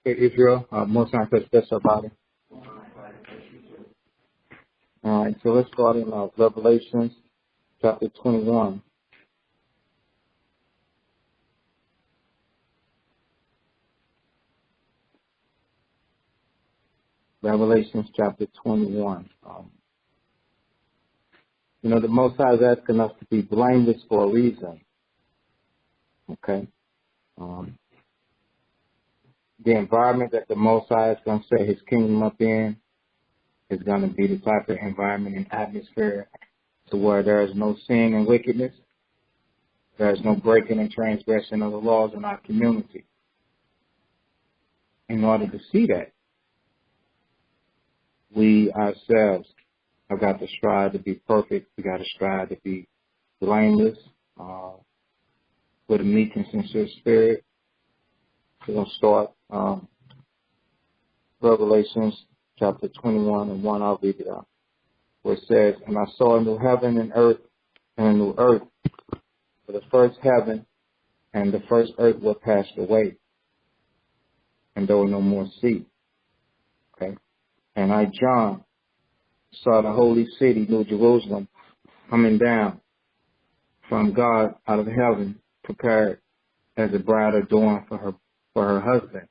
Okay, Israel, most times that's best about it. All right, so let's start in Revelations chapter 21. Revelations chapter 21. The Most High is asking us to be blameless for a reason. Okay. The environment that the Most High is going to set His kingdom up in is going to be the type of environment and atmosphere to where there is no sin and wickedness. There is no breaking and transgression of the laws in our community. In order to see that, we ourselves have got to strive to be perfect. We got to strive to be blameless, with a meek and sincere spirit. We're going to start Revelations chapter 21 and 1. I'll read it out. Where it says, "And I saw a new heaven and earth, and a new earth. For the first heaven and the first earth were passed away, and there were no more sea." Okay. "And I, John, saw the holy city, New Jerusalem, coming down from God out of heaven, prepared as a bride adorned for her husband."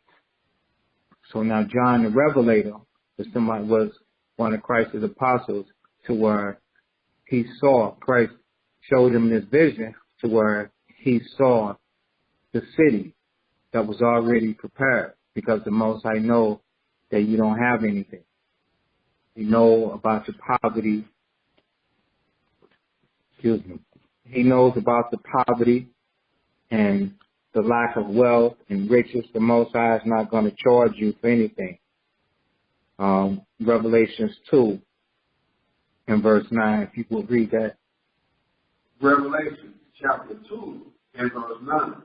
So now John the Revelator was one of Christ's apostles, to where he saw, Christ showed him this vision to where he saw the city that was already prepared, because the Most High know that you don't have anything. You know about the poverty. He knows about the poverty and the lack of wealth and riches. The Most High is not going to charge you for anything. Revelations 2 and verse 9, if you will read that. Revelation chapter 2 and verse 9.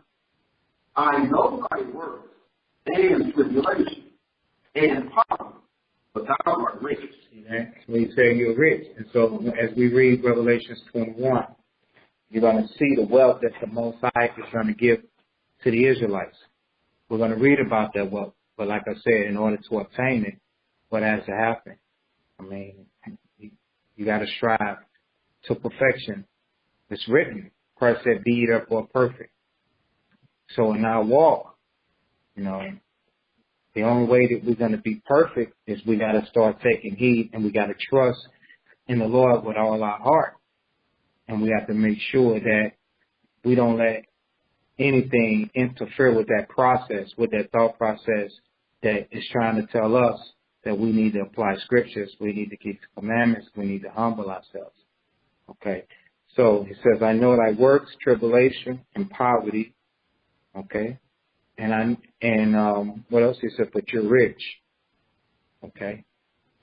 "I know thy works and tribulation and poverty, but thou art rich." See that? So he said you're rich. And so as we read Revelations 21, you're going to see the wealth that the Most High is going to give to the Israelites. We're going to read about that wealth. But like I said, in order to obtain it, what has to happen? I mean, you got to strive to perfection. It's written. Christ said, "Be ye therefore perfect." So in our walk, the only way that we're going to be perfect is we got to start taking heed, and we got to trust in the Lord with all our heart. And we have to make sure that we don't let anything interfere with that process, with that thought process that is trying to tell us that we need to apply scriptures, we need to keep the commandments, we need to humble ourselves. Okay. So he says, "I know thy works, tribulation, and poverty." Okay. And what else? He said, "But you're rich." Okay.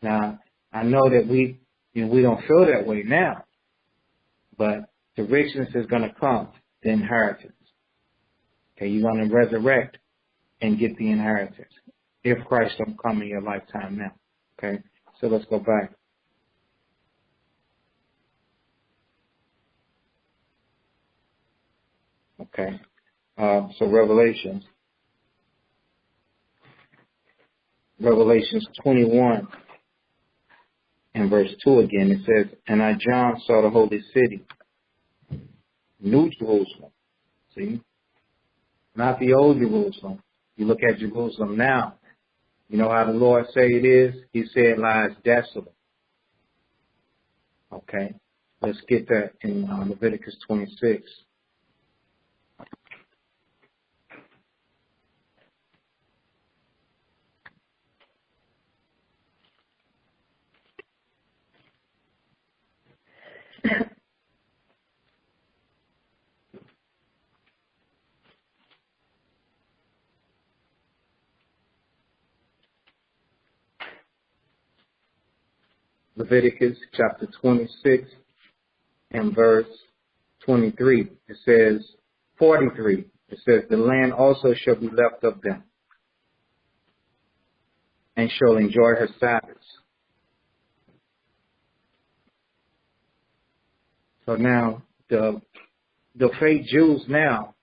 Now, I know that we don't feel that way now, but the richness is going to come, the inheritance. Okay. You're going to resurrect and get the inheritance if Christ don't come in your lifetime now. Okay. So let's go back. Okay. So Revelations 21 and verse 2 again, it says, "And I, John, saw the holy city, New Jerusalem." See? Not the old Jerusalem. You look at Jerusalem now. You know how the Lord say it is? He said it lies desolate. Okay. Let's get that in Leviticus 26. Leviticus chapter 26 and verse 23. It says, 43. It says, "The land also shall be left of them, and shall enjoy her Sabbaths." So now, the fake Jews now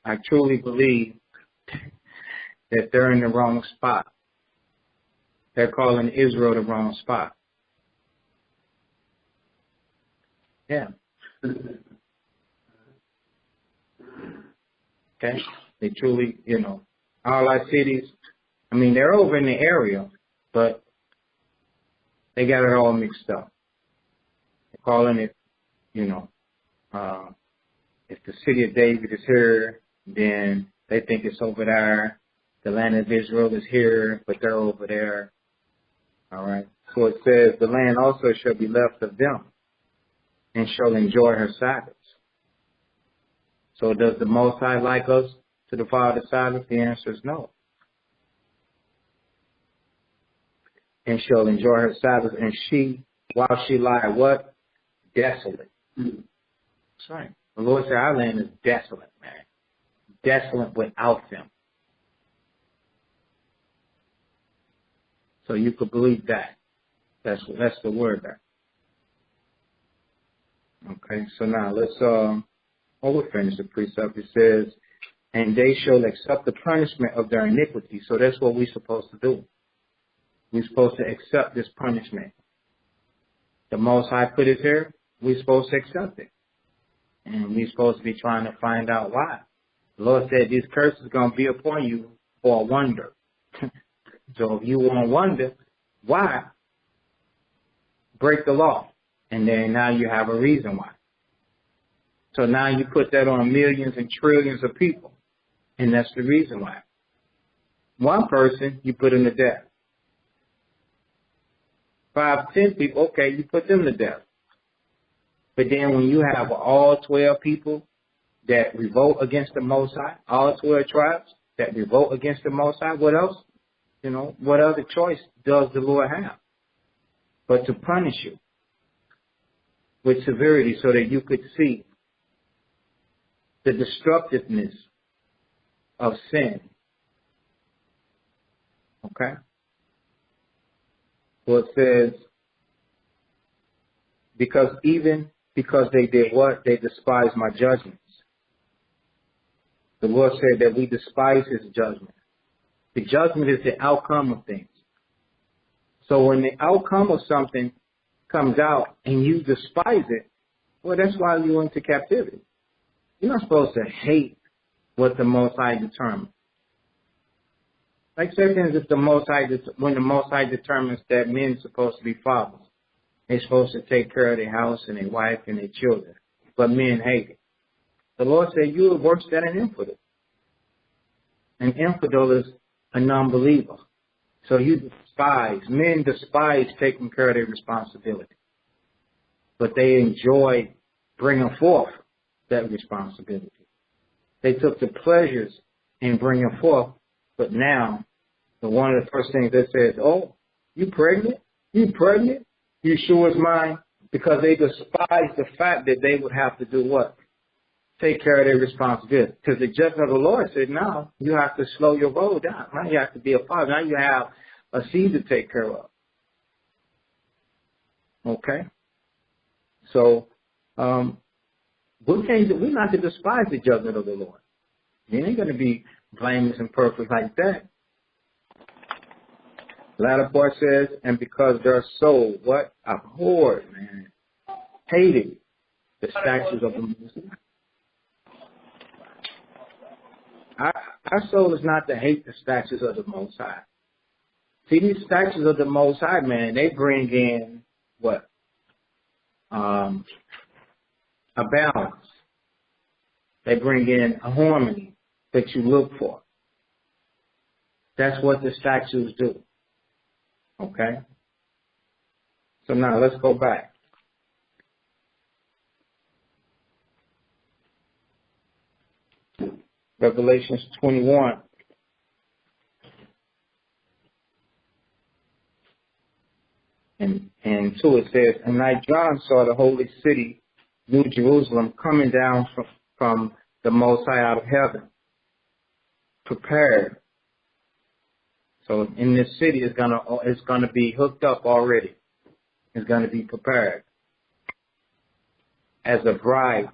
I truly believe that they're in the wrong spot. They're calling Israel the wrong spot. Yeah. Okay? They truly, all our cities, they're over in the area, but they got it all mixed up. They're calling it, if the city of David is here, then they think it's over there. The land of Israel is here, but they're over there. All right. So it says, the land also shall be left of them, and shall enjoy her Sabbaths. So does the Most High like us to defile the Sabbath? The answer is no. And shall enjoy her Sabbath, and she, while she lie, what? Desolate. That's right. The Lord said our land is desolate, man. Desolate without them. So you could believe that. That's the word there. Okay, so now let's we'll finish the precept. It says, and they shall accept the punishment of their iniquity. So that's what we're supposed to do. We're supposed to accept this punishment. The Most High put it here, we're supposed to accept it. And we're supposed to be trying to find out why. The Lord said these curses are going to be upon you for a wonder. So if you want to wonder why, break the law. And then now you have a reason why. So now you put that on millions and trillions of people. And that's the reason why. One person, you put him to death. 5, 10 people, okay, you put them to death. But then when you have all 12 people that revolt against the Most High, all 12 tribes that revolt against the Most High, what else? What other choice does the Lord have but to punish you with severity so that you could see the destructiveness of sin? Okay? So it says, because they did what? They despised my judgments. The Lord said that we despise his judgment. The judgment is the outcome of things. So when the outcome of something comes out and you despise it, well, that's why you went into captivity. You're not supposed to hate what the Most High determines. Like certain if when the Most High determines that men are supposed to be fathers, they're supposed to take care of their house and their wife and their children, but men hate it. The Lord said you are worse than an infidel. An infidel is a non-believer. So men despise taking care of their responsibility. But they enjoy bringing forth that responsibility. They took the pleasures in bringing forth, but now, one of the first things that says, oh, you pregnant? You pregnant? You sure it's mine? Because they despise the fact that they would have to do what? Take care of their responsibility. Because the judgment of the Lord said, now you have to slow your roll down. Now you have to be a father. Now you have a seed to take care of. Okay? So, we're not to despise the judgment of the Lord. You ain't going to be blameless and perfect like that. Latter part says, and because their soul, what? Abhorred, man. Hated the statutes of the Most High. Our soul is not to hate the statutes of the Most High. See, these statutes of the Most High, man, they bring in what? A balance. They bring in a harmony that you look for. That's what the statutes do. Okay? So now let's go back. Revelations 21. And 2 it says, and I, John, saw the holy city, New Jerusalem, coming down from the Most High out of heaven, prepared. So in this city, it's gonna be hooked up already. It's gonna be prepared as a bride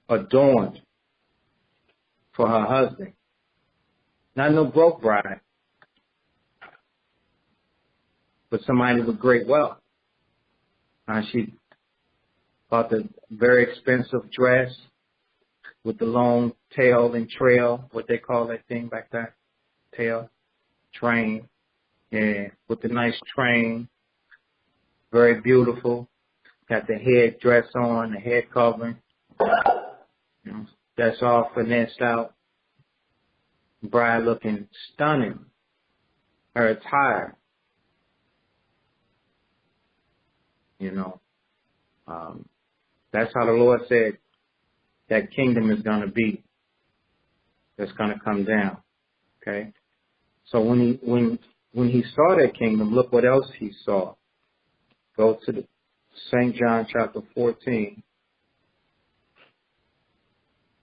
adorned for her husband. Not no broke bride, but somebody with great wealth. She bought the very expensive dress with the long tail and trail, what they call that thing back there, tail, train, yeah, with the nice train, very beautiful. Got the head dress on, the head covering. You know, that's all finessed out. Bride looking stunning. Her attire, you know, that's how the Lord said that kingdom is going to be. That's going to come down. Okay. So when he saw that kingdom, look what else he saw. Go to the St. John chapter 14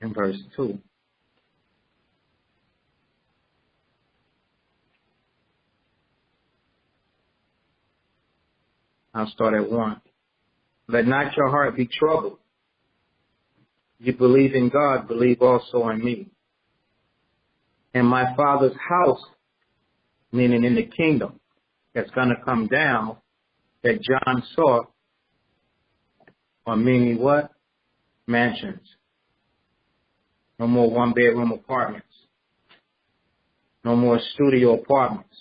and verse 2. I'll start at 1. Let not your heart be troubled. You believe in God, believe also in me. In my Father's house, meaning in the kingdom that's going to come down, that John saw, are many what? Mansions. No more one-bedroom apartments. No more studio apartments.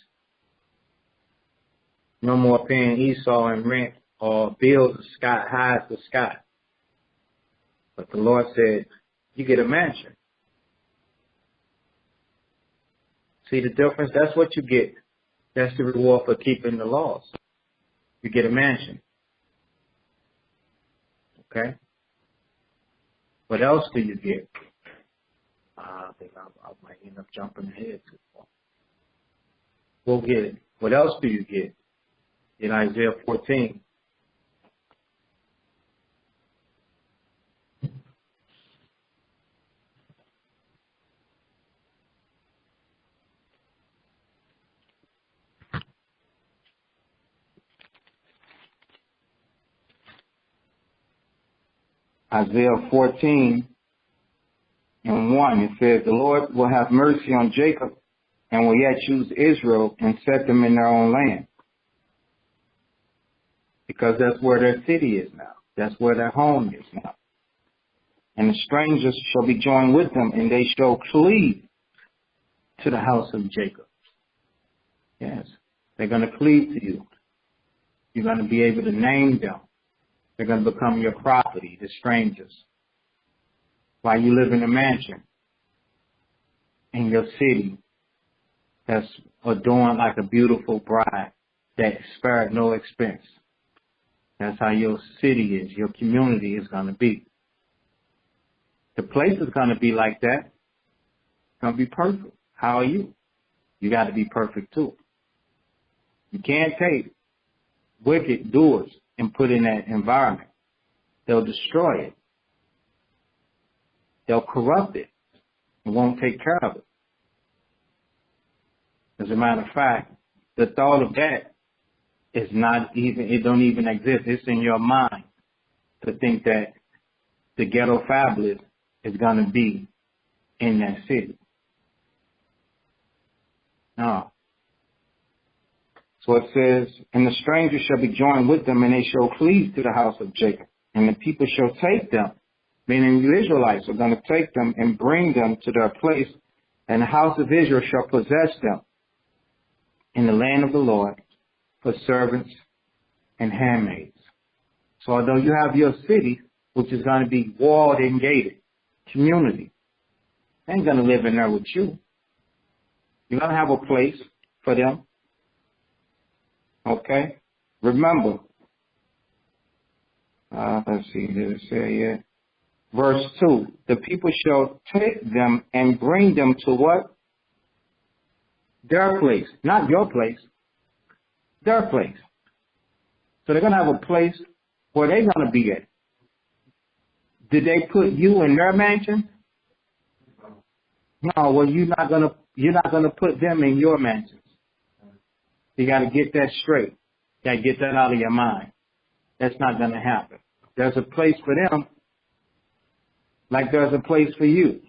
No more paying Esau and rent or bills sky high as the sky. But the Lord said, you get a mansion. See the difference? That's what you get. That's the reward for keeping the laws. You get a mansion. Okay? What else do you get? I think I might end up jumping ahead too far. We'll get it. What else do you get? In Isaiah 14. Isaiah 14 and 1, it says, the Lord will have mercy on Jacob and will yet choose Israel and set them in their own land. Because that's where their city is now. That's where their home is now. And the strangers shall be joined with them, and they shall cleave to the house of Jacob. Yes, they're going to cleave to you. You're going to be able to name them. They're going to become your property, the strangers. While you live in a mansion in your city that's adorned like a beautiful bride that spared no expense. That's how your city is, your community is going to be. The place is going to be like that. It's going to be perfect. How are you? You got to be perfect too. You can't take wicked doers and put in that environment. They'll destroy it. They'll corrupt it and won't take care of it. As a matter of fact, the thought of that is not even, it don't even exist. It's in your mind to think that the ghetto fabulous is going to be in that city. No. So it says, and the stranger shall be joined with them, and they shall cleave to the house of Jacob. And the people shall take them, meaning you Israelites are going to take them and bring them to their place, and the house of Israel shall possess them in the land of the Lord for servants and handmaids. So although you have your city, which is going to be walled and gated, community, they ain't going to live in there with you. You're going to have a place for them. Okay? Remember, let's see, did it say here? Verse 2, the people shall take them and bring them to what? Their place. Not your place. Their place. So they're going to have a place where they're going to be at. Did they put you in their mansion? No, well, you're not going to put them in your mansions. You got to get that straight. You got to get that out of your mind. That's not going to happen. There's a place for them like there's a place for you.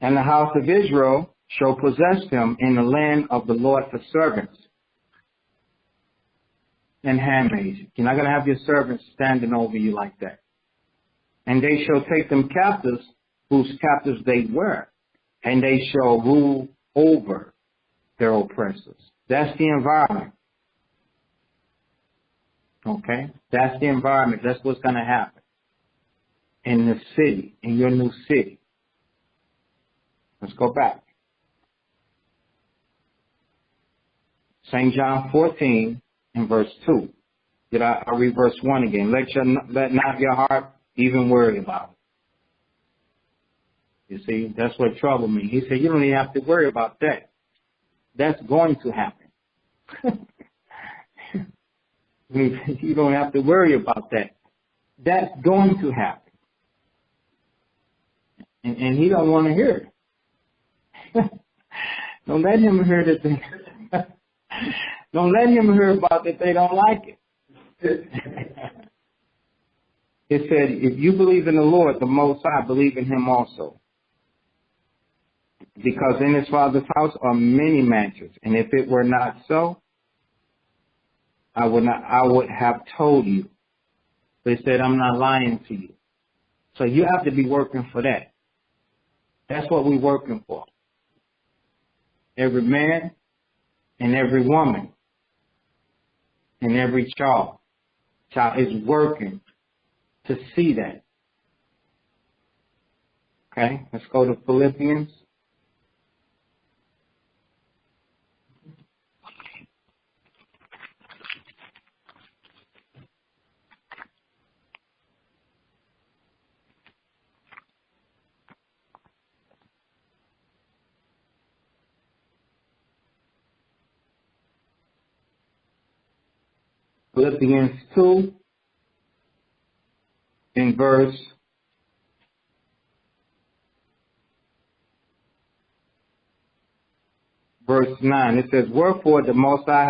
And the house of Israel shall possess him in the land of the Lord for servants and handmaids. You're not going to have your servants standing over you like that. And they shall take them captives, whose captives they were, and they shall rule over their oppressors. That's the environment. Okay? That's the environment. That's what's going to happen in the city, in your new city. Let's go back. St. John 14 and verse 2. I'll read verse 1 again. Let not your heart even worry about it. You see, that's what troubled me. He said, you don't even have to worry about that. That's going to happen. You don't have to worry about that. That's going to happen. And he don't want to hear it. Don't let him hear that. Don't let him hear about that they don't like it. It said, if you believe in the Lord, the Most High, believe in him also. Because in his Father's house are many mansions, and if it were not so, I would have told you. They said, I'm not lying to you. So you have to be working for that. That's what we're working for. Every man and every woman and every child is working to see that. Okay, let's go to Philippians. Philippians 2 in verse 9. It says, wherefore the Most High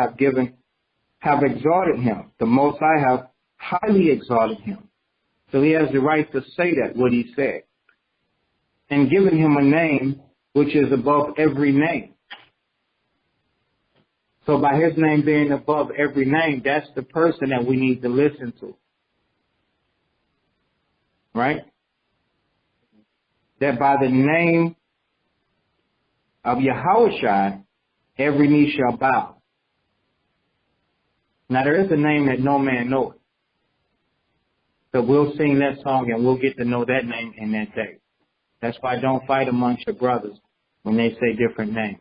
have exalted him. The Most High have highly exalted him. So he has the right to say that, what he said. And given him a name which is above every name. So by his name being above every name, that's the person that we need to listen to. Right? That by the name of Yahushua, every knee shall bow. Now there is a name that no man knoweth. So we'll sing that song and we'll get to know that name in that day. That's why don't fight amongst your brothers when they say different names.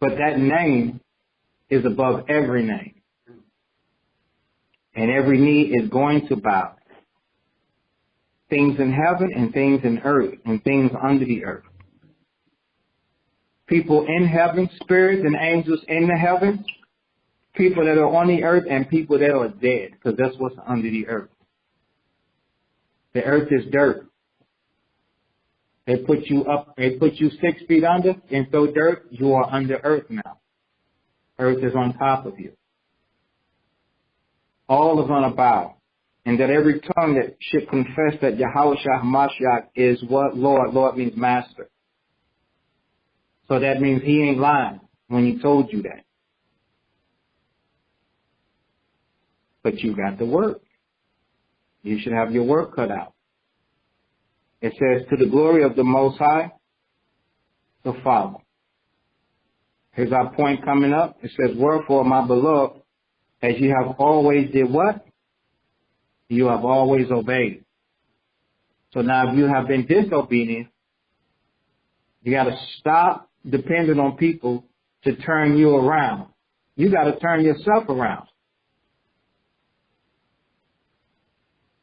But that name is above every name. And every knee is going to bow. Things in heaven and things in earth and things under the earth. People in heaven, spirits and angels in the heavens, people that are on the earth and people that are dead, because that's what's under the earth. The earth is dirt. They put you 6 feet under and throw dirt, you are under earth now. Earth is on top of you. All is on a bow. And that every tongue that should confess that Yahushua HaMashiach is what? Lord. Lord means master. So that means he ain't lying when he told you that. But you got to work. You should have your work cut out. It says, to the glory of the Most High, the Father. Here's our point coming up. It says, wherefore, my beloved, as you have always did what? You have always obeyed. So now if you have been disobedient, you got to stop depending on people to turn you around. You got to turn yourself around.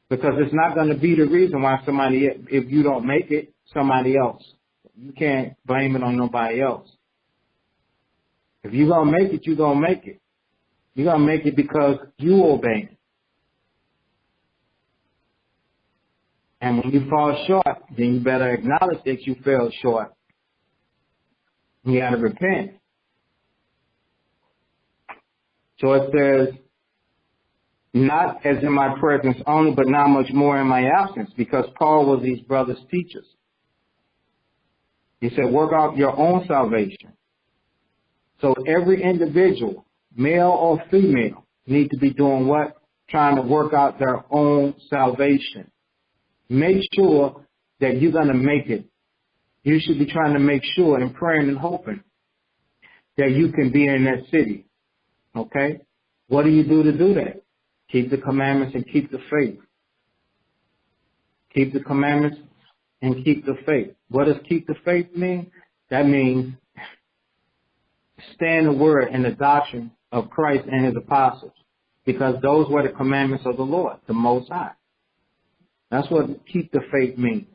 Because it's not going to be the reason why if you don't make it, somebody else. You can't blame it on nobody else. If you're going to make it, you're going to make it. You're going to make it because you obey it. And when you fall short, then you better acknowledge that you fell short. You got to repent. So it says, not as in my presence only, but now much more in my absence, because Paul was these brothers' teachers. He said, work out your own salvation. So every individual, male or female, need to be doing what? Trying to work out their own salvation. Make sure that you're going to make it. You should be trying to make sure and praying and hoping that you can be in that city. Okay? What do you do to do that? Keep the commandments and keep the faith. Keep the commandments and keep the faith. What does keep the faith mean? That means stand the word and the doctrine of Christ and his apostles, because those were the commandments of the Lord, the Most High. That's what keep the faith means.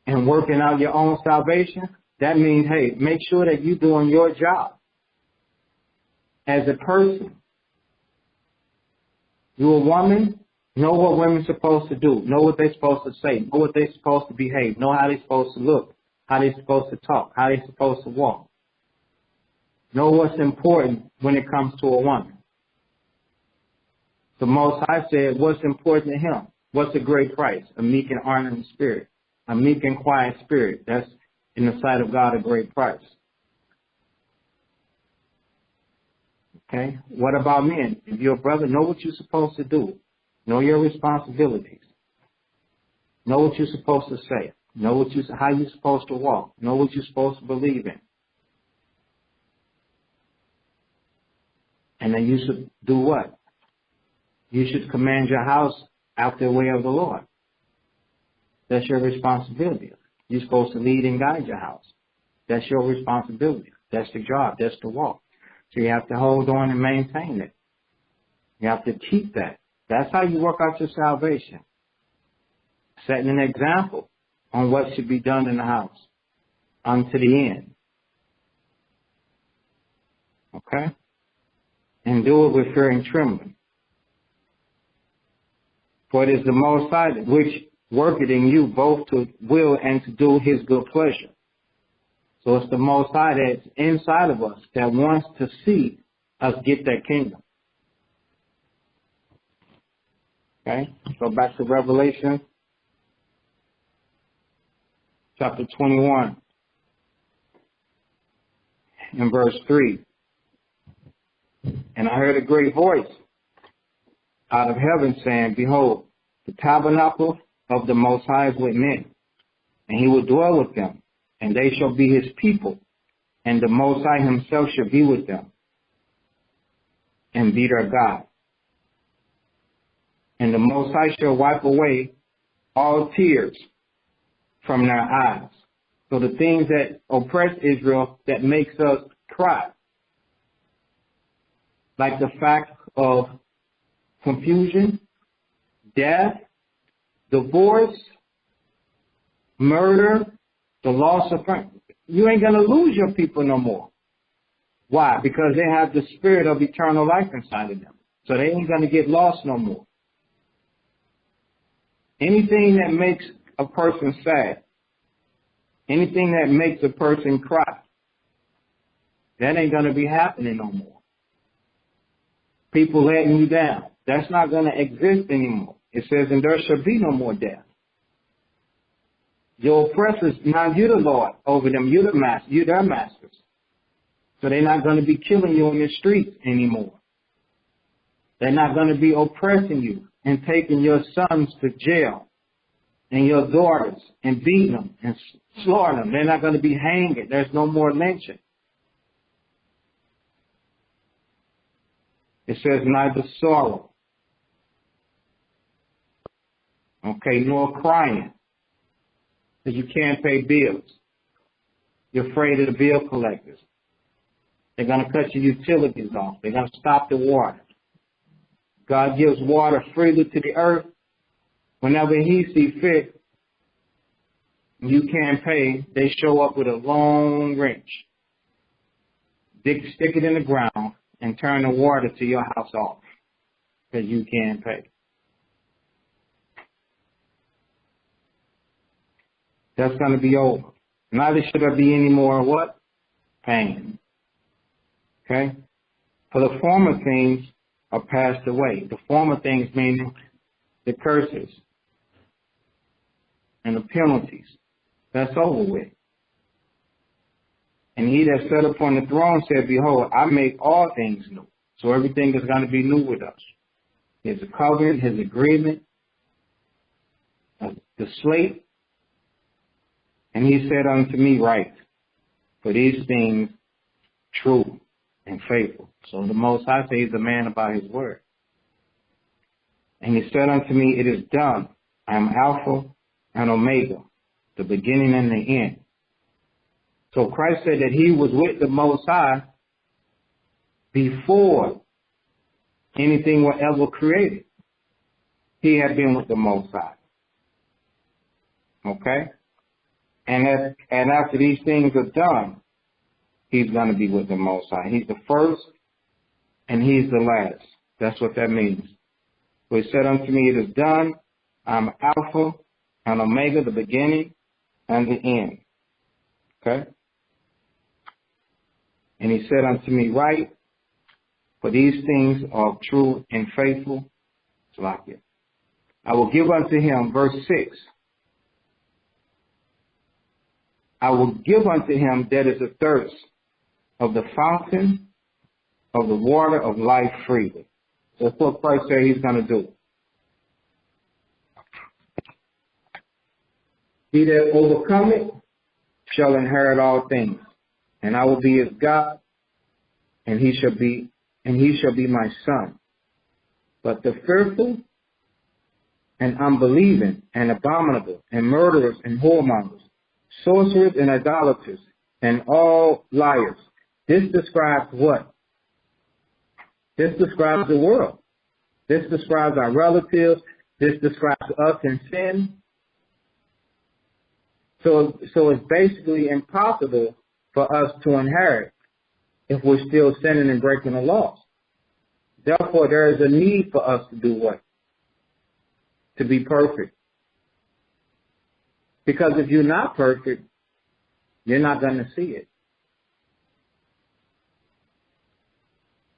And working out your own salvation, that means, hey, make sure that you're doing your job as a person. You're a woman, know what women's supposed to do, know what they're supposed to say, know what they're supposed to behave, know how they're supposed to look, how they're supposed to talk, how they're supposed to walk. Know what's important when it comes to a woman. The Most High said, what's important to him? What's a great price? A meek and honoring spirit. A meek and quiet spirit. That's, in the sight of God, a great price. Okay? What about men? If you're a brother, know what you're supposed to do. Know your responsibilities. Know what you're supposed to say. Know how you're supposed to walk. Know what you're supposed to believe in. And then you should do what? You should command your house after the way of the Lord. That's your responsibility. You're supposed to lead and guide your house. That's your responsibility. That's the job. That's the walk. So you have to hold on and maintain it. You have to keep that. That's how you work out your salvation. Setting an example on what should be done in the house unto the end. Okay? And do it with fear and trembling. For it is the Most High which worketh in you both to will and to do his good pleasure. So it's the Most High that's inside of us that wants to see us get that kingdom. Okay? Go back to Revelation chapter 21 and verse 3. And I heard a great voice out of heaven saying, behold, the tabernacle of the Most High is with men, and he will dwell with them, and they shall be his people, and the Most High himself shall be with them, and be their God. And the Most High shall wipe away all tears from their eyes. So the things that oppress Israel, that makes us cry, like the fact of confusion, death, divorce, murder, the loss of friends. You ain't going to lose your people no more. Why? Because they have the spirit of eternal life inside of them. So they ain't going to get lost no more. Anything that makes a person sad, anything that makes a person cry, that ain't going to be happening no more. People letting you down, that's not going to exist anymore. It says, and there shall be no more death. Your oppressors, now you're the Lord over them. You're the master. You're their masters. So they're not going to be killing you in the streets anymore. They're not going to be oppressing you and taking your sons to jail and your daughters and beating them and slaughtering them. They're not going to be hanging. There's no more lynching. It says neither sorrow, okay, nor crying, because you can't pay bills. You're afraid of the bill collectors. They're going to cut your utilities off. They're going to stop the water. God gives water freely to the earth whenever he sees fit. You can't pay. They show up with a long wrench. Stick it in the ground and turn the water to your house off because you can't pay. That's going to be over. Neither should there be any more what? Pain. Okay? For the former things are passed away. The former things, meaning the curses and the penalties, that's over with. And he that sat upon the throne said, behold, I make all things new. So everything is going to be new with us. His covenant, his agreement, the slate. And he said unto me, write, for these things true and faithful. So the Most High says he's a man about his word. And he said unto me, it is done. I am Alpha and Omega, the beginning and the end. So Christ said that he was with the Most High before anything was ever created. He had been with the Most High. Okay? And after these things are done, he's going to be with the Most High. He's the first and he's the last. That's what that means. So he said unto me, it is done. I'm Alpha and Omega, the beginning and the end. Okay? And he said unto me, write, for these things are true and faithful. Salakia. I will give unto him, verse 6. I will give unto him that is athirst of the fountain of the water of life freely. That's what Christ said he's going to do. He that overcometh shall inherit all things, and I will be his God, and he shall be my son. But the fearful and unbelieving and abominable and murderers and whoremongers, sorcerers and idolaters, and all liars. This describes what? This describes the world. This describes our relatives. This describes us in sin. So it's basically impossible for us to inherit if we're still sinning and breaking the laws. Therefore, there is a need for us to do what? To be perfect. Because if you're not perfect, you're not going to see it.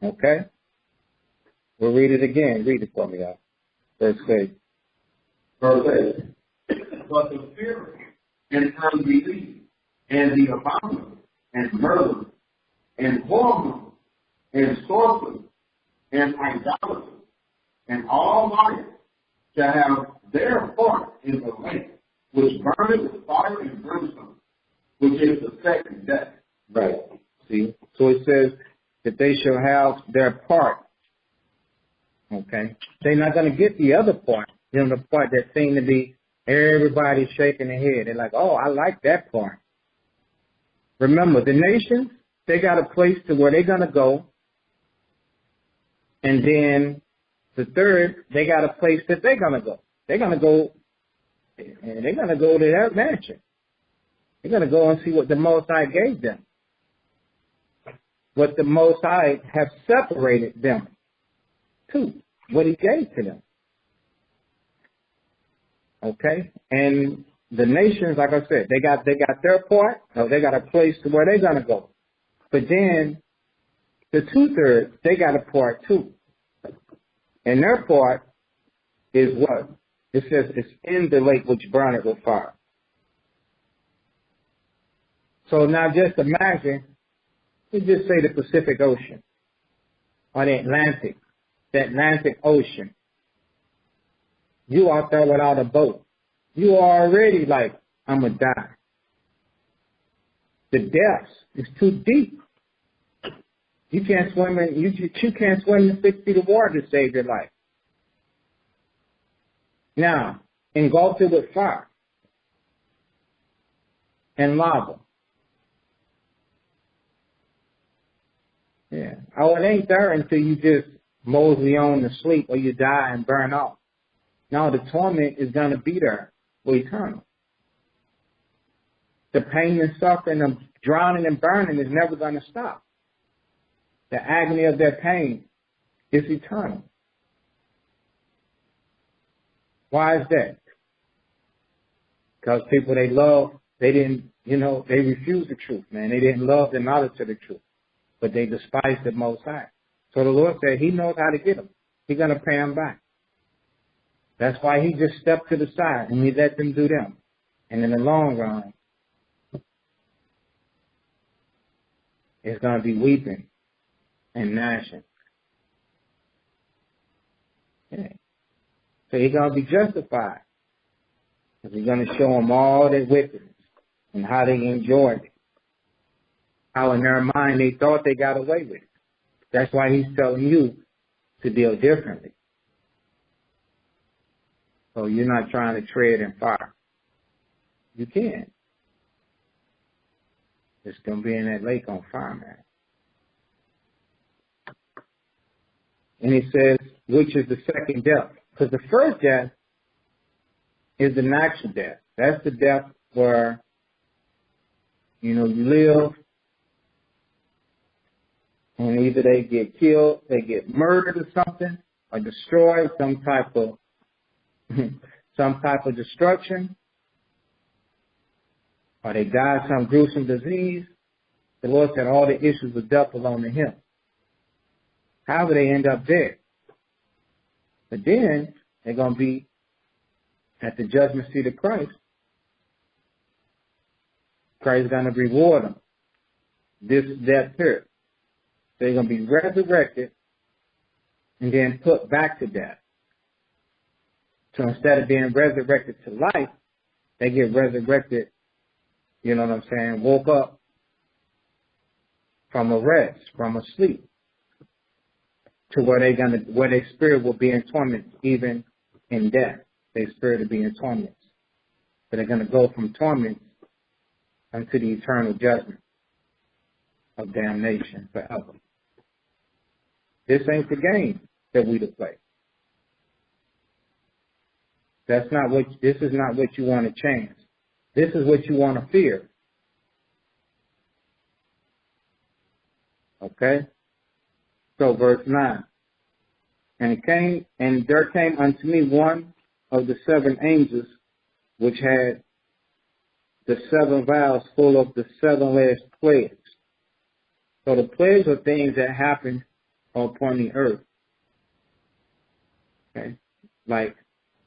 Okay? We'll read it again. Read it for me, y'all. Verse 8. Verse 8. But the fear and unbelief and the abominable and murder and whoremongers and sorcerers and idolaters and all liars shall have their part in the lake, which burneth with fire and brimstone, which is the second death. Right. See? So it says that they shall have their part. Okay? They're not going to get the other part. You know, the part that seemed to be everybody shaking their head. They're like, oh, I like that part. Remember, the nations, they got a place to where they're going to go. And then the third, they got a place that they're going to go. They're going to go, and they're going to go to their mansion. They're going to go and see what the Most High gave them. What the Most High have separated them to. What he gave to them. Okay? And the nations, like I said, they got their part, or they got a place to where they're going to go. But then the 2/3, they got a part too. And their part is what? It says it's in the lake which burneth with fire. So now just imagine, we just say the Pacific Ocean or the Atlantic Ocean. You out there without a boat. You are already like, I'm going to die. The depths is too deep. You can't swim you can't swim in 6 feet of water to save your life. Now, engulfed it with fire and lava. Yeah. Oh, it ain't there until you just mosey on to sleep or you die and burn off. No, the torment is going to be there for eternal. The pain and suffering of drowning and burning is never going to stop. The agony of their pain is eternal. Why is that? Because people they love, they didn't, they refused the truth, man. They didn't love the knowledge of the truth, but they despised the Most High. So the Lord said he knows how to get them. He's going to pay them back. That's why he just stepped to the side and he let them do them. And in the long run, it's going to be weeping and gnashing. Yeah. So he's going to be justified. Because he's going to show them all their wickedness and how they enjoyed it. How in their mind they thought they got away with it. That's why he's telling you to deal differently. So you're not trying to tread in fire. You can. It's going to be in that lake on fire, man. And he says, which is the second death? Because the first death is the natural death. That's the death where, you live, and either they get killed, they get murdered or something, or destroyed, some type of destruction, or they die some gruesome disease. The Lord said all the issues of death belong to him. However, they end up dead. But then they're going to be at the judgment seat of Christ. Christ is going to reward them. That period. They're going to be resurrected and then put back to death. So instead of being resurrected to life, they get resurrected, you know what I'm saying, woke up from a rest, from a sleep, to where their spirit will be in torment even in death. Their spirit will be in torment. So they're going to go from torment unto the eternal judgment of damnation forever. This ain't the game that we to play. This is not what you want to change. This is what you want to fear. Okay? So verse 9. And there came unto me one of the seven angels which had the seven vials full of the seven last plagues. So the plagues are things that happen upon the earth. Okay? Like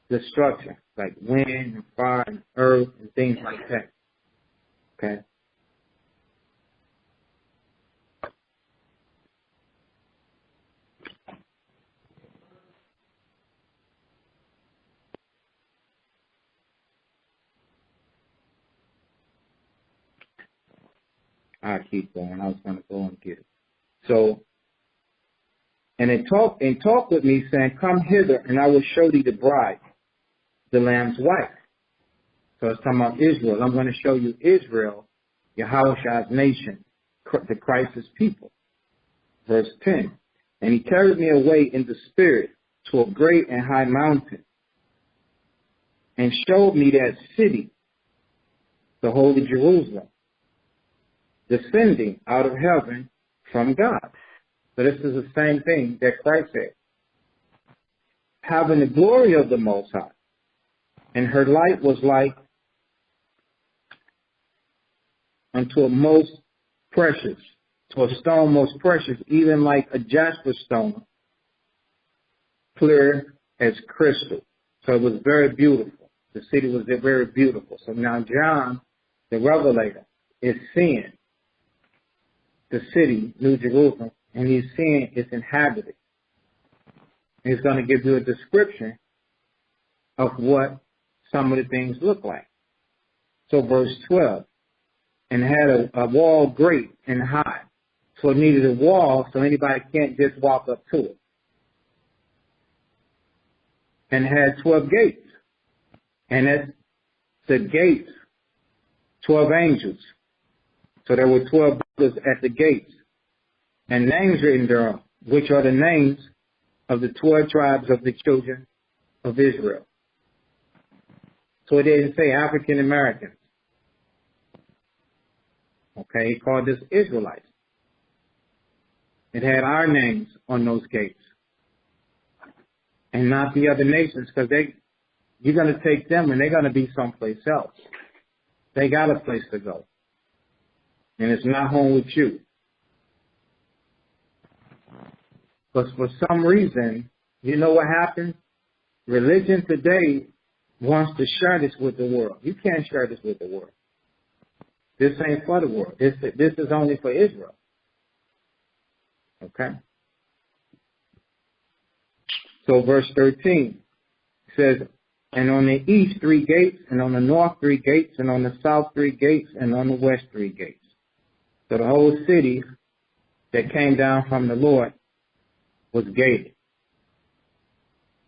destruction, like wind and fire and earth and things like that. Okay? I'll keep going. I was going to go and get it. So, and it talked with me, saying, come hither, and I will show thee the bride, the Lamb's wife. So it's talking about Israel. I'm going to show you Israel, Yahushua's nation, the Christ's people. Verse 10. And he carried me away in the spirit to a great and high mountain, and showed me that city, the holy Jerusalem, descending out of heaven from God. So this is the same thing that Christ said. Having the glory of the Most High. And her light was like unto a most precious, to a stone most precious, even like a jasper stone, clear as crystal. So it was very beautiful. The city was very beautiful. So now John, the Revelator, is seeing the city, New Jerusalem, and he's seeing it's inhabited. He's going to give you a description of what some of the things look like. So verse 12, and had a wall great and high. So it needed a wall so anybody can't just walk up to it. And had 12 gates. And at the gates, 12 angels. So there were 12 brothers at the gates. And names written there, which are the names of the 12 tribes of the children of Israel. So it didn't say African Americans. Okay, he called us Israelites. It had our names on those gates. And not the other nations, because you're going to take them and they're going to be someplace else. They got a place to go. And it's not home with you. But for some reason, you know what happens? Religion today wants to share this with the world. You can't share this with the world. This ain't for the world. This is only for Israel. Okay? So verse 13 says, and on the east 3 gates, and on the north 3 gates, and on the south 3 gates, and on the west 3 gates. So the whole city that came down from the Lord was gated.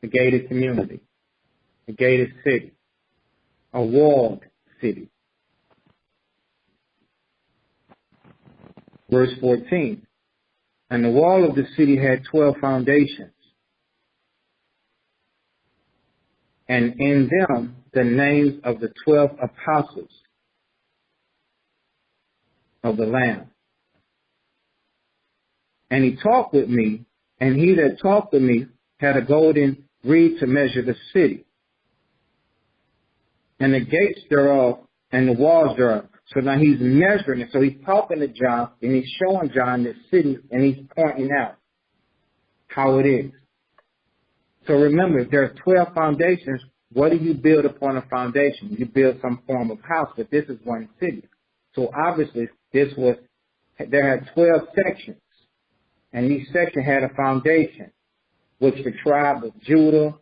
A gated community. A gated city. A walled city. Verse 14. And the wall of the city had 12 foundations. And in them the names of the 12 apostles of the Lamb. And he talked with me, and he that talked with me had a golden reed to measure the city, and the gates thereof, and the walls thereof. So now he's measuring it. So he's talking to John, and he's showing John the city, and he's pointing out how it is. So remember, if there are 12 foundations, what do you build upon a foundation? You build some form of house, but this is one city. So obviously, there had 12 sections, and each section had a foundation, which the tribe of Judah,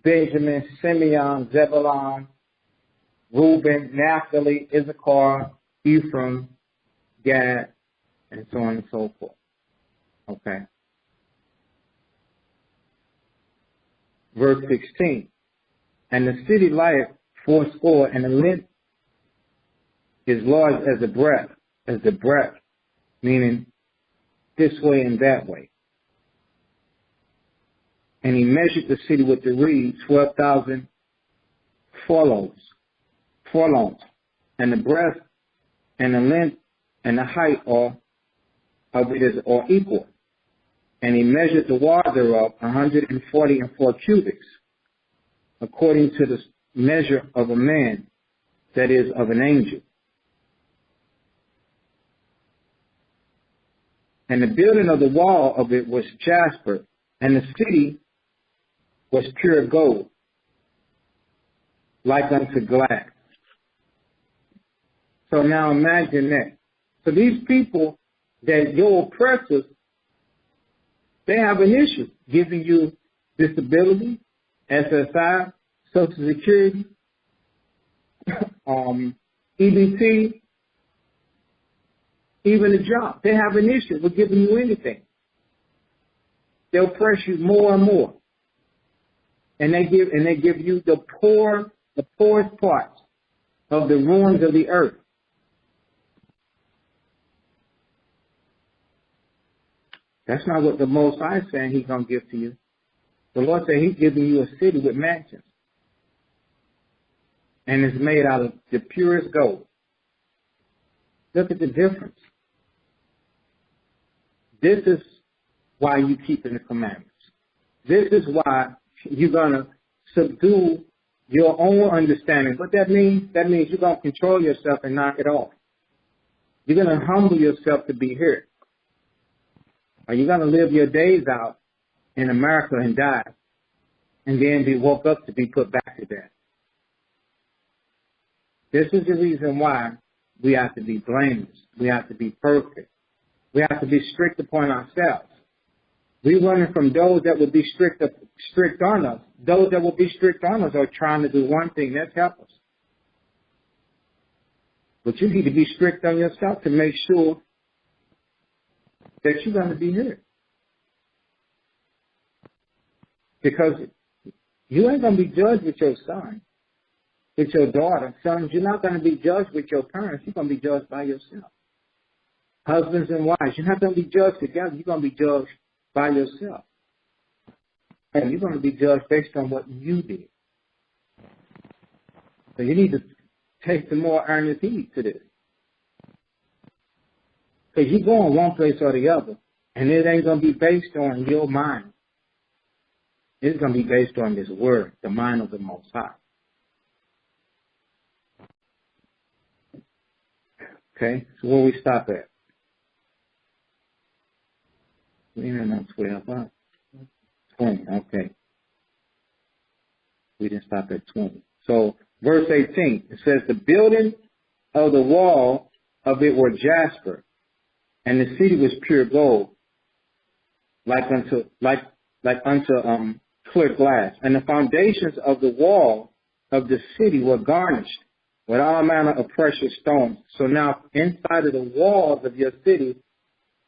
Benjamin, Simeon, Zebulun, Reuben, Naphtali, Issachar, Ephraim, Gad, and so on and so forth. Okay. Verse 16. And the city lieth 80, and the length is large as the breadth, meaning this way and that way. And he measured the city with the reed, 12,000 furlongs. And the breadth and the length and the height of it are equal. And he measured the wall thereof 144 cubits, according to the measure of a man, that is, of an angel. And the building of the wall of it was jasper, and the city was pure gold, like unto glass. So now imagine that. So these people, that your oppressors, they have an issue giving you disability, SSI, Social Security, EBT, even a job. They have an issue with giving you anything. They'll press you more and more. And they give you the poorest parts of the ruins of the earth. That's not what the Most High is saying he's going to give to you. The Lord said he's giving you a city with mansions. And it's made out of the purest gold. Look at the difference. This is why you keeping the commandments. This is why you're going to subdue your own understanding. What that means? That means you're going to control yourself and knock it off. You're going to humble yourself to be here. Or you're going to live your days out in America and die, and then be woke up to be put back to death. This is the reason why we have to be blameless. We have to be perfect. We have to be strict upon ourselves. We're running from those that will be strict on us. Those that will be strict on us are trying to do one thing, that's help us. But you need to be strict on yourself to make sure that you're going to be here. Because you ain't going to be judged with your son, with your daughter. Sons, you're not going to be judged with your parents. You're going to be judged by yourself. Husbands and wives, you're not going to be judged together. You're going to be judged by yourself. And you're going to be judged based on what you did. So you need to take some more earnest heed to this. Because you're going one place or the other, and it ain't going to be based on your mind. It's going to be based on this word, the mind of the Most High. Okay, so where we stop at? We didn't know 12, huh? 20, okay. We didn't stop at 20. So, verse 18, it says, the building of the wall of it were jasper, and the city was pure gold, like unto clear glass. And the foundations of the wall of the city were garnished with all manner of precious stones. So now, inside of the walls of your city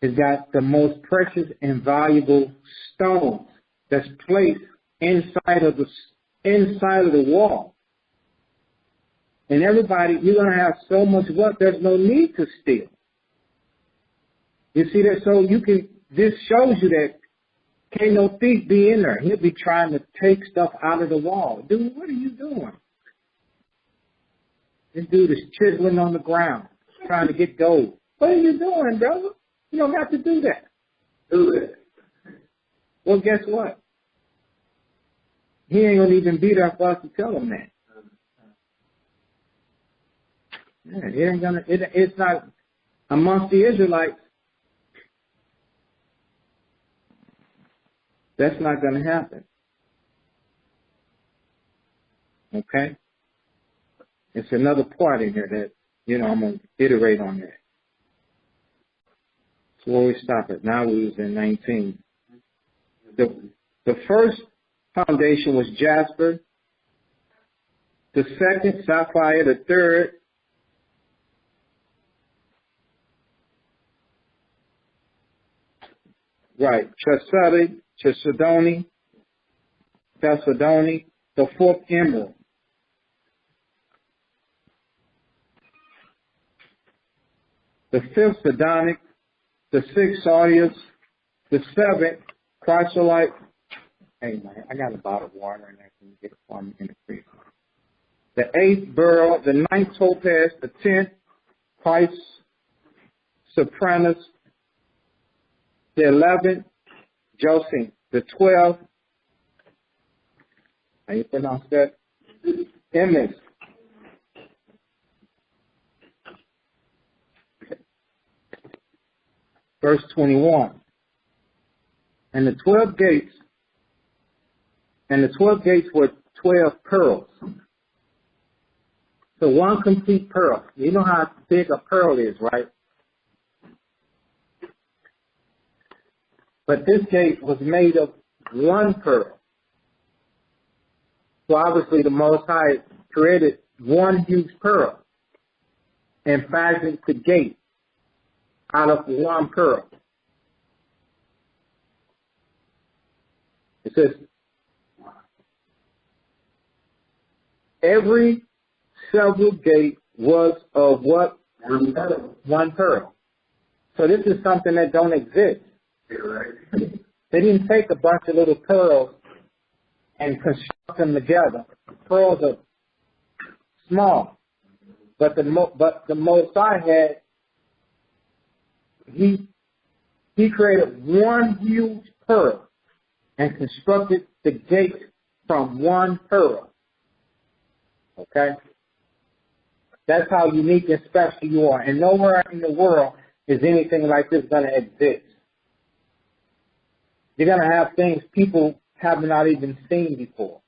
has got the most precious and valuable stones that's placed inside of the wall. And everybody, you're going to have so much wealth, there's no need to steal. You see that? So this shows you that can't no thief be in there. He'll be trying to take stuff out of the wall. Dude, what are you doing? This dude is chiseling on the ground, trying to get gold. What are you doing, brother? You don't have to do that. Do it. Well, guess what? He ain't going to even be there for us to tell him that. Yeah, it's not amongst the Israelites. That's not going to happen. Okay? It's another part in here that, I'm going to iterate on that. So where we stop it? Now we was in 19. The first foundation was jasper. The second, sapphire. The third, Chalcedony. The fourth, emerald. The fifth, sardonyx. The sixth, sardius. The seventh, chrysolite. Hey, man, I got a bottle of water and I can get it for me in the freezer. The eighth, beryl. The ninth, topaz. The 10th, chrysoprase. The 11th, jacinth. The 12th, how you pronounce that? Emis. Verse 21. And the 12 gates were 12 pearls. So one complete pearl. You know how big a pearl is, right? But this gate was made of one pearl. So obviously the Most High created one huge pearl and fashioned the gate out of one pearl. It says, every several gate was of what? One pearl. So this is something that don't exist. They didn't take a bunch of little pearls and construct them together. Pearls are small, but the Most High had he created one huge pearl and constructed the gate from one pearl. Okay, that's how unique and special you are, and nowhere in the world is anything like this going to exist. You're going to have things people have not even seen before.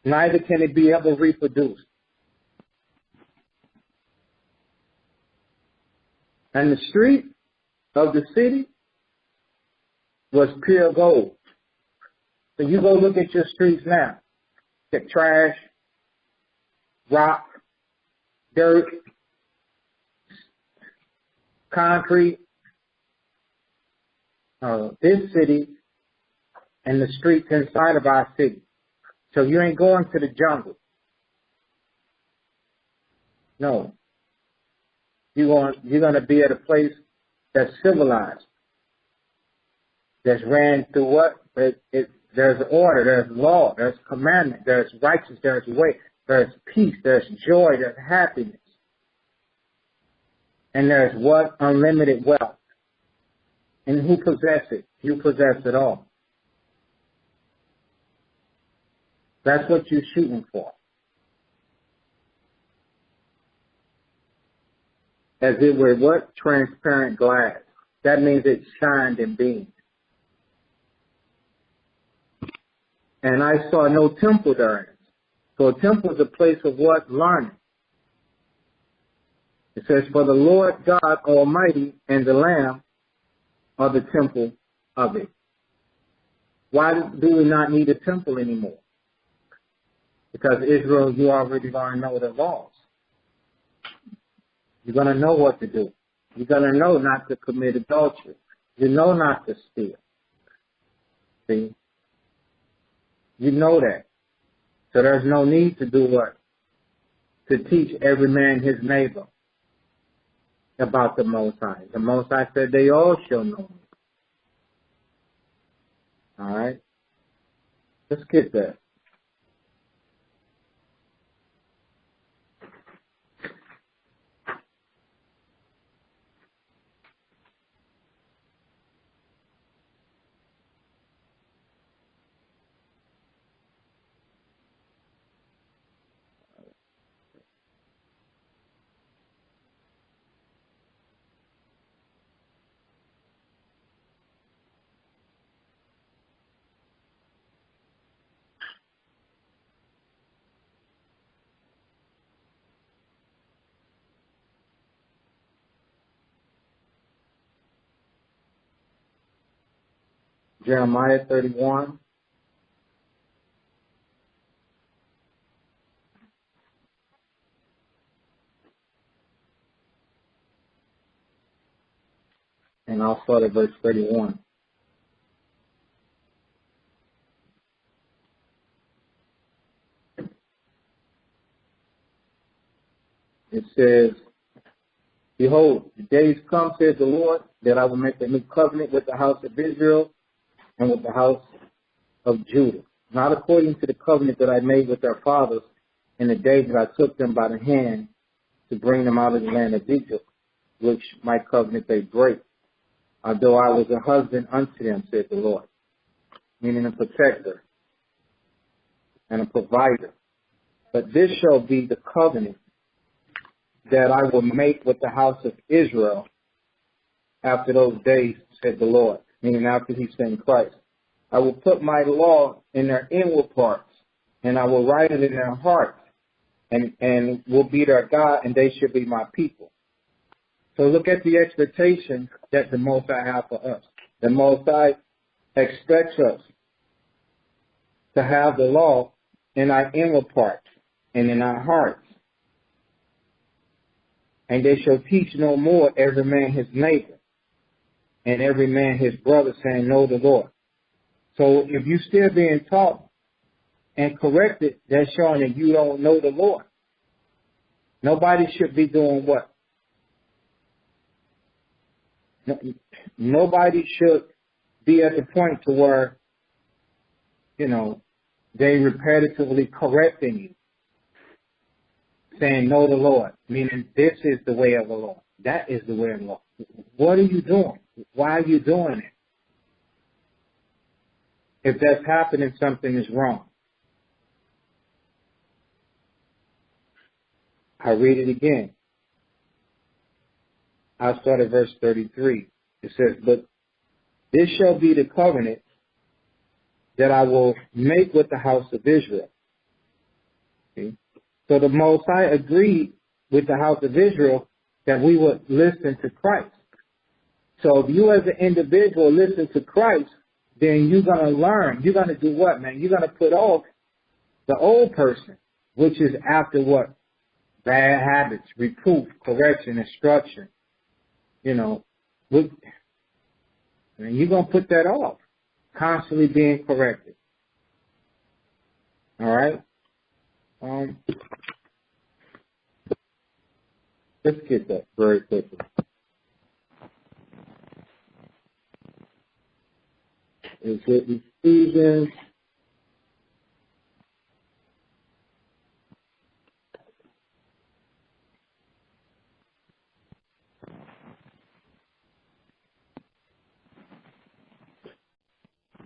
Neither can it be ever reproduced. And the street of the city was pure gold. So you go look at your streets now. Get trash, rock, dirt, concrete. This city and the streets inside of our city. So you ain't going to the jungle. No. You're going to be at a place that's civilized. That's ran through what? There's order, there's law, there's commandment, there's righteousness, there's way, there's peace, there's joy, there's happiness. And there's what? Unlimited wealth. And who possesses it? You possess it all. That's what you're shooting for. As it were what? Transparent glass. That means it shined and beamed. And I saw no temple therein. So a temple is a place of what? Learning. It says, for the Lord God Almighty and the Lamb are the temple of it. Why do we not need a temple anymore? Because Israel, you already going to know the laws. You're going to know what to do. You're going to know not to commit adultery. You know not to steal. See? You know that. So there's no need to do what? To teach every man his neighbor about the Most High. The Most High said they all shall know me. All right? Let's get that. Jeremiah 31. And I'll start at verse 31. It says, behold, the days come, says the Lord, that I will make a new covenant with the house of Israel and with the house of Judah, not according to the covenant that I made with their fathers in the day that I took them by the hand to bring them out of the land of Egypt, which my covenant they break, although I was a husband unto them, said the Lord, meaning a protector and a provider. But this shall be the covenant that I will make with the house of Israel after those days, said the Lord, meaning after he sent Christ. I will put my law in their inward parts, and I will write it in their hearts, and will be their God, and they shall be my people. So look at the expectation that the Most High has for us. The Most High expects us to have the law in our inward parts and in our hearts. And they shall teach no more every man his neighbor and every man his brother, saying, know the Lord. So if you're still being taught and corrected, that's showing that you don't know the Lord. Nobody should be doing what? Nobody should be at the point to where, they repetitively correcting you, saying, know the Lord, meaning this is the way of the Lord. That is the way of the Lord. What are you doing? Why are you doing it? If that's happening, something is wrong. I read it again. I'll start at verse 33. It says, but this shall be the covenant that I will make with the house of Israel. See? So the Most High agreed with the house of Israel that we would listen to Christ. So if you as an individual listen to Christ, then you're going to learn. You're going to do what, man? You're going to put off the old person, which is after what? Bad habits, reproof, correction, instruction. And you're going to put that off, constantly being corrected. All right? Let's get that very quickly. Is it Ephesians?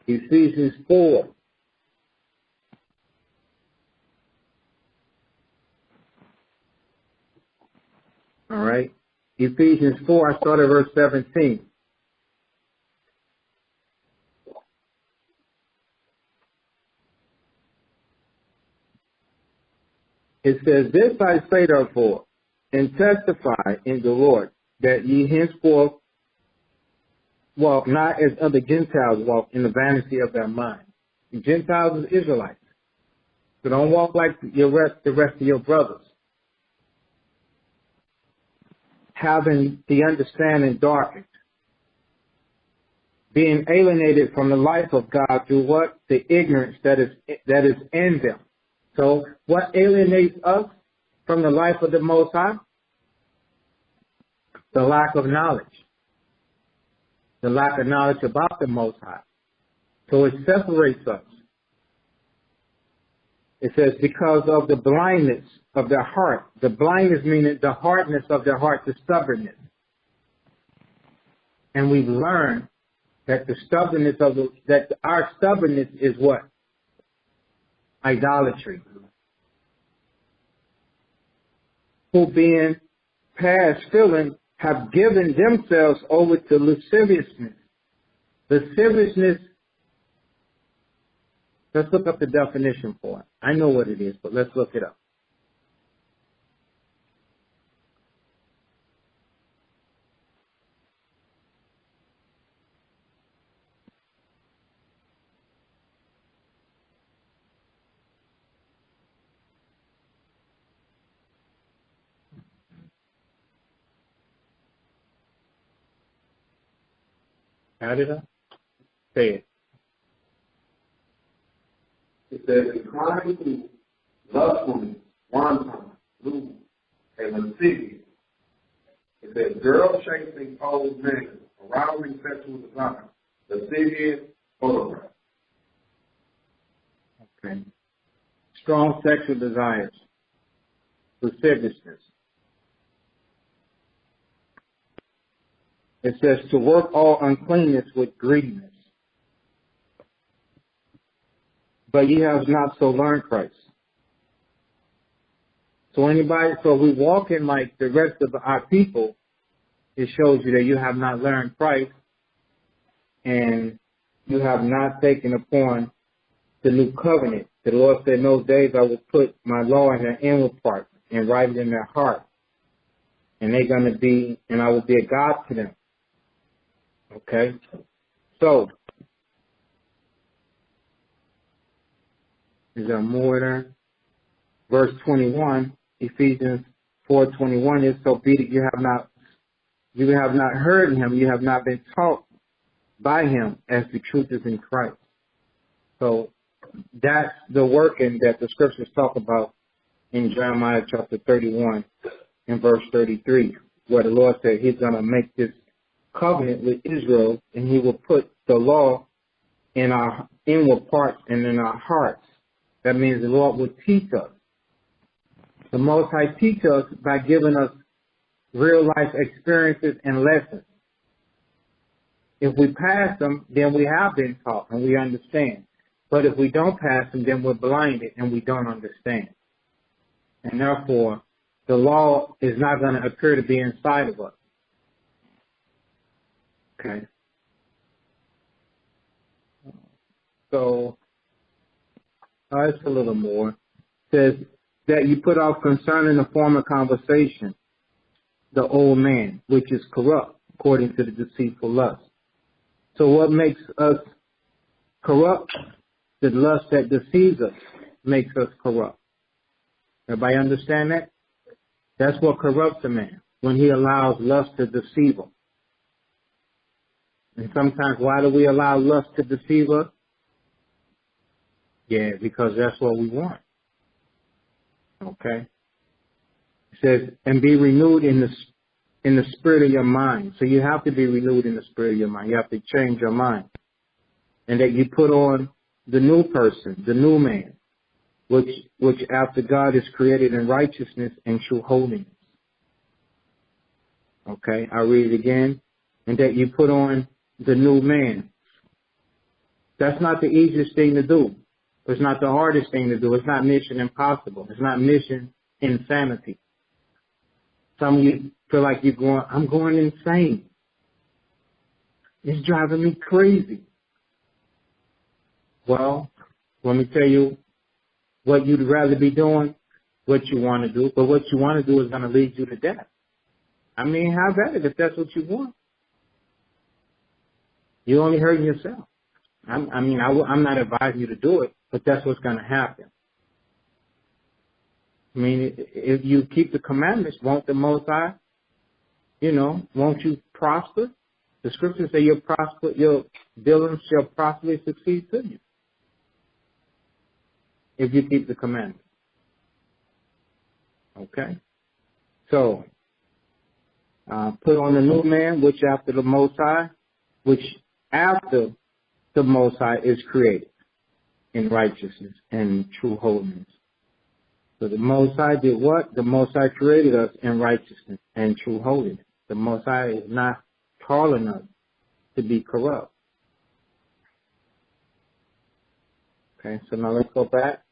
Ephesians 4. All right. Ephesians 4, I start at verse 17. It says, this I say therefore, and testify in the Lord, that ye henceforth walk not as other Gentiles walk in the vanity of their mind. The Gentiles is Israelites. So don't walk like the rest of your brothers, having the understanding darkened, being alienated from the life of God through what? The ignorance that is in them. So what alienates us from the life of the Most High? The lack of knowledge. The lack of knowledge about the Most High. So it separates us. It says, because of the blindness of their heart. The blindness meaning the hardness of their heart, the stubbornness. And we've learned that our stubbornness is what? Idolatry. Who being past feeling have given themselves over to lasciviousness. Lasciviousness, let's look up the definition for it. I know what it is, but let's look it up. Add it up. Say it. It says, inclining to lustfulness, wanton, lewd, and lascivious. It says, girl chasing old men, arousing sexual desire, lascivious photograph. Okay. Strong sexual desires. Lasciviousness. It says to work all uncleanness with greediness. But ye have not so learned Christ. So we walk in like the rest of our people, it shows you that you have not learned Christ and you have not taken upon the new covenant. The Lord said, in those days I will put my law in their inward part and write it in their heart. And they're going to be, and I will be a God to them. Okay? So, is there more there? Verse 21, Ephesians 4:21 is, so be that you have not heard him, you have not been taught by him as the truth is in Christ. So that's the working that the scriptures talk about in Jeremiah chapter 31 and verse 33, where the Lord said he's going to make this covenant with Israel and he will put the law in our inward parts and in our hearts. That means the Lord will teach us. The Most High teach us by giving us real life experiences and lessons. If we pass them, then we have been taught and we understand. But if we don't pass them, then we're blinded and we don't understand. And therefore, the law is not going to appear to be inside of us. Okay. So, it's a little more. It says that you put off concerning the former conversation, the old man, which is corrupt, according to the deceitful lust. So what makes us corrupt? The lust that deceives us makes us corrupt. Everybody understand that? That's what corrupts a man, when he allows lust to deceive him. And sometimes, why do we allow lust to deceive us? Yeah, because that's what we want. Okay? It says, and be renewed in the spirit of your mind. So you have to be renewed in the spirit of your mind. You have to change your mind. And that you put on the new person, the new man, which after God is created in righteousness and true holiness. Okay, I'll read it again. And that you put on the new man. That's not the easiest thing to do. It's not the hardest thing to do. It's not mission impossible. It's not mission insanity. Some of you feel like I'm going insane. It's driving me crazy. Well, let me tell you what you'd rather be doing. what you want to do, but what you want to do is going to lead you to death. I mean, how about it if that's what you want? You're only hurting yourself. I'm not advising you to do it, but that's what's going to happen. I mean, if you keep the commandments, won't the Most High, won't you prosper? The scriptures say your dealings shall prosperously succeed to you if you keep the commandments. Okay? So, put on the new man, which after the Most High is created in righteousness and true holiness. So the Most High did what? The Most High created us in righteousness and true holiness. The Most High is not calling us to be corrupt. Okay, so now let's go back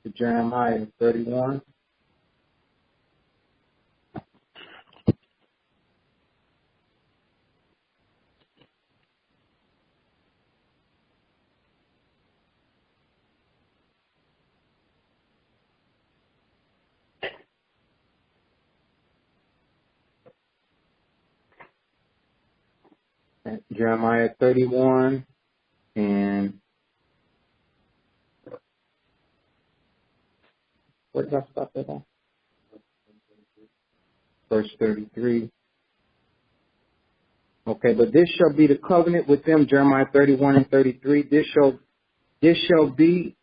to Jeremiah 31. Jeremiah 31 and what did I stop at? Verse 33. Okay, but this shall be the covenant with them, Jeremiah 31 and 33. This shall be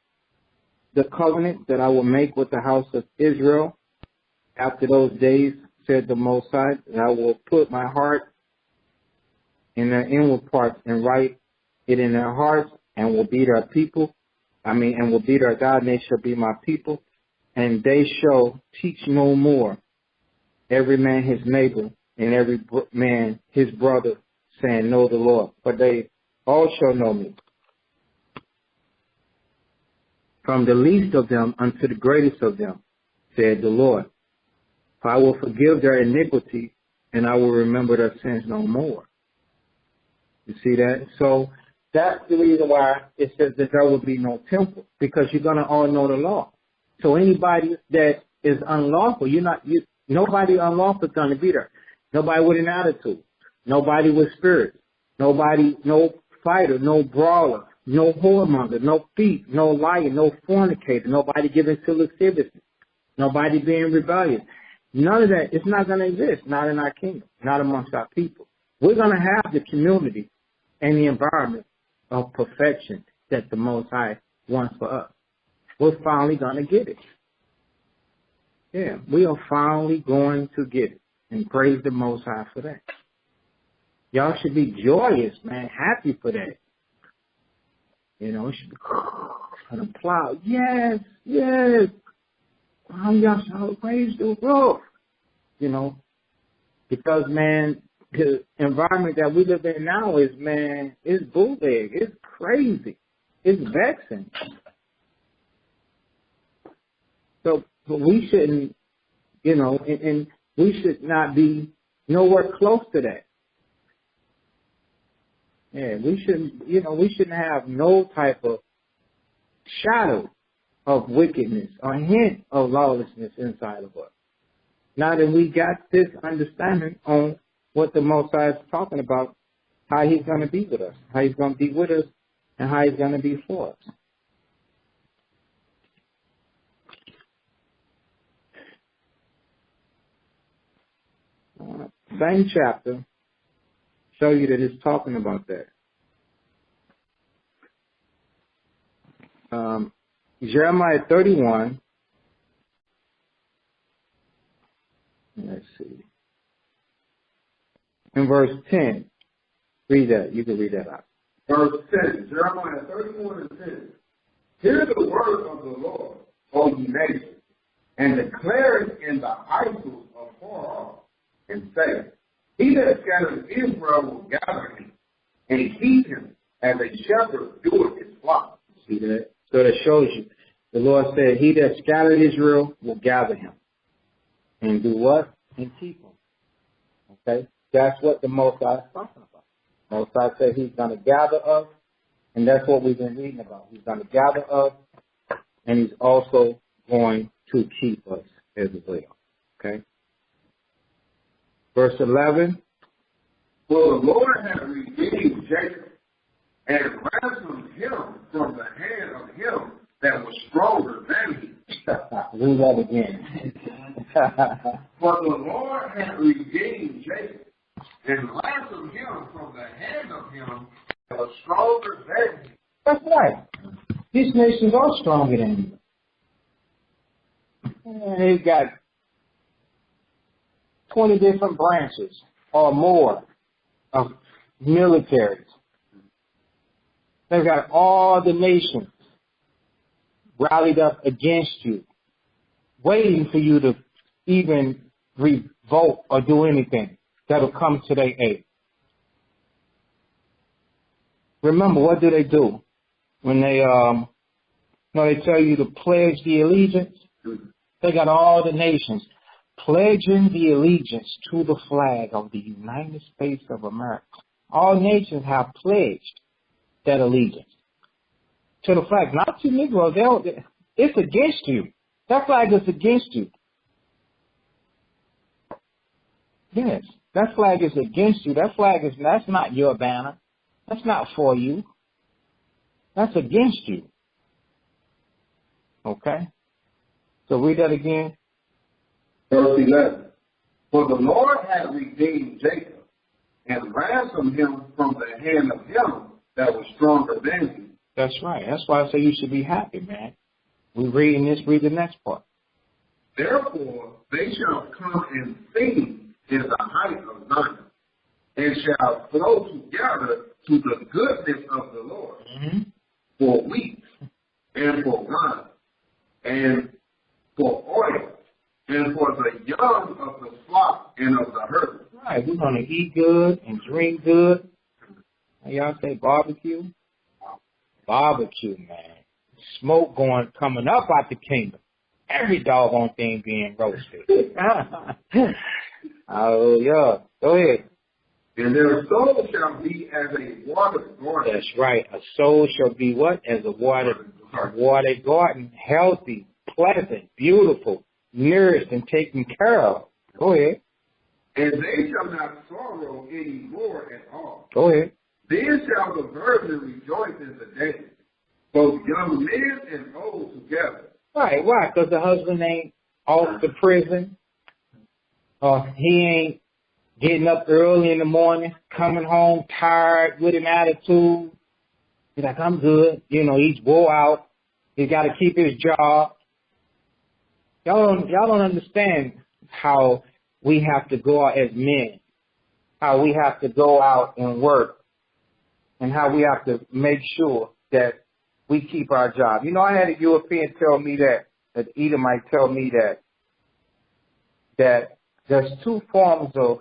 the covenant that I will make with the house of Israel after those days, said the Most High, that I will put my heart in their inward parts and write it in their hearts, and will be their people. And will be their God, and they shall be my people. And they shall teach no more every man his neighbor and every man his brother, saying, know the Lord. For they all shall know me, from the least of them unto the greatest of them, said the Lord. For I will forgive their iniquity, and I will remember their sins no more. You see that? So that's the reason why it says that there will be no temple, because you're going to all know the law. So anybody that is unlawful, nobody unlawful is going to be there. Nobody with an attitude. Nobody with spirit. Nobody, no fighter, no brawler, no whoremonger, no thief, no liar, no fornicator, nobody giving to lasciviousness, nobody being rebellious. None of that, it's not going to exist, not in our kingdom, not amongst our people. We're going to have the community and the environment of perfection that the Most High wants for us. We're finally going to get it. Yeah, we are finally going to get it. And praise the Most High for that. Y'all should be joyous, man, happy for that. It should be and applaud. Yes. Y'all should praise the Lord. Because, man, the environment that we live in now is bootleg. It's crazy. It's vexing. So, but we shouldn't, and we should not be nowhere close to that. Yeah, we shouldn't have no type of shadow of wickedness or hint of lawlessness inside of us. Now that we got this understanding on what the Most High is talking about, how he's going to be with us, how he's going to be with us, and how he's going to be for us. Same chapter, show you that it's talking about that. Jeremiah 31. Let's see. In verse 10. Read that. You can read that out. Verse 10, Jeremiah 31 and 10. Hear the word of the Lord, O ye nations, and declare it in the isles of far off, and say, he that scattered Israel will gather him, and keep him as a shepherd doeth his flock. See that? So that shows you. The Lord said, he that scattered Israel will gather him. And do what? And keep him. Okay? That's what the Most High is talking about. Most High said he's going to gather us, and that's what we've been reading about. He's going to gather us and he's also going to keep us as well. Okay? Verse 11. For the Lord hath redeemed Jacob and ransomed him from the hand of him that was stronger than he. Read that again. For the Lord hath redeemed Jacob and ransomed him from the hand of him that was stronger than he. That's right. These nations are stronger than you. And they've got 20 different branches or more of militaries. They've got all the nations rallied up against you, waiting for you to even revolt or do anything that'll come to their aid. Remember, what do they do when they they tell you to pledge the allegiance? They got all the nations pledging the allegiance to the flag of the United States of America. All nations have pledged that allegiance to the flag, not to Negroes. It's against you. That flag is against you. Yes, that flag is against you. That's not your banner. That's not for you. That's against you. Okay? So read that again. Verse 11. For the Lord hath redeemed Jacob and ransomed him from the hand of him that was stronger than him. That's right. That's why I say you should be happy, man. We're reading this, read the next part. Therefore they shall come and sing in the height of Zion, and shall flow together to the goodness of the Lord for wheat and for wine and for oil and for the young of the flock and of the herd. Right. We're going to eat good and drink good. How y'all say barbecue? Barbecue, man. Smoke coming up out the kingdom. Every doggone thing being roasted. Oh, yeah. Go ahead. And their soul shall be as a watered garden. That's right. A soul shall be what? As a watered garden. Healthy, pleasant, beautiful, nourished, and taken care of. Go ahead. And they shall not sorrow any more at all. Go ahead. Then shall the virgin rejoice in the day, both young men and old together. Right. Why? Because the husband ain't off to prison. He ain't getting up early in the morning, coming home tired with an attitude. He's like, I'm good. He's wore out. He's got to keep his job. Y'all don't understand how we have to go out as men, how we have to go out and work, and how we have to make sure that we keep our job. I had a European tell me that Edomite tell me that there's two forms of,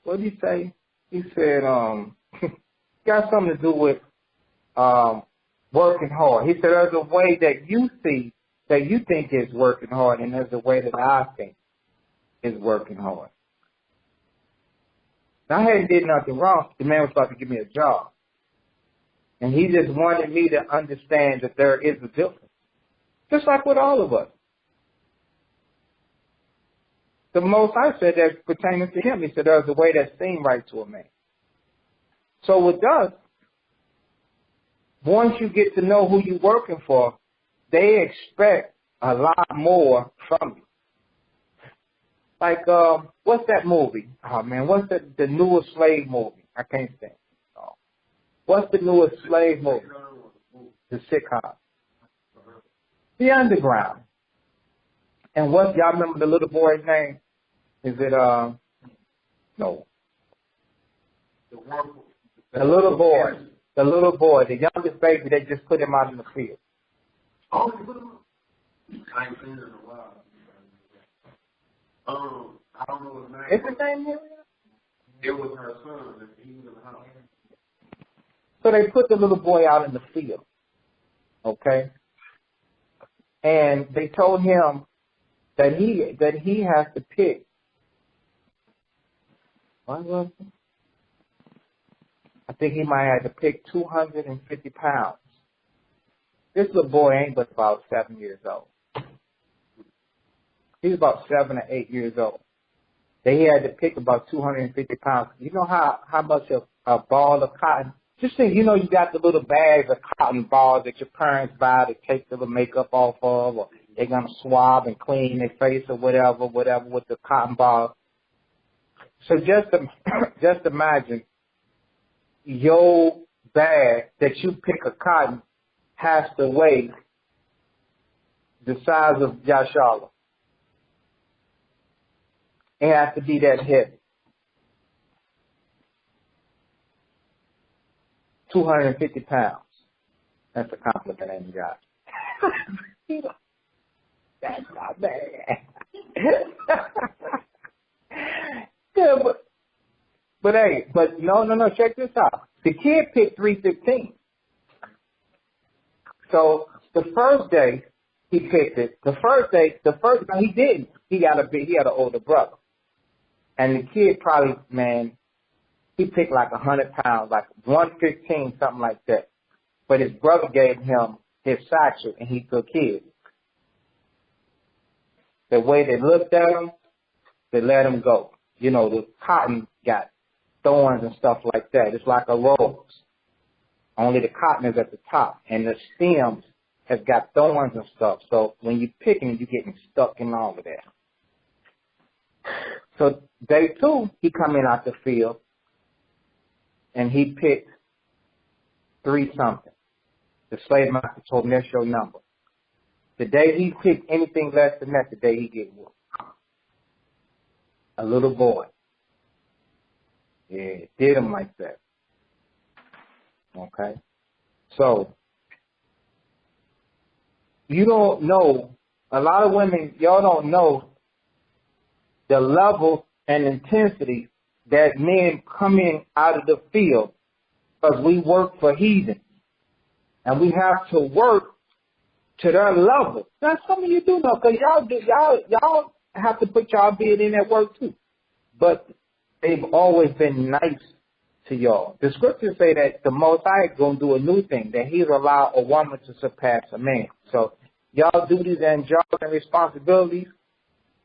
what did he say? He said, got something to do with working hard. He said there's a way that you see that you think is working hard, and there's a way that I think is working hard. Now, I hadn't did nothing wrong. The man was about to give me a job. And he just wanted me to understand that there is a difference. Just like with all of us. The most I said that pertaining to him, he said there's a way that seemed right to a man. So with us, once you get to know who you're working for, they expect a lot more from you. Like, what's that movie? Oh, man, what's the newest slave movie? I can't stand it. Oh. What's the newest slave movie? The sitcom. The Underground. And y'all remember the little boy's name? Is it, no. The little boy, the youngest baby, they just put him out in the field. Oh, I ain't seen it in a while. I don't know his name. Is his name here? It was her son, and he was in the house. So they put the little boy out in the field, okay? And they told him that he has to pick. What was it? I think he might have to pick 250 pounds This little boy ain't but about 7 years old. He's about 7 or 8 years old. They had to pick about 250 pounds. You know how much a ball of cotton? Just think, you got the little bags of cotton balls that your parents buy to take the makeup off of, or they're going to swab and clean their face or whatever with the cotton ball. So just imagine your bag that you pick of cotton has to weigh the size of Yashala. It has to be that heavy. 250 pounds. That's a compliment, ain't it, guys? That's not bad. Yeah, but no, check this out. The kid picked 315. So the first day he picked it. The first day he didn't. He had an older brother. And the kid probably, he picked like 100 pounds, like 115, something like that. But his brother gave him his satchel, and he took his. The way they looked at him, they let him go. The cotton got thorns and stuff like that. It's like a rose. Only the cotton is at the top, and the stems has got thorns and stuff. So when you're picking, you're getting stuck in all of that. So day 2, he come in out the field, and he picked 3-something. The slave master told him, that's your number. The day he picked anything less than that, the day he get whooped. A little boy. Yeah, did him like that. Okay? So, you don't know, a lot of women, y'all don't know the level and intensity that men come in out of the field, because we work for heathens. And we have to work to their level. Now, some of you do know, because y'all have to put y'all bid in at work too. But they've always been nice to y'all. The scriptures say that the Most High is going to do a new thing, that He's allowed a woman to surpass a man. So y'all duties and jobs and responsibilities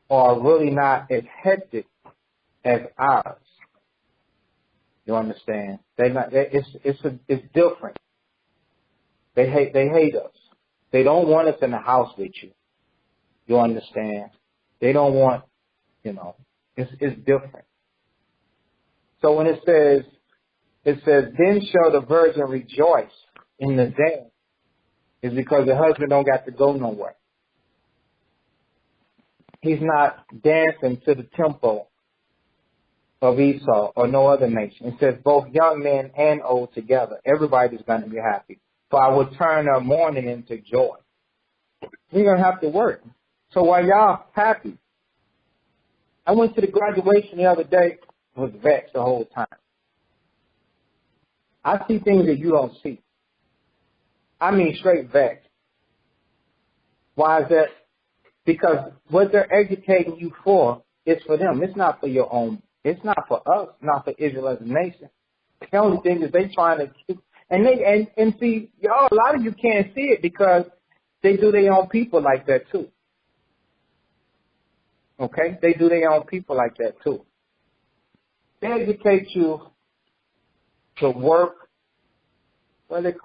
are really not as hectic as ours. You understand? It's different. They hate us. They don't want us in the house with you. You understand? They don't want, it's different. So when it says, then shall the virgin rejoice in the day, is because the husband don't got to go nowhere. He's not dancing to the tempo of Esau or no other nation. It says both young men and old together. Everybody's going to be happy. For I will turn their mourning into joy. We're going to have to work. So while y'all happy, I went to the graduation the other day, was vexed the whole time. I see things that you don't see. I mean straight vexed. Why is that? Because what they're educating you for is for them. It's not for your own. It's not for us, not for Israel as a nation. The only thing is they trying to keep, and see, y'all, a lot of you can't see it because they do their own people like that too. Okay? They do their own people like that too. They educate you to work. What that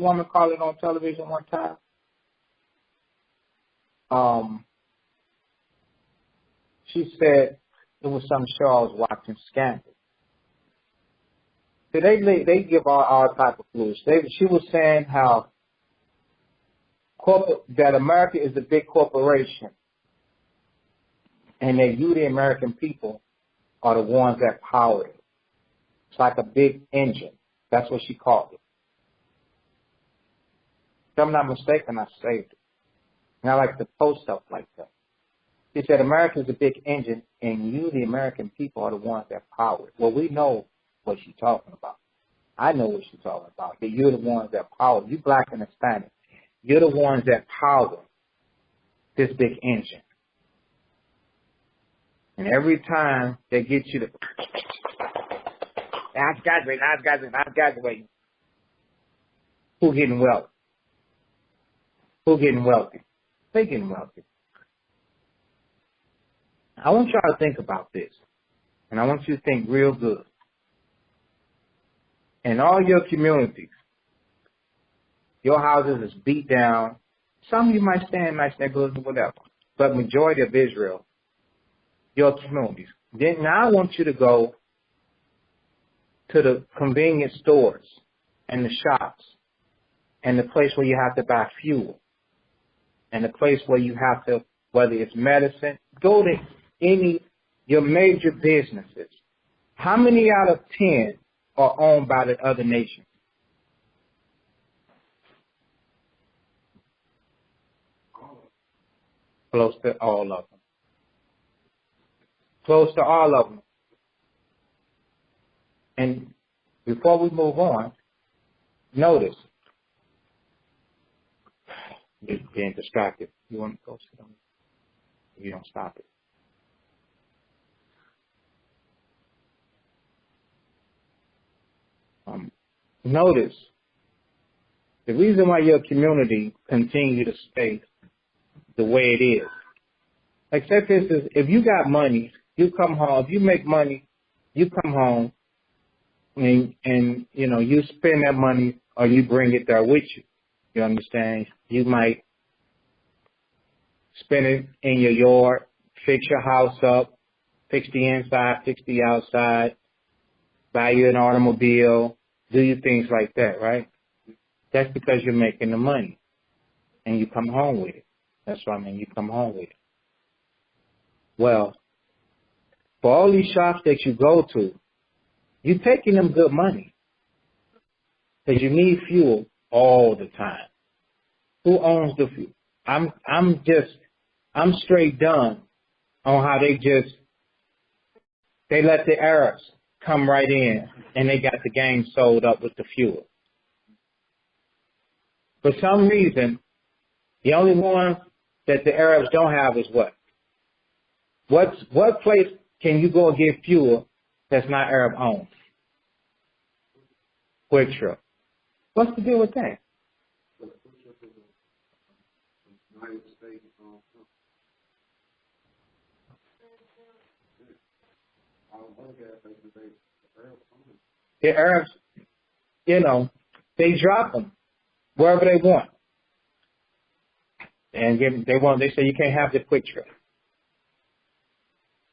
woman called it on television one time? She said it was some show I was watching, Scandal. So they give all type of clues. She was saying how that America is a big corporation, and that you, the American people, are the ones that power it. It's like a big engine. That's what she called it. If I'm not mistaken, I saved it. And I like to post stuff like that. She said America is a big engine, and you, the American people, are the ones that power it. Well, we know what she's talking about. I know what she's talking about. That you're the ones that power it. You black and Hispanic. You're the ones that power this big engine. And every time they get you to, I graduate. Who getting wealth? Who getting wealthy? They getting wealthy. I want y'all to think about this, and I want you to think real good. In all your communities, your houses is beat down. Some of you might stay in nice neighborhoods or whatever, but majority of Israel, your communities. Then now I want you to go to the convenience stores and the shops and the place where you have to buy fuel and the place where you have to, whether it's medicine, go to your major businesses. How many out of 10 are owned by the other nations? Close to all of them. Close to all of them. And before we move on, notice, you're being distracted. You want to go sit down? You don't stop it. Notice, the reason why your community continue to stay the way it is. Except this is, if you got money, you come home. If you make money, you come home and you know, you spend that money or you bring it there with you. You understand? You might spend it in your yard, fix your house up, fix the inside, fix the outside, buy you an automobile, do you things like that, right? That's because you're making the money and you come home with it. That's what I mean, you come home with it. Well, for all these shops that you go to, you're taking them good money because you need fuel all the time. Who owns the fuel? I'm straight done on how they let the Arabs come right in and they got the game sold up with the fuel. For some reason, the only one that the Arabs don't have is what? What place can you go and get fuel that's not Arab owned? Quick Trip. What's the deal with that? The Arabs, you know, they drop them wherever they want. And they say you can't have the Quick Trip.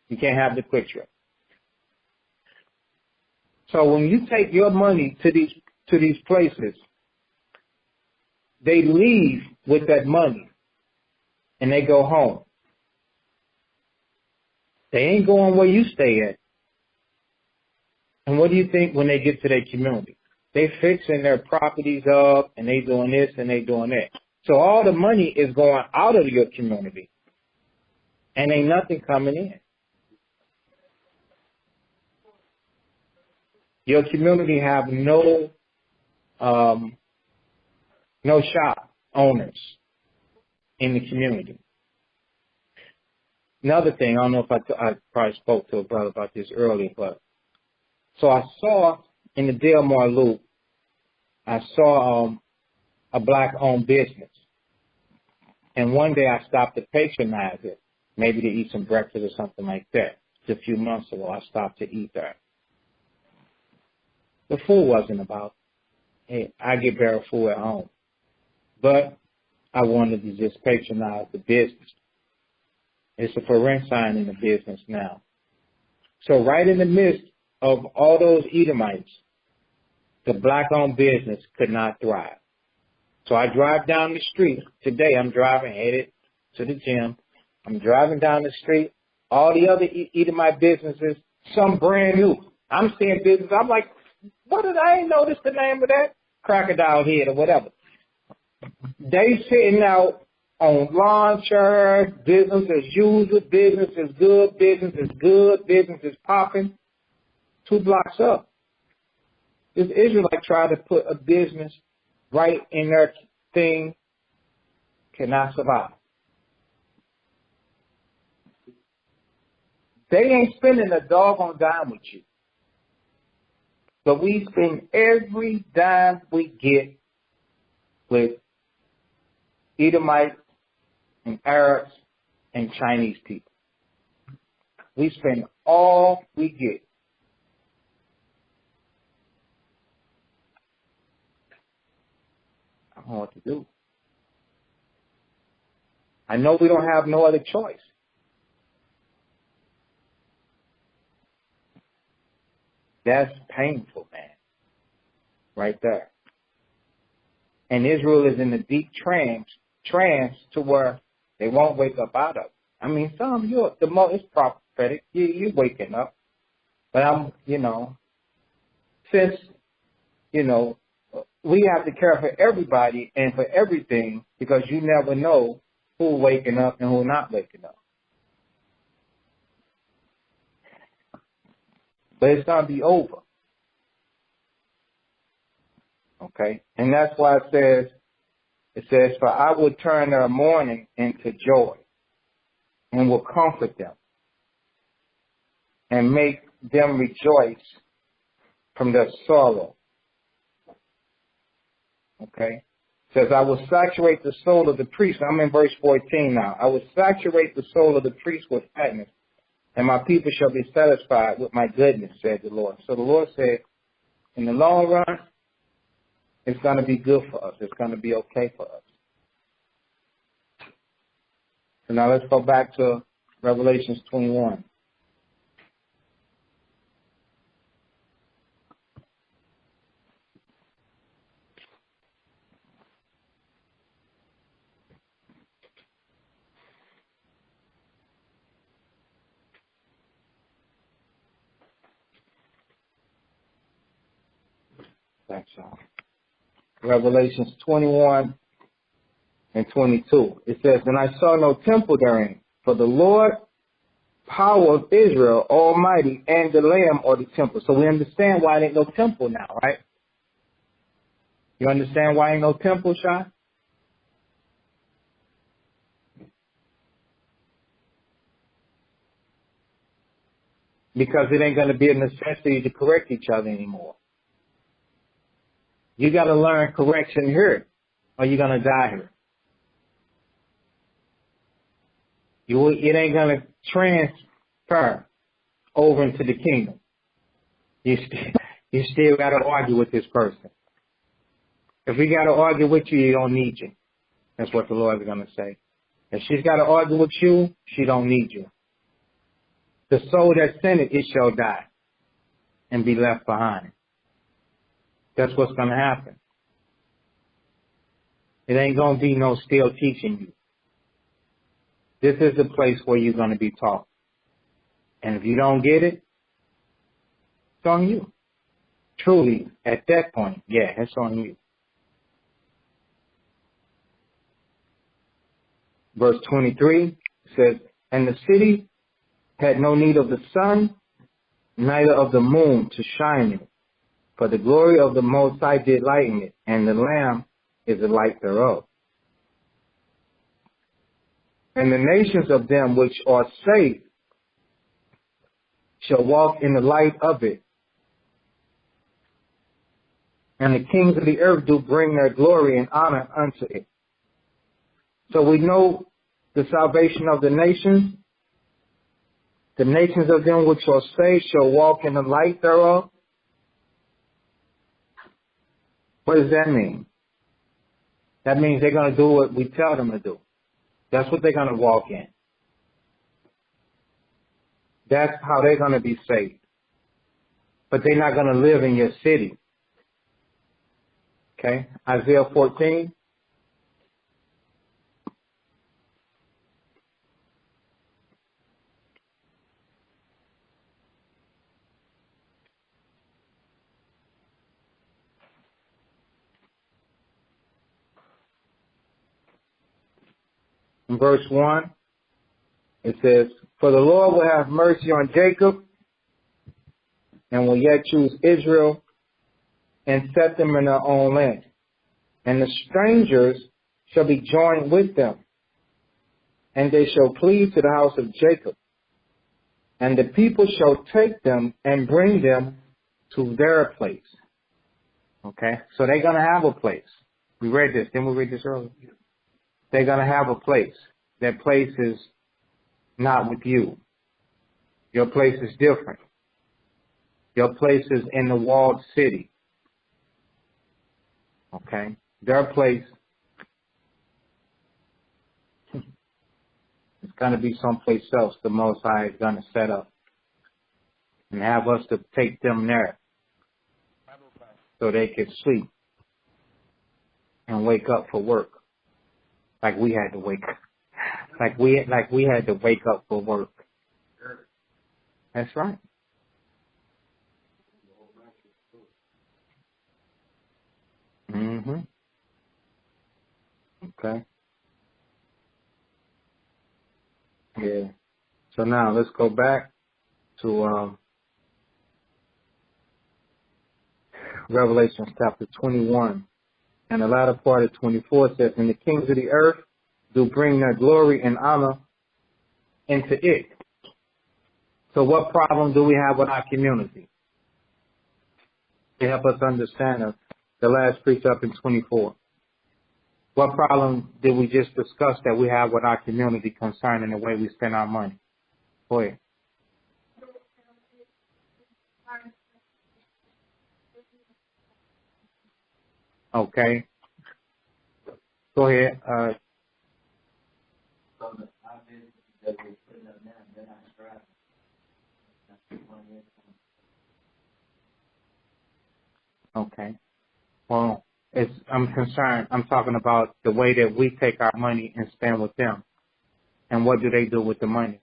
You can't have the Quick Trip. So when you take your money to these places, they leave with that money and they go home. They ain't going where you stay at. And what do you think when they get to their community? They fixing their properties up and they doing this and they doing that. So all the money is going out of your community and ain't nothing coming in. Your community have no shop owners in the community. Another thing, I don't know if I probably spoke to a brother about this earlier, but so I saw in the Delmar Loop, I saw a black-owned business. And one day I stopped to patronize it, maybe to eat some breakfast or something like that. Just a few months ago, I stopped to eat there. The food wasn't about, hey, I get better food at home. But I wanted to just patronize the business. It's a for rent sign in the business now. So right in the midst of all those Edomites, the black-owned business could not thrive. So I drive down the street. Today I'm driving, headed to the gym. I'm driving down the street. All the other Edomite businesses, some brand new. I'm seeing business. I'm like, what did I ain't notice the name of that? Crocodile Head or whatever. They sitting out on lawn chairs, business as usual, business is good, business is good, business is popping. 2 blocks up. This Israelite tried to put a business right in their thing, cannot survive. They ain't spending a doggone dime with you. But we spend every dime we get with Edomites and Arabs and Chinese people. We spend all we get. I don't know what to do. I know we don't have no other choice. That's painful, man. Right there. And Israel is in a deep trance to where they won't wake up out of it. I mean, some, it's prophetic. You're waking up. But since, we have to care for everybody and for everything because you never know who's waking up and who's not waking up. But it's going to be over. Okay? And that's why it says, for I will turn their mourning into joy and will comfort them and make them rejoice from their sorrow. Okay? It says, I will saturate the soul of the priest. I'm in verse 14 now. I will saturate the soul of the priest with fatness, and my people shall be satisfied with my goodness, said the Lord. So the Lord said, in the long run, it's going to be good for us. It's going to be okay for us. So now let's go back to Revelations 21. Thanks, y'all. Revelations 21 and 22. It says, and I saw no temple therein, for the Lord, power of Israel, Almighty, and the Lamb are the temple. So we understand why there ain't no temple now, right? You understand why ain't no temple, Shah? Because it ain't going to be a necessity to correct each other anymore. You got to learn correction here, or you're going to die here. It ain't going to transfer over into the kingdom. You still got to argue with this person. If we got to argue with you, he don't need you. That's what the Lord is going to say. If she's got to argue with you, she don't need you. The soul that sinned it shall die and be left behind. That's what's going to happen. It ain't going to be no still teaching you. This is the place where you're going to be taught. And if you don't get it, it's on you. Truly, at that point, yeah, it's on you. Verse 23 says, and the city had no need of the sun, neither of the moon to shine in it. For the glory of the Most High did lighten it, and the Lamb is the light thereof. And the nations of them which are saved shall walk in the light of it. And the kings of the earth do bring their glory and honor unto it. So we know the salvation of the nations. The nations of them which are saved shall walk in the light thereof. What does that mean? That means they're going to do what we tell them to do. That's what they're going to walk in. That's how they're going to be saved. But they're not going to live in your city. Okay? Isaiah 14. In verse 1, it says, for the Lord will have mercy on Jacob and will yet choose Israel and set them in their own land. And the strangers shall be joined with them, and they shall cleave to the house of Jacob. And the people shall take them and bring them to their place. Okay? So they're going to have a place. We read this. Didn't we read this earlier? they're going to have a place. That place is not with you. Your place is different. Your place is in the walled city. Okay? Their place is going to be someplace else the Most High is going to set up and have us to take them there so they can sleep and wake up for work like we had to wake up. Like we had to wake up for work. That's right. Okay. Yeah. So now let's go back to Revelation chapter 21. And the latter part of 24 says, and the kings of the earth do bring their glory and honor into it. So what problem do we have with our community? To help us understand the last precept in 24. What problem did we just discuss that we have with our community concerning the way we spend our money? Go ahead. Okay. Go ahead. Okay. Well, I'm concerned. I'm talking about the way that we take our money and spend with them. And what do they do with the money?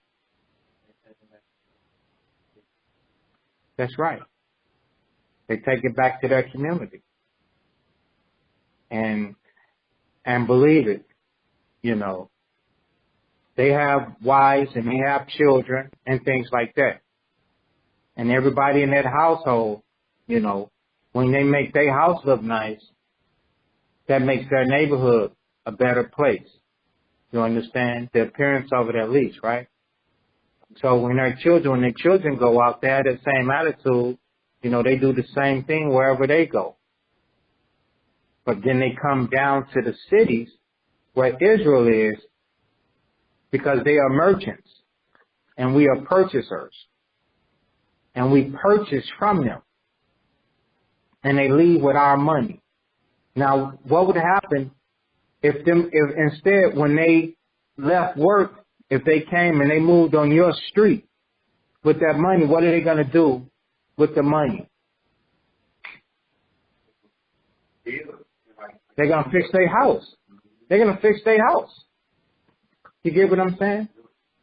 That's right. They take it back to their community. And believe it, you know, they have wives and they have children and things like that. And everybody in that household, you know, when they make their house look nice, that makes their neighborhood a better place. You understand? The appearance of it at least, right? So when their children go out, they have the same attitude. You know, they do the same thing wherever they go. But then they come down to the cities where Israel is because they are merchants and we are purchasers. And we purchase from them. And they leave with our money. Now, what would happen if instead when they left work, if they came and they moved on your street with that money, what are they going to do with the money? They're going to fix their house. They're going to fix their house. You get what I'm saying?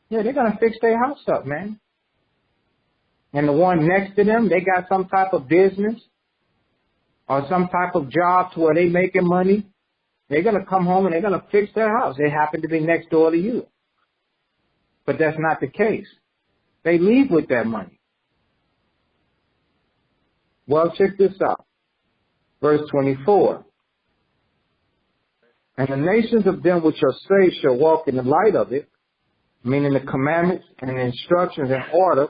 Yeah, they're going to fix their house up, man. And the one next to them, they got some type of business or some type of job to where they making money. They're going to come home and they're going to fix their house. They happen to be next door to you. But that's not the case. They leave with that money. Well, check this out. Verse 24. And the nations of them which are saved shall walk in the light of it, meaning the commandments and the instructions and order,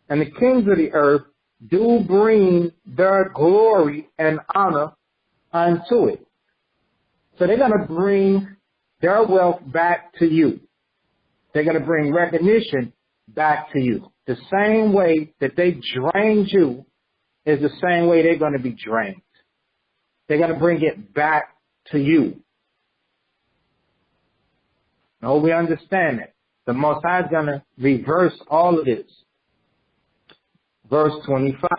and the kings of the earth do bring their glory and honor unto it. So they're going to bring their wealth back to you. They're going to bring recognition back to you. The same way that they drained you is the same way they're going to be drained. They're going to bring it back to you. No, we understand it. The Most High is going to reverse all of this. Verse 25.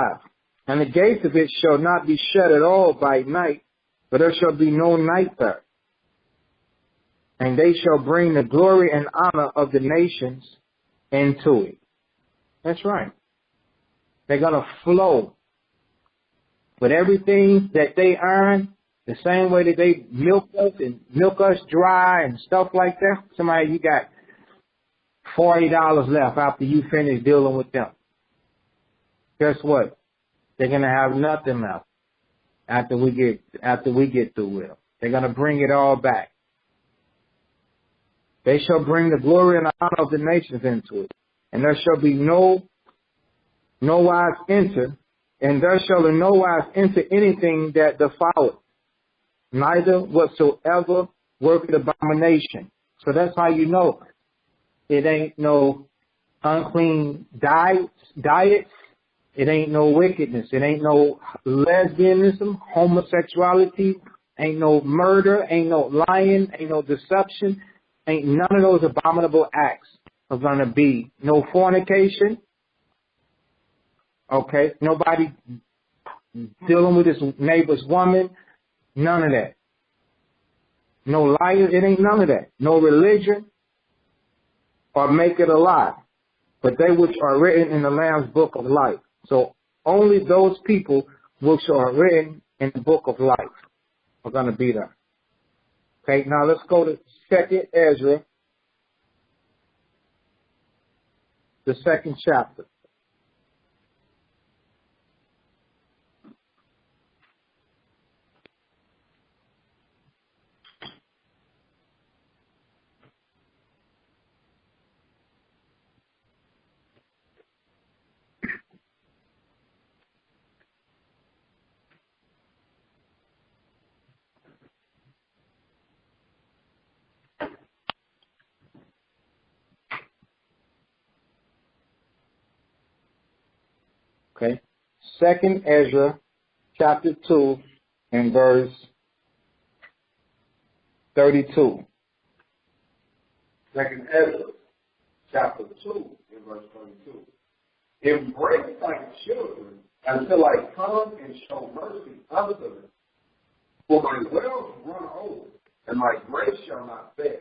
And the gates of it shall not be shut at all by night, but there shall be no night there. And they shall bring the glory and honor of the nations into it. That's right. They're going to flow with everything that they earn, the same way that they milk us and milk us dry and stuff like that. Somebody, you got $40 left after you finish dealing with them. Guess what? They're going to have nothing left after we get through with them. They're going to bring it all back. They shall bring the glory and the honor of the nations into it. And there shall be no wise enter, and there shall in no wise enter anything that defileth, neither whatsoever work of abomination. So that's how you know it ain't no unclean diets. It ain't no wickedness. It ain't no lesbianism, homosexuality. Ain't no murder. Ain't no lying. Ain't no deception. Ain't none of those abominable acts are going to be. No fornication. Okay. Nobody dealing with his neighbor's woman. None of that. No liar. It ain't none of that. No religion or make it a lie. But they which are written in the Lamb's book of life. So only those people which are written in the book of life are going to be there. Okay, now let's go to 2nd Ezra, the 2nd chapter. Okay, 2nd Ezra, chapter 2, and verse 32. 2nd Ezra, chapter 2, and verse 32. Embrace thy children until I come and show mercy unto them. For my wells run over, and my grace shall not fail.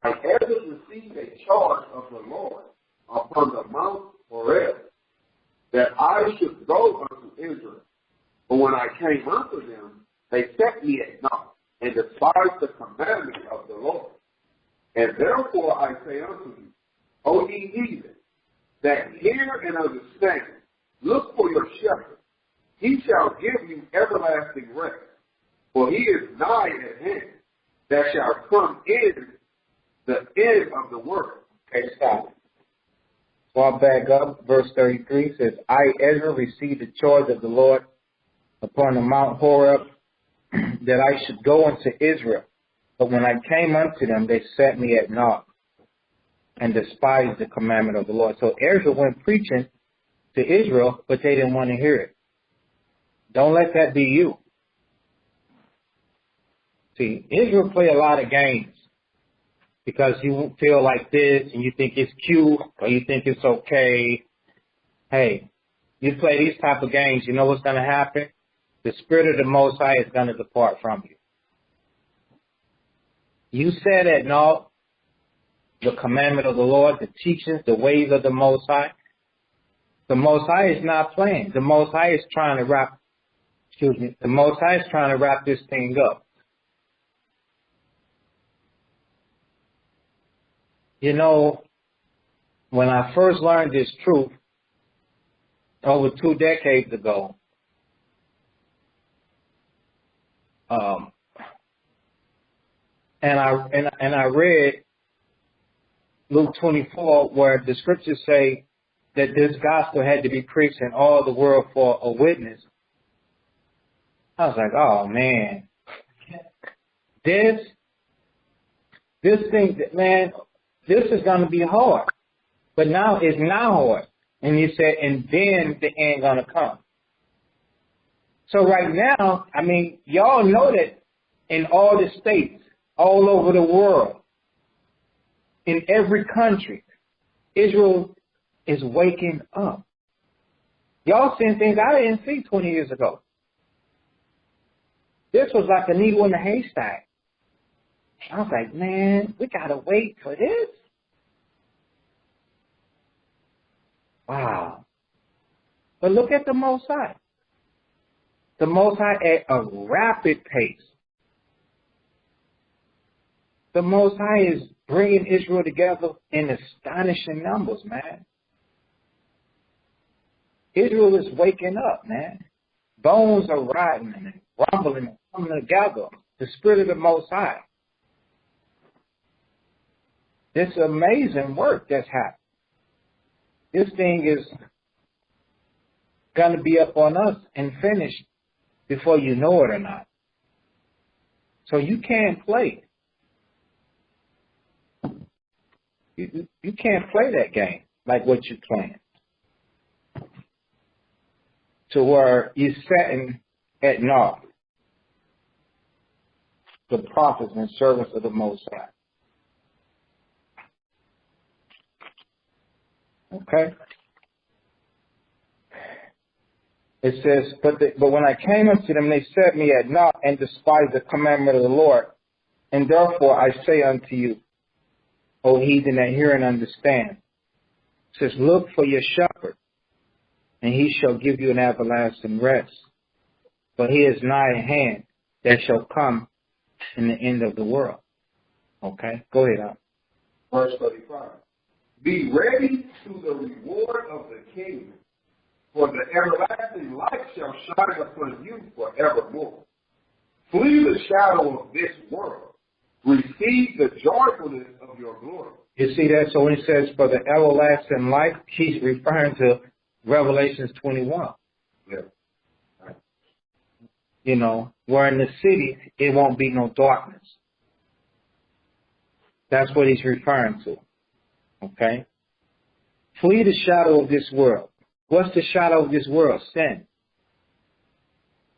I ever received a charge of the Lord upon the Mount Horeb, that I should go unto Israel. But when I came unto them, they set me at naught, and despised the commandment of the Lord. And therefore I say unto you, O ye heathen, that hear and understand, look for your shepherd. He shall give you everlasting rest, for he is nigh at hand, that shall come in the end of the world. Okay, stop. So I'll back up. Verse 33 says, I, Ezra, received the charge of the Lord upon the Mount Horeb, that I should go unto Israel. But when I came unto them, they set me at naught, and despised the commandment of the Lord. So Ezra went preaching to Israel, but they didn't want to hear it. Don't let that be you. See, Israel play a lot of games because you feel like this and you think it's cute or you think it's okay. Hey, you play these type of games, you know what's going to happen? The Spirit of the Most High is going to depart from you. You said at naught the commandment of the Lord, the teachings, the ways of the Most High. The Most High is not playing. The Most High is trying to wrap this thing up. You know, when I first learned this truth over 2 decades ago, and I read Luke 24, where the scriptures say that this gospel had to be preached in all the world for a witness. I was like, oh man, this thing, man, this is going to be hard. But now it's not hard. And he said, and then the end going to come. So right now, I mean, y'all know that in all the states, all over the world, in every country, Israel is waking up. Y'all seeing things I didn't see 20 years ago. This was like a needle in a haystack. I was like, man, we got to wait for this? Wow. But look at the Most High. The Most High at a rapid pace. The Most High is bringing Israel together in astonishing numbers, man. Israel is waking up, man. Bones are rotting and rumbling and coming together. The Spirit of the Most High. This amazing work that's happening. This thing is going to be up on us and finished before you know it or not. So you can't play. You can't play that game like what you're playing. To where you're sitting at naught the prophets and servants of the Most High. Okay? It says, but when I came unto them, they set me at naught and despised the commandment of the Lord. And therefore I say unto you, O heathen, that hear and understand. It says, look for your shepherd, and he shall give you an everlasting rest. For he is nigh at hand that shall come in the end of the world. Okay? Go ahead, Al. Verse 35. Be ready to the reward of the kingdom, for the everlasting light shall shine upon you forevermore. Flee the shadow of this world. Receive the joyfulness of your glory. You see that? So when it says for the everlasting light, he's referring to Revelations 21. Yeah. You know, where in the city, it won't be no darkness. That's what he's referring to. Okay? Flee the shadow of this world. What's the shadow of this world? Sin.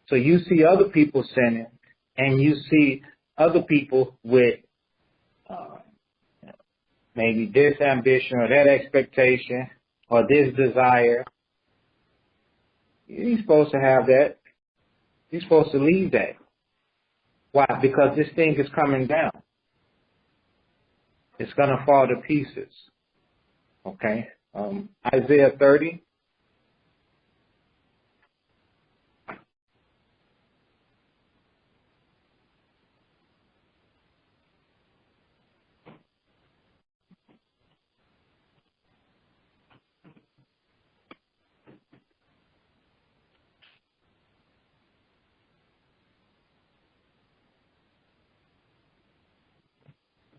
So you see other people sinning, and you see other people with maybe this ambition or that expectation or this desire. You're supposed to have that. You're supposed to leave that. Why? Because this thing is coming down. It's going to fall to pieces. Okay? Isaiah 30.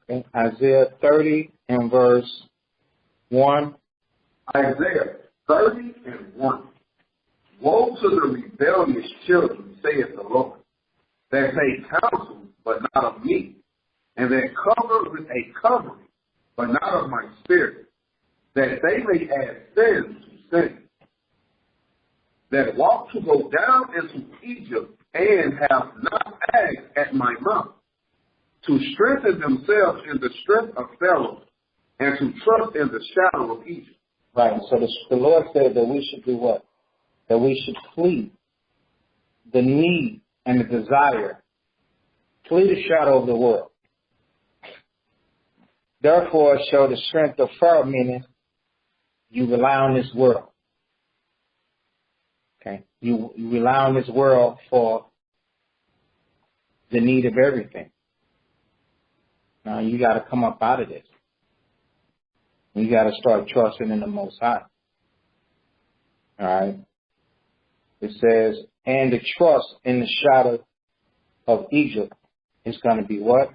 Okay? Isaiah 30 and verse 1. Isaiah 30 and 1. Woe to the rebellious children, saith the Lord, that take counsel, but not of me, and that cover with a covering, but not of my spirit, that they may add sin to sin, that walk to go down into Egypt, and have not asked at my mouth, to strengthen themselves in the strength of Pharaoh, and to trust in the shadow of Egypt. Right. So the Lord said that we should do what? That we should flee the need and the desire. Flee the shadow of the world. Therefore show the strength of Pharaoh, meaning you rely on this world. Okay? You rely on this world for the need of everything. Now you got to come up out of this. You got to start trusting in the Most High. All right? It says, and the trust in the shadow of Egypt is going to be what?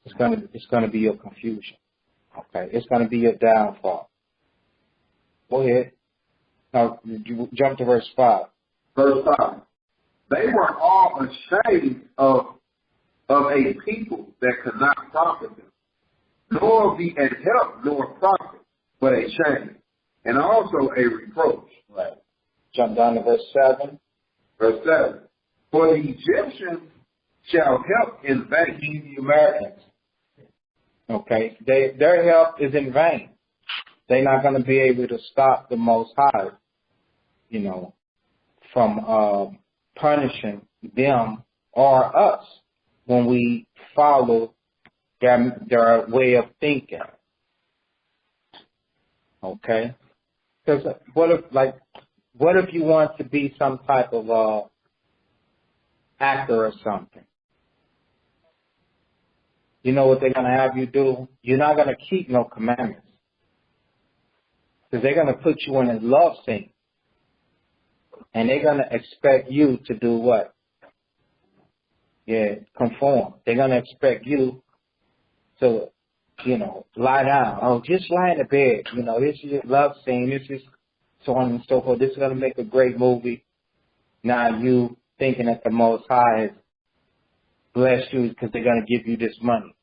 It's going to be your confusion. Okay? It's going to be your downfall. Go ahead. Now, you jump to verse 5. Verse 5. They were all ashamed of a people that could not profit them, nor be an help nor profit, but a shame, and also a reproach. Right. Jump down to verse 7. Verse 7. For the Egyptians shall help in vain. The Americans. Okay. Their help is in vain. They're not going to be able to stop the Most High, from punishing them or us when we follow their way of thinking. Okay? Because what if you want to be some type of actor or something? You know what they're going to have you do? You're not going to keep no commandments. Because they're going to put you in a love scene. And they're going to expect you to do what? Yeah, conform. They're going to expect you to, lie down. Oh, just lie in the bed. This is your love scene. This is so on and so forth. This is going to make a great movie. Now you thinking that the Most High is bless you because they're going to give you this money.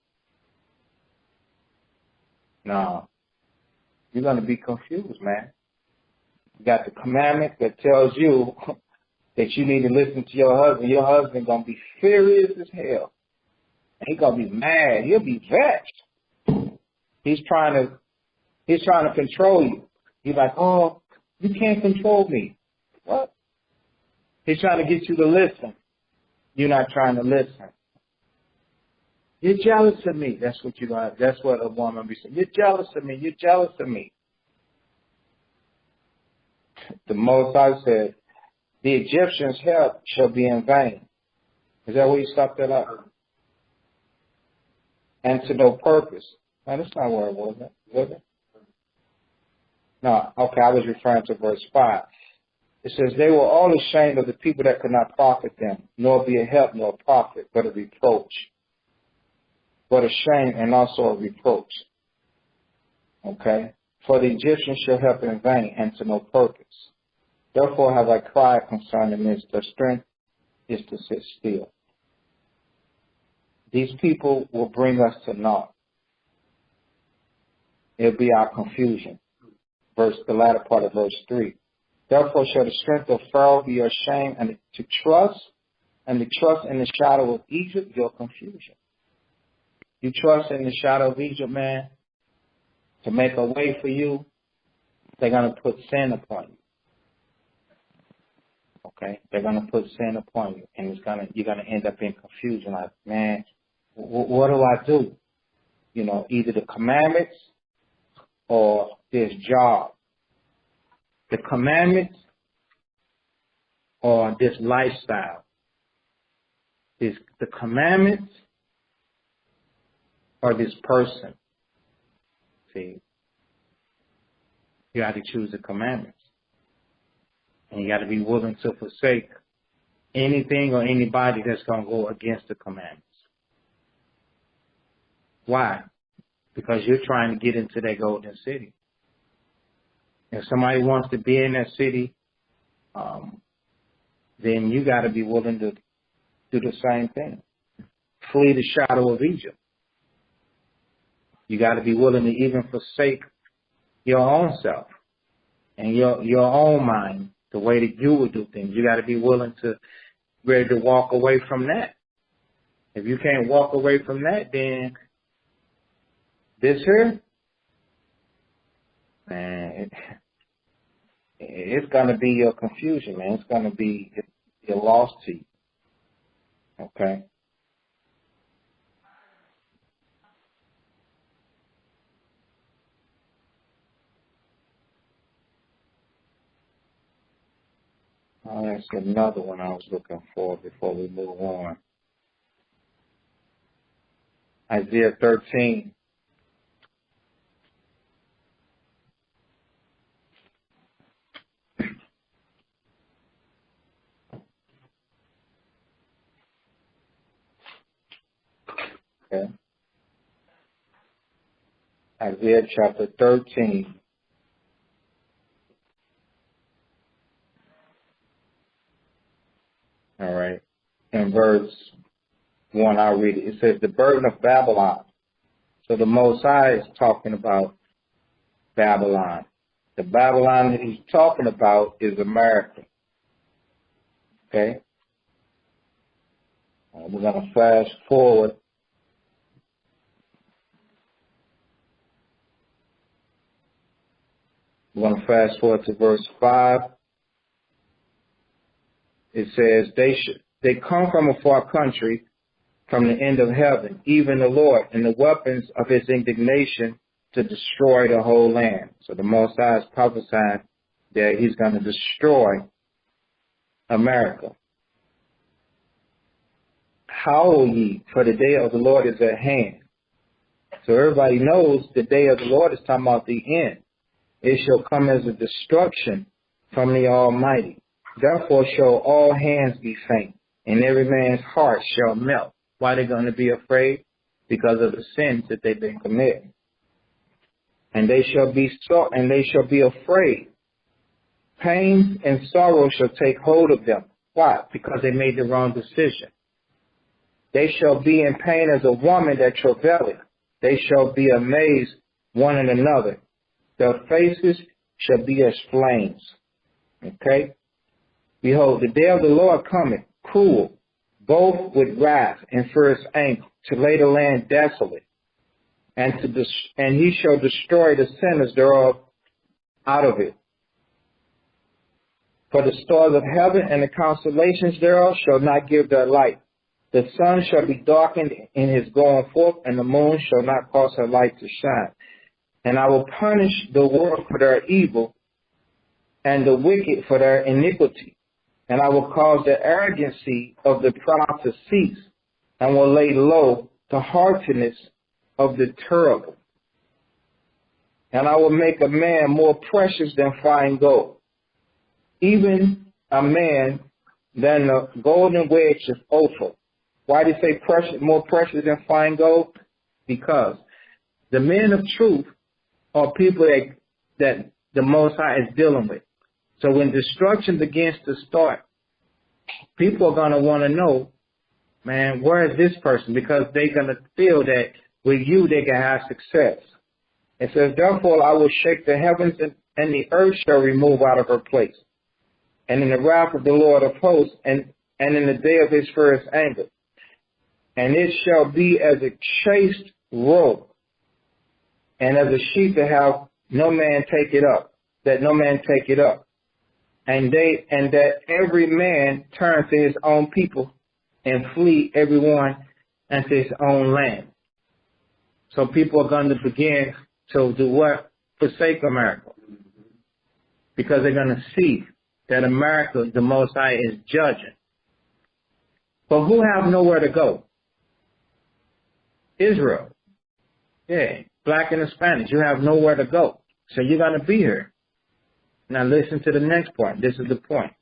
No. You're going to be confused, man. You got the commandment that tells you that you need to listen to your husband. Your husband going to be furious as hell. He's going to be mad. He'll be vexed. He's trying to control you. He's like, oh, you can't control me. What? He's trying to get you to listen. You're not trying to listen. You're jealous of me. That's what a woman be saying. You're jealous of me. You're jealous of me. The Most High said, the Egyptians' help shall be in vain. Is that where you stopped that up? And to no purpose. No, that's not where it was. Was it? No, okay, I was referring to verse 5. It says, they were all ashamed of the people that could not profit them, nor be a help nor a profit, but a reproach. But a shame and also a reproach. Okay? For the Egyptians shall help in vain and to no purpose. Therefore have I cried concerning this. Their strength is to sit still. These people will bring us to naught. It'll be our confusion. The latter part of verse 3. Therefore shall the strength of Pharaoh be your shame, and to trust in the shadow of Egypt, your confusion. You trust in the shadow of Egypt, man, to make a way for you, they're going to put sin upon you. Okay? They're going to put sin upon you, and you're going to end up in confusion. Like, man, what do I do? You know, either the commandments or this job. The commandments or this lifestyle. The commandments or this person. See, you got to choose the commandments. And you got to be willing to forsake anything or anybody that's going to go against the commandments. Why? Because you're trying to get into that golden city. If somebody wants to be in that city, then you got to be willing to do the same thing. Flee the shadow of Egypt. You got to be willing to even forsake your own self and your own mind, the way that you would do things. You got to be willing to, ready to walk away from that. If you can't walk away from that, then this here, man, it's going to be your confusion, man. It's going to be your loss to you. Okay? Oh, that's another one I was looking for before we move on. Isaiah 13. Okay. Isaiah chapter 13. All right. In verse 1, I'll read it. It says, the burden of Babylon. So the Most High is talking about Babylon. The Babylon that he's talking about is America. Okay? We're going to fast forward. We're going to fast forward to verse 5. It says, they come from a far country, from the end of heaven, even the Lord, and the weapons of his indignation to destroy the whole land. So the Most High is prophesying that he's going to destroy America. Howl ye, for the day of the Lord is at hand. So everybody knows the day of the Lord is talking about the end. It shall come as a destruction from the Almighty. Therefore shall all hands be faint, and every man's heart shall melt. Why are they going to be afraid? Because of the sins that they've been committing. And they shall be afraid. Pain and sorrow shall take hold of them. Why? Because they made the wrong decision. They shall be in pain as a woman that travaileth. They shall be amazed one at another. Their faces shall be as flames. Okay? Behold, the day of the Lord cometh, cruel, both with wrath and fierce anger, to lay the land desolate, and he shall destroy the sinners thereof out of it. For the stars of heaven and the constellations thereof shall not give their light. The sun shall be darkened in his going forth, and the moon shall not cause her light to shine. And I will punish the world for their evil, and the wicked for their iniquity. And I will cause the arrogancy of the proud to cease, and will lay low the haughtiness of the terrible. And I will make a man more precious than fine gold, even a man than the golden wedge of Ophir. Why do you say precious, more precious than fine gold? Because the men of truth are people that the Most High is dealing with. So when destruction begins to start, people are going to want to know, man, where is this person? Because they're going to feel that with you they can have success. It says, therefore I will shake the heavens, and the earth shall remove out of her place. And in the wrath of the Lord of hosts, and in the day of his fierce anger. And it shall be as a chaste robe, and as a sheet that have no man take it up, that no man take it up. And that every man turn to his own people, and flee everyone unto his own land. So people are going to begin to do what? Forsake America. Because they're going to see that America, the Most High, is judging. But who have nowhere to go? Israel. Yeah, black and Hispanic. You have nowhere to go. So you're going to be here. Now listen to the next point. This is the point.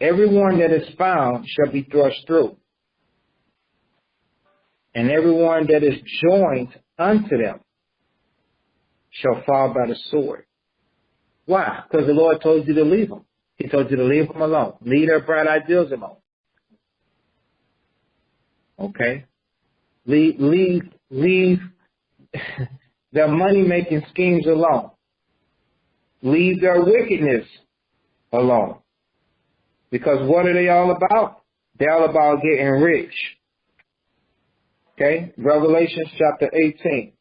Everyone that is found shall be thrust through, and everyone that is joined unto them shall fall by the sword. Why? Because the Lord told you to leave them. He told you to leave them alone. Leave their bright ideals alone. Okay? Leave their money-making schemes alone. Leave their wickedness alone. Because what are they all about? They're all about getting rich. Okay? Revelation chapter 18.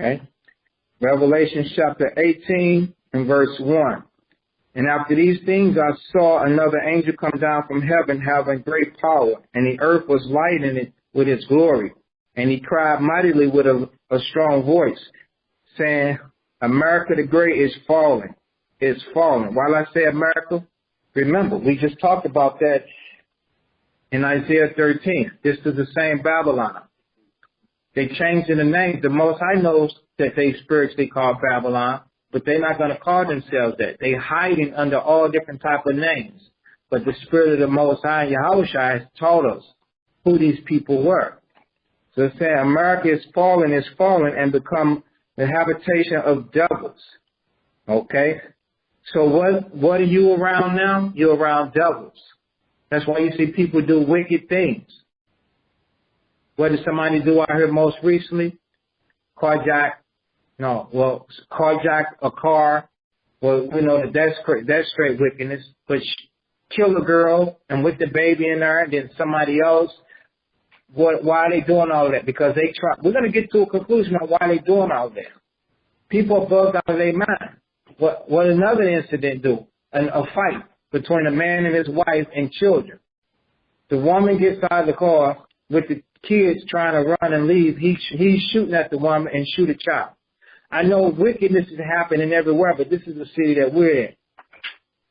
Okay? Revelation chapter 18 and verse 1. And after these things I saw another angel come down from heaven, having great power, and the earth was lightened with its glory. And he cried mightily with a strong voice, saying, America the Great is falling. It's falling. While I say America, remember, we just talked about that in Isaiah 13. This is the same Babylon. They changed the name. The Most High knows that they spiritually call Babylon, but they're not going to call themselves that. They're hiding under all different type of names. But the Spirit of the Most High, Yahushua, has taught us who these people were. So it's saying America is fallen, and become the habitation of devils. Okay? So what are you around now? You're around devils. That's why you see people do wicked things. What did somebody do out here most recently? Carjack a car. Well, you know, that's straight wickedness. But kill a girl and with the baby in there, and then somebody else. Why are they doing all that? Because they try. We're going to get to a conclusion on why they're doing all that. People are bugged out of their mind. What another incident do? A fight between a man and his wife and children. The woman gets out of the car with the kids trying to run and leave. He's shooting at the woman and shoot a child. I know wickedness is happening everywhere, but this is the city that we're in.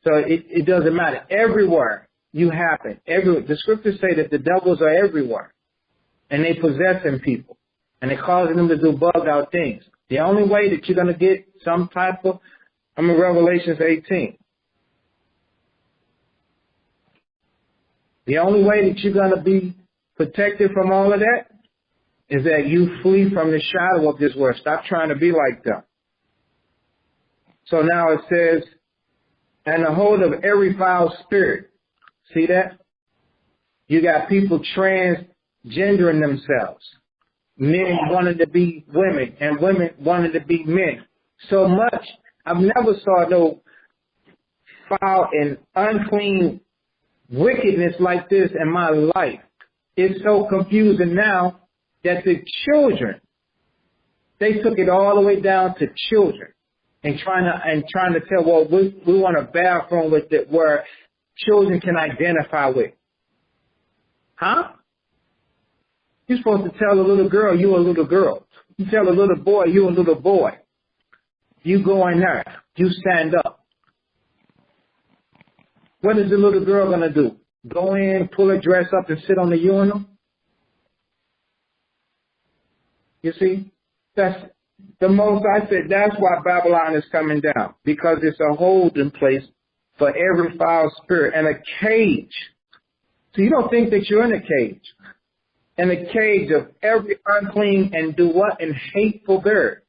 So it doesn't matter. Everywhere you happen. The scriptures say that the devils are everywhere, and they possessing people, and they're causing them to do bug out things. The only way that you're going to get some type of, Revelations 18. The only way that you're going to be protected from all of that is that you flee from the shadow of this world. Stop trying to be like them. So now it says, and the hold of every foul spirit. See that? You got people transgendering themselves. Men wanted to be women and women wanted to be men. So much. I've never saw no foul and unclean wickedness like this in my life. It's so confusing now that the children, they took it all the way down to children and trying to tell, well, we want a bathroom with it where children can identify with. Huh? You're supposed to tell a little girl you're a little girl. You tell a little boy you're a little boy. You go in there. You stand up. What is the little girl going to do? Go in, pull her dress up, and sit on the urinal? You see? That's the most I said. That's why Babylon is coming down. Because it's a holding place for every foul spirit and a cage. So you don't think that you're in a cage. In a cage of every unclean and do what? And hateful bird.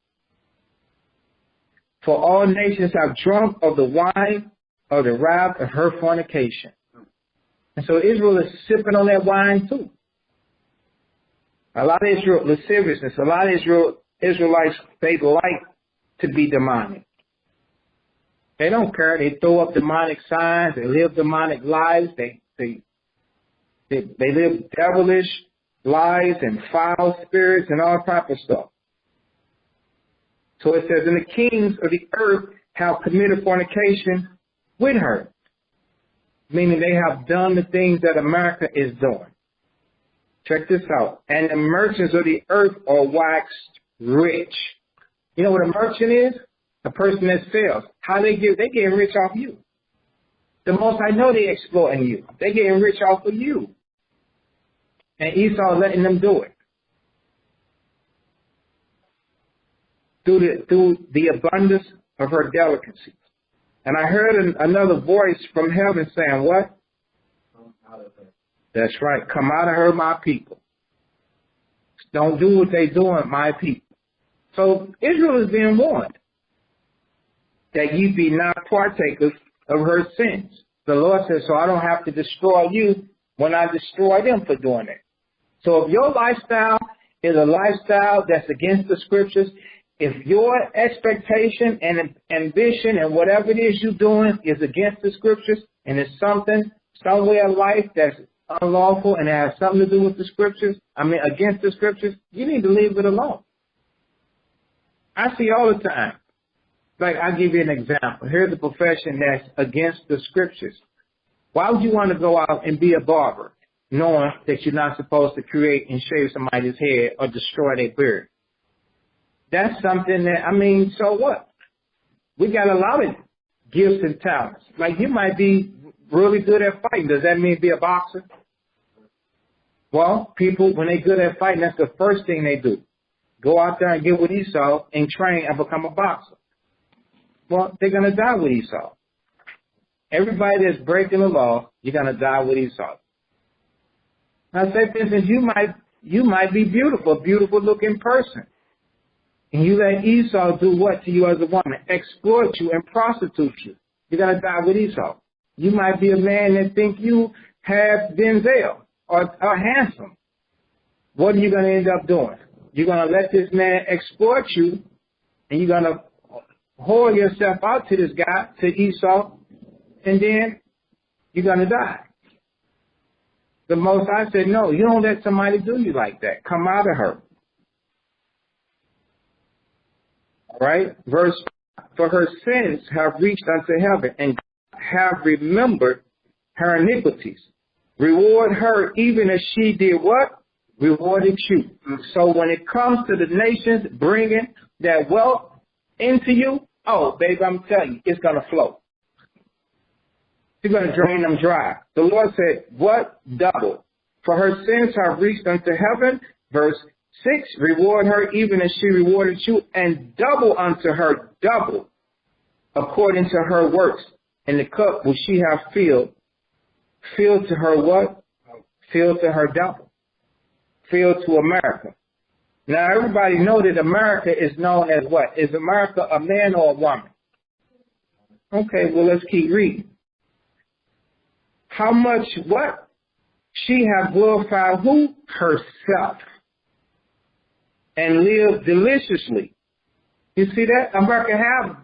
For all nations have drunk of the wine of the wrath of her fornication. And so Israel is sipping on that wine too. A lot of Israel, lasciviousness, a lot of Israelites, they like to be demonic. They don't care. They throw up demonic signs. They live demonic lives. They live devilish lives and foul spirits and all type of stuff. So it says, and the kings of the earth have committed fornication with her. Meaning they have done the things that America is doing. Check this out. And the merchants of the earth are waxed rich. You know what a merchant is? A person that sells. How they getting rich off you. The most I know they exploiting you. They getting rich off of you. And Esau letting them do it. Through the abundance of her delicacies. And I heard another voice from heaven saying, what? Come out of her. That's right. Come out of her, my people. Don't do what they doing, my people. So Israel is being warned that ye be not partakers of her sins. The Lord says, so I don't have to destroy you when I destroy them for doing it. So if your lifestyle is a lifestyle that's against the scriptures, if your expectation and ambition and whatever it is you're doing is against the scriptures and it's something, somewhere in life that's unlawful and it has something to do with the scriptures, against the scriptures, you need to leave it alone. I see all the time. Like, I'll give you an example. Here's a profession that's against the scriptures. Why would you want to go out and be a barber knowing that you're not supposed to create and shave somebody's head or destroy their beard? That's something that, so what? We got a lot of gifts and talents. Like, you might be really good at fighting. Does that mean be a boxer? Well, people, when they're good at fighting, that's the first thing they do. Go out there and get with Esau and train and become a boxer. Well, they're going to die with Esau. Everybody that's breaking the law, you're going to die with Esau. Now, say, for instance, you might be beautiful, a beautiful looking person. And you let Esau do what to you as a woman? Exploit you and prostitute you. You're going to die with Esau. You might be a man that think you have Denzel or handsome. What are you going to end up doing? You're going to let this man exploit you, and you're going to whore yourself out to this guy, to Esau, and then you're going to die. The Most High said, no, you don't let somebody do you like that. Come out of her. All right? Verse 5, for her sins have reached unto heaven, and have remembered her iniquities. Reward her even as she did what? Rewarded you. So when it comes to the nations bringing that wealth into you, oh, baby, I'm telling you, it's going to flow. She's going to drain them dry. The Lord said, what? Double. For her sins have reached unto heaven. Verse 6, reward her even as she rewarded you, and double unto her double, according to her works. And the cup which she hath filled to her what? Filled to her double. Filled to America. Now everybody know that America is known as what? Is America a man or a woman? Okay, well let's keep reading. How much what? She hath glorified who? Herself. And lived deliciously. You see that? America have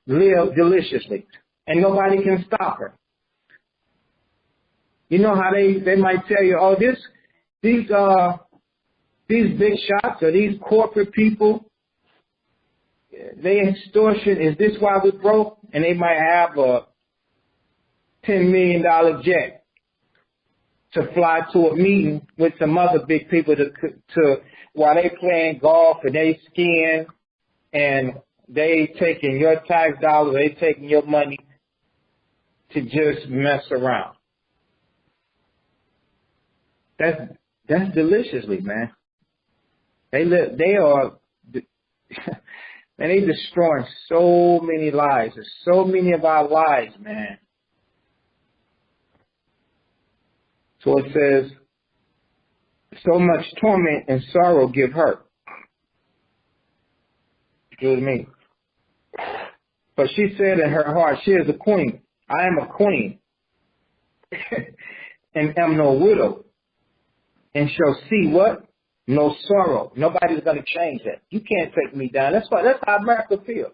lived deliciously. And nobody can stop her. You know how they might tell you, oh, these big shots or these corporate people, they extortion, is this why we broke? And they might have a $10 million jet to fly to a meeting with some other big people to while they playing golf and they skiing and they taking your tax dollars, they taking your money to just mess around. That's deliciously, man. They are, and they destroying so many lives. There's so many of our lives, man. So it says, so much torment and sorrow give her. Excuse me. But she said in her heart, she is a queen. I am a queen. And am no widow. And shall see what? No sorrow. Nobody's going to change that. You can't take me down. That's how America feels.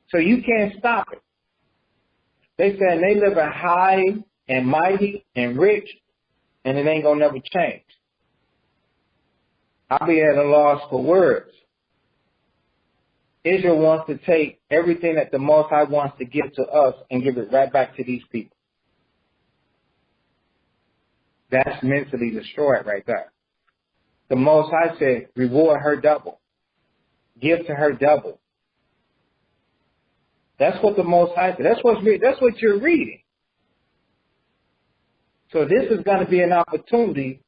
So you can't stop it. They said they live in high and mighty and rich, and it ain't going to never change. I'll be at a loss for words. Israel wants to take everything that the Most High wants to give to us and give it right back to these people. That's mentally destroyed right there. The Most High said, reward her double. Give to her double. That's what the Most High said. That's what you're reading. So this is going to be an opportunity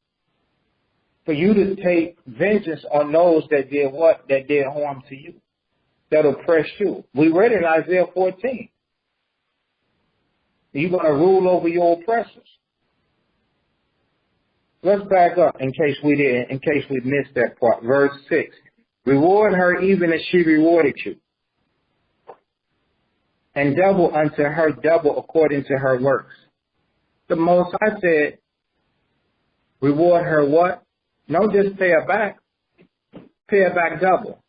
for you to take vengeance on those that did what? That did harm to you. That oppress you. We read in Isaiah 14. You're going to rule over your oppressors. Let's back up in case we missed that part. Verse 6. Reward her even as she rewarded you. And double unto her double according to her works. The Most High said, reward her what? Don't just pay her back. Pay her back double.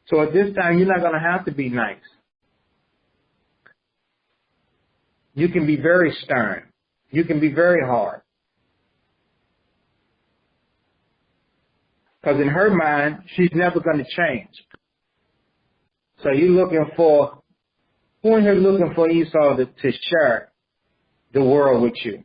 So at this time, you're not going to have to be nice. You can be very stern. You can be very hard. Because in her mind, she's never going to change. So you're looking for, who in here looking for Esau to share the world with you?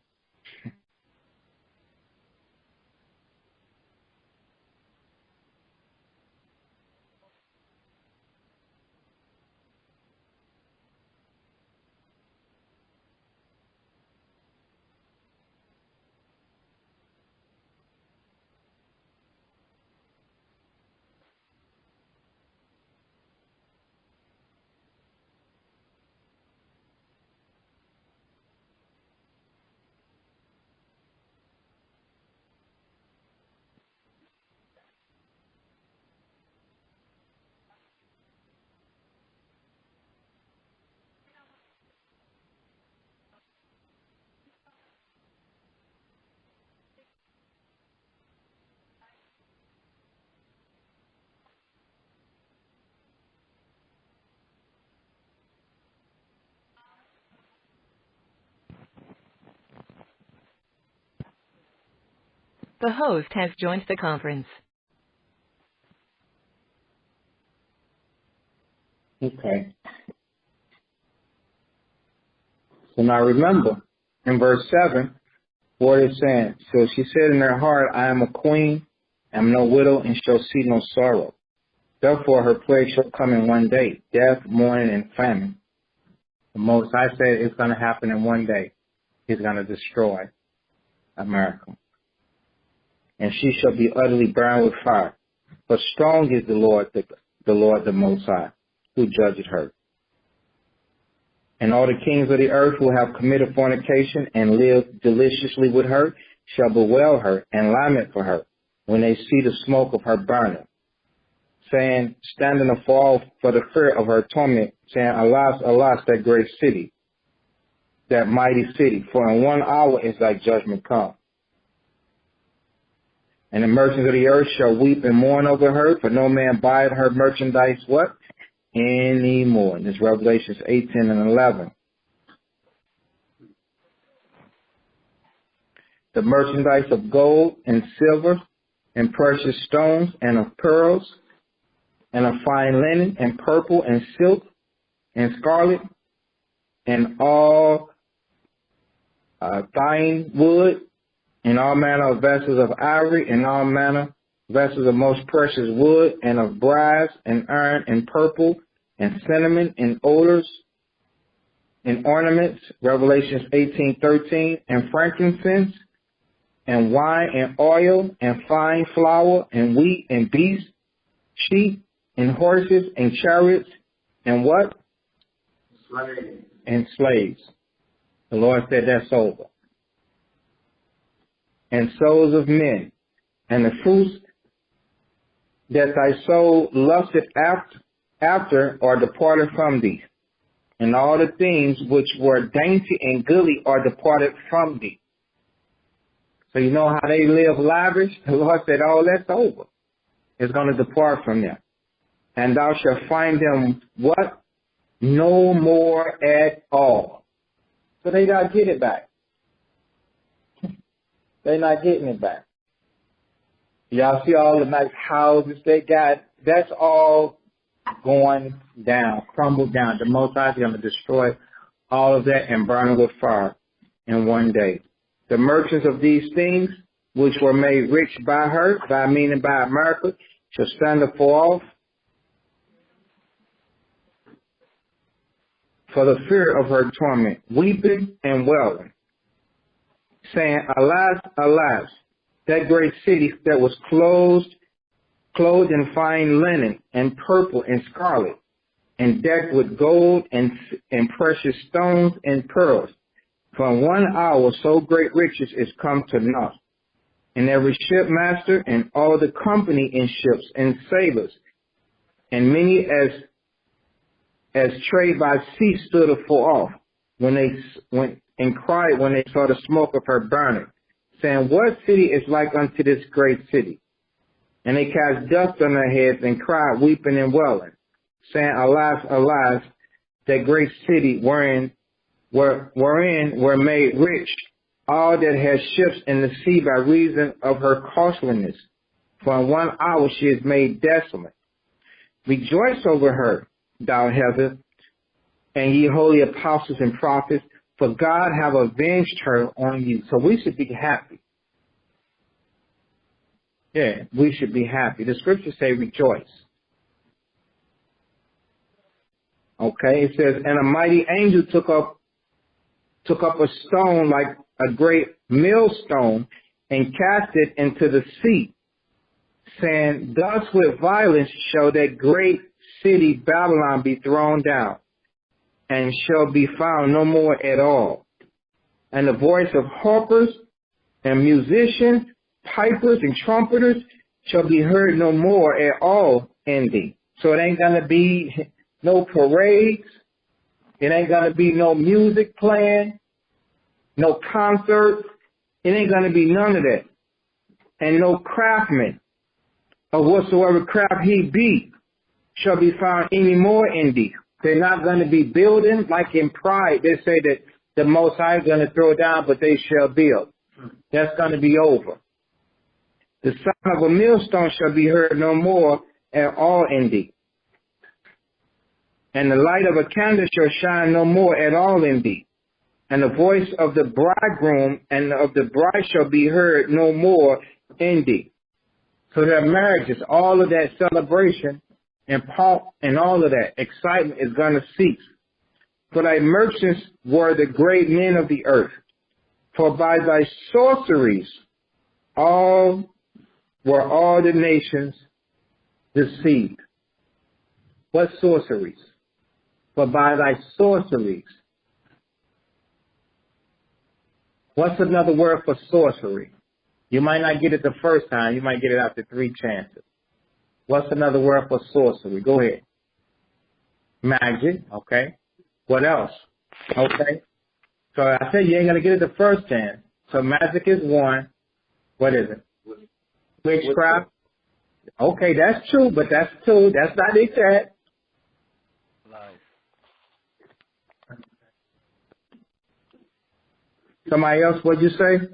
The host has joined the conference. Okay. So now remember, in verse 7, what it's saying. So she said in her heart, I am a queen, am no widow, and shall see no sorrow. Therefore her plague shall come in one day, death, mourning, and famine. The Most High said it's going to happen in one day. He's going to destroy America. And she shall be utterly burned with fire. But strong is the Lord the Most High, who judged her. And all the kings of the earth who have committed fornication and lived deliciously with her shall bewail her and lament for her when they see the smoke of her burning, saying, standing afar off for the fear of her torment, saying, Alas, alas, that great city, that mighty city, for in 1 hour is thy judgment come. And the merchants of the earth shall weep and mourn over her, for no man buyeth her merchandise, what? Anymore. And this Revelations 8, 10, and 11. The merchandise of gold and silver and precious stones and of pearls and of fine linen and purple and silk and scarlet and all fine wood and all manner of vessels of ivory and all manner vessels of most precious wood and of brass and iron and purple and cinnamon and odors and ornaments, Revelations 18:13, and frankincense and wine and oil and fine flour and wheat and beasts, sheep and horses and chariots and what? Slaves. And slaves. The Lord said that's over. And souls of men, and the fruits that thy soul lusted after are departed from thee, and all the things which were dainty and goodly are departed from thee. So you know how they live lavish? The Lord said, oh, that's over. It's going to depart from them. And thou shalt find them what? No more at all. So they not getting it back. They're not getting it back. Y'all see all the nice houses they got? That's all going down, crumbled down. The Most High is going to destroy all of that and burn it with fire in one day. The merchants of these things, which were made rich by her, meaning by America, shall stand afar off for the fear of her torment, weeping and wailing, saying, Alas, alas, that great city that was clothed in fine linen and purple and scarlet, and decked with gold and precious stones and pearls. From 1 hour so great riches is come to naught. And every shipmaster and all the company in ships and sailors, and many as trade by sea stood afar off, when they went and cried when they saw the smoke of her burning, saying, What city is like unto this great city? And they cast dust on their heads and cried, weeping and wailing, saying, Alas, alas, that great city wherein were made rich all that has ships in the sea by reason of her costliness. For in 1 hour she is made desolate. Rejoice over her, thou heaven, and ye holy apostles and prophets, for God have avenged her on you. So we should be happy. Yeah, we should be happy. The scriptures say rejoice. Okay, it says, and a mighty angel took up a stone like a great millstone and cast it into the sea, saying, Thus with violence shall that great city Babylon be thrown down, and shall be found no more at all. And the voice of harpers and musicians, pipers and trumpeters shall be heard no more at all in thee. So it ain't going to be no parades. It ain't going to be no music playing, no concerts. It ain't going to be none of that. And no craftsman of whatsoever craft he be shall be found any more in thee. They're not going to be building like in pride. They say that the Most High is going to throw down, but they shall build. That's going to be over. The sound of a millstone shall be heard no more at all in thee. And the light of a candle shall shine no more at all in thee. And the voice of the bridegroom and of the bride shall be heard no more in thee. So their marriages, all of that celebration and pomp and all of that excitement is going to cease. For thy merchants were the great men of the earth. For by thy sorceries all the nations deceived. What sorceries? For by thy sorceries. What's another word for sorcery? You might not get it the first time. You might get it after 3 chances. What's another word for sorcery? Go ahead. Magic. Okay. What else? Okay. So I said you ain't going to get it the first chance. So magic is one. What is it? Witchcraft. Okay, that's true, but that's 2. That's not exact. Somebody else, what'd you say?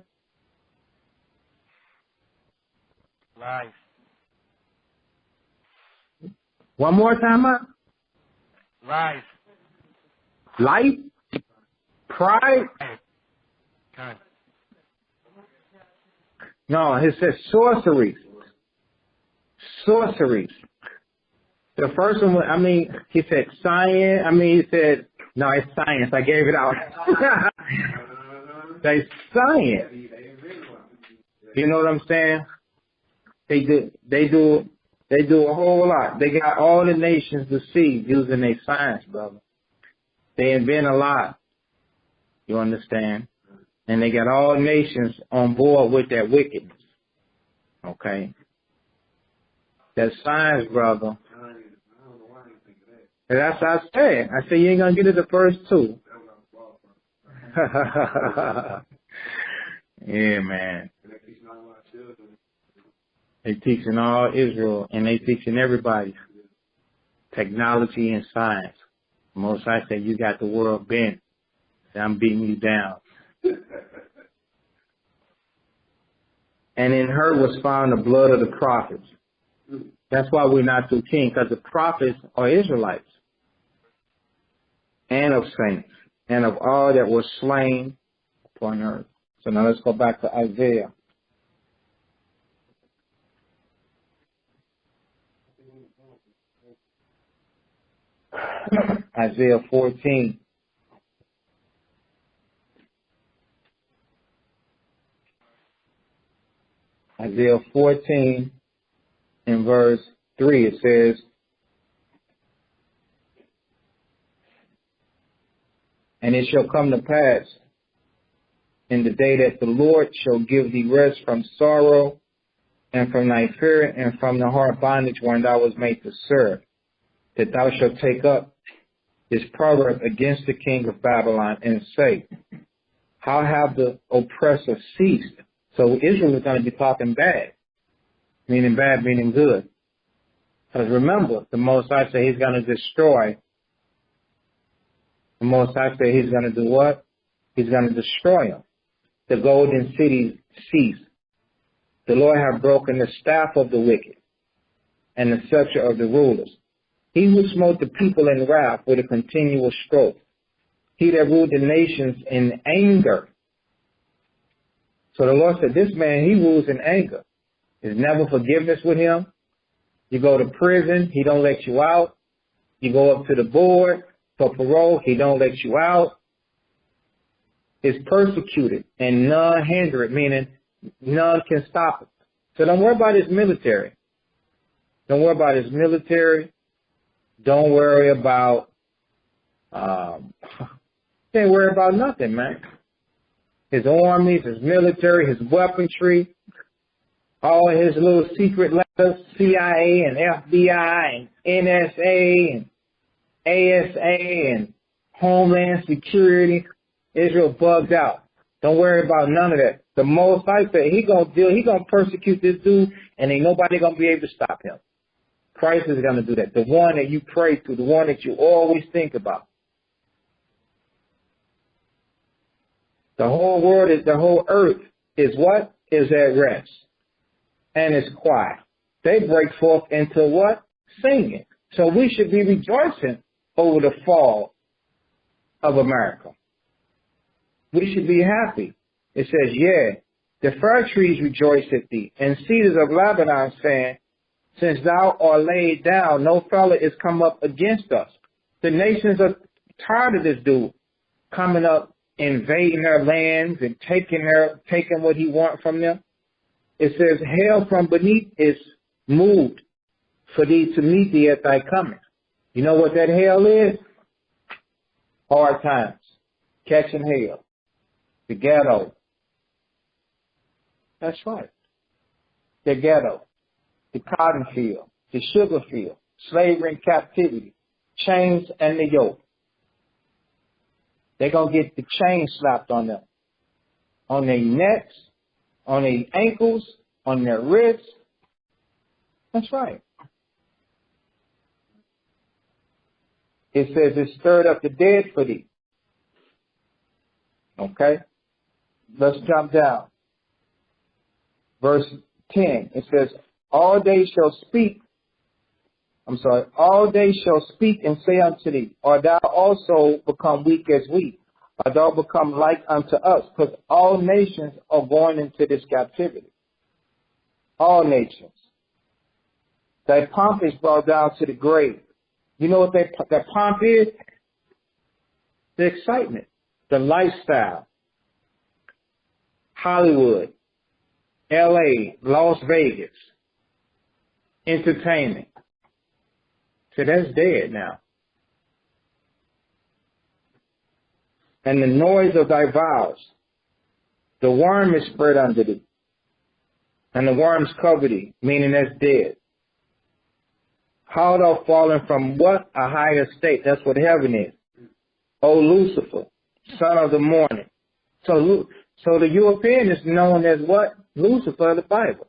Life. One more time up. Life. Light? Pride? Okay. No, it says sorceries. Sorceries. The first one, he said science. He said, no, it's science. I gave it out. They science. You know what I'm saying? They do a whole lot. They got all the nations deceived using their science, brother. They invent a lot. You understand? And they got all nations on board with that wickedness. Okay? That science, brother. And that's what I said. I said you ain't gonna get it the first 2. Yeah, man. They teaching all Israel, and they teaching everybody technology and science. Most I say you got the world bent. I'm beating you down. And in her was found the blood of the prophets. That's why we're not too keen, because the prophets are Israelites and of saints and of all that were slain upon earth. So now let's go back to Isaiah. Isaiah 14. Isaiah 14 in verse 3, it says, and it shall come to pass in the day that the Lord shall give thee rest from sorrow and from thy fear and from the hard bondage wherein thou was made to serve, that thou shalt take up this proverb against the king of Babylon and say, how have the oppressor ceased? So Israel is going to be talking bad, meaning bad, meaning good. Because remember, the Most High said he's going to destroy. The Most High said he's going to do what? He's going to destroy them. The golden city ceased. The Lord hath broken the staff of the wicked and the scepter of the rulers. He who smote the people in wrath with a continual stroke. He that ruled the nations in anger. So the Lord said, this man, he rules in anger. There's never forgiveness with him. You go to prison, he don't let you out. You go up to the board for parole, he don't let you out. It's persecuted and none hinder it, meaning none can stop it. So don't worry about his military. Don't worry about his military. Don't worry about, can't worry about nothing, man. His armies, his military, his weaponry, all his little secret letters, CIA and FBI and NSA and ASA and Homeland Security. Israel bugged out. Don't worry about none of that. The Most High said he gonna persecute this dude, and ain't nobody gonna be able to stop him. Christ is gonna do that. The one that you pray to, the one that you always think about. The whole world the whole earth is what? Is at rest. And it's quiet. They break forth into what? Singing. So we should be rejoicing over the fall of America. We should be happy. It says, yeah, the fir trees rejoice at thee, and cedars of Lebanon saying, Since thou art laid down, no fellow is come up against us. The nations are tired of this dude coming up, invading their lands and taking what he wants from them. It says, hell from beneath is moved for thee to meet thee at thy coming. You know what that hell is? Hard times, catching hell, the ghetto. That's right. The ghetto, the cotton field, the sugar field, slavery and captivity, chains and the yoke. They're going to get the chain slapped on them, on their necks, on their ankles, on their wrists. That's right. It says it stirred up the dead for thee. Okay? Let's jump down. Verse 10, it says, all they shall speak and say unto thee, art thou also become weak as we? Art thou become like unto us? Because all nations are going into this captivity. All nations. Thy pomp is brought down to the grave. You know what that pomp is? The excitement, the lifestyle. Hollywood, LA, Las Vegas, entertainment. So that's dead now. And the noise of thy vows, the worm is spread under thee, and the worms cover thee, meaning that's dead. How thou fallen from what? A higher state. That's what heaven is. O Lucifer, son of the morning. So the European is known as what? Lucifer of the Bible.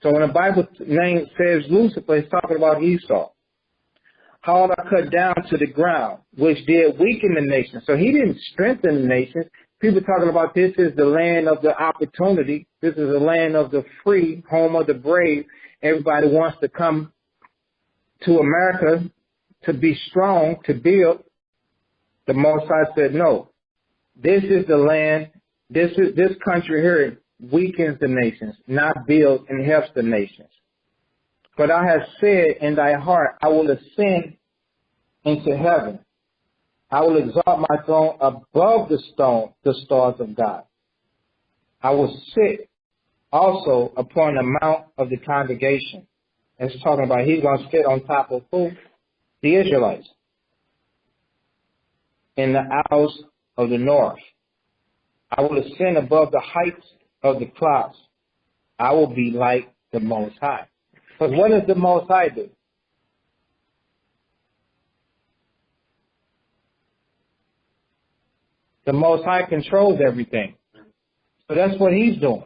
So when the Bible name says Lucifer, it's talking about Esau. How thou cut down to the ground, which did weaken the nation. So he didn't strengthen the nation. People talking about this is the land of the opportunity. This is the land of the free, home of the brave. Everybody wants to come to America to be strong, to build. The Most High said, no, this is the land, this country here weakens the nations, not builds and helps the nations. But I have said in thy heart, I will ascend into heaven. I will exalt my throne above the stars of God. I will sit also upon the mount of the congregation. It's talking about he's going to sit on top of who? The Israelites. In the isles of the north. I will ascend above the heights of the clouds. I will be like the Most High. But what does the Most High do? The Most High controls everything. So that's what he's doing.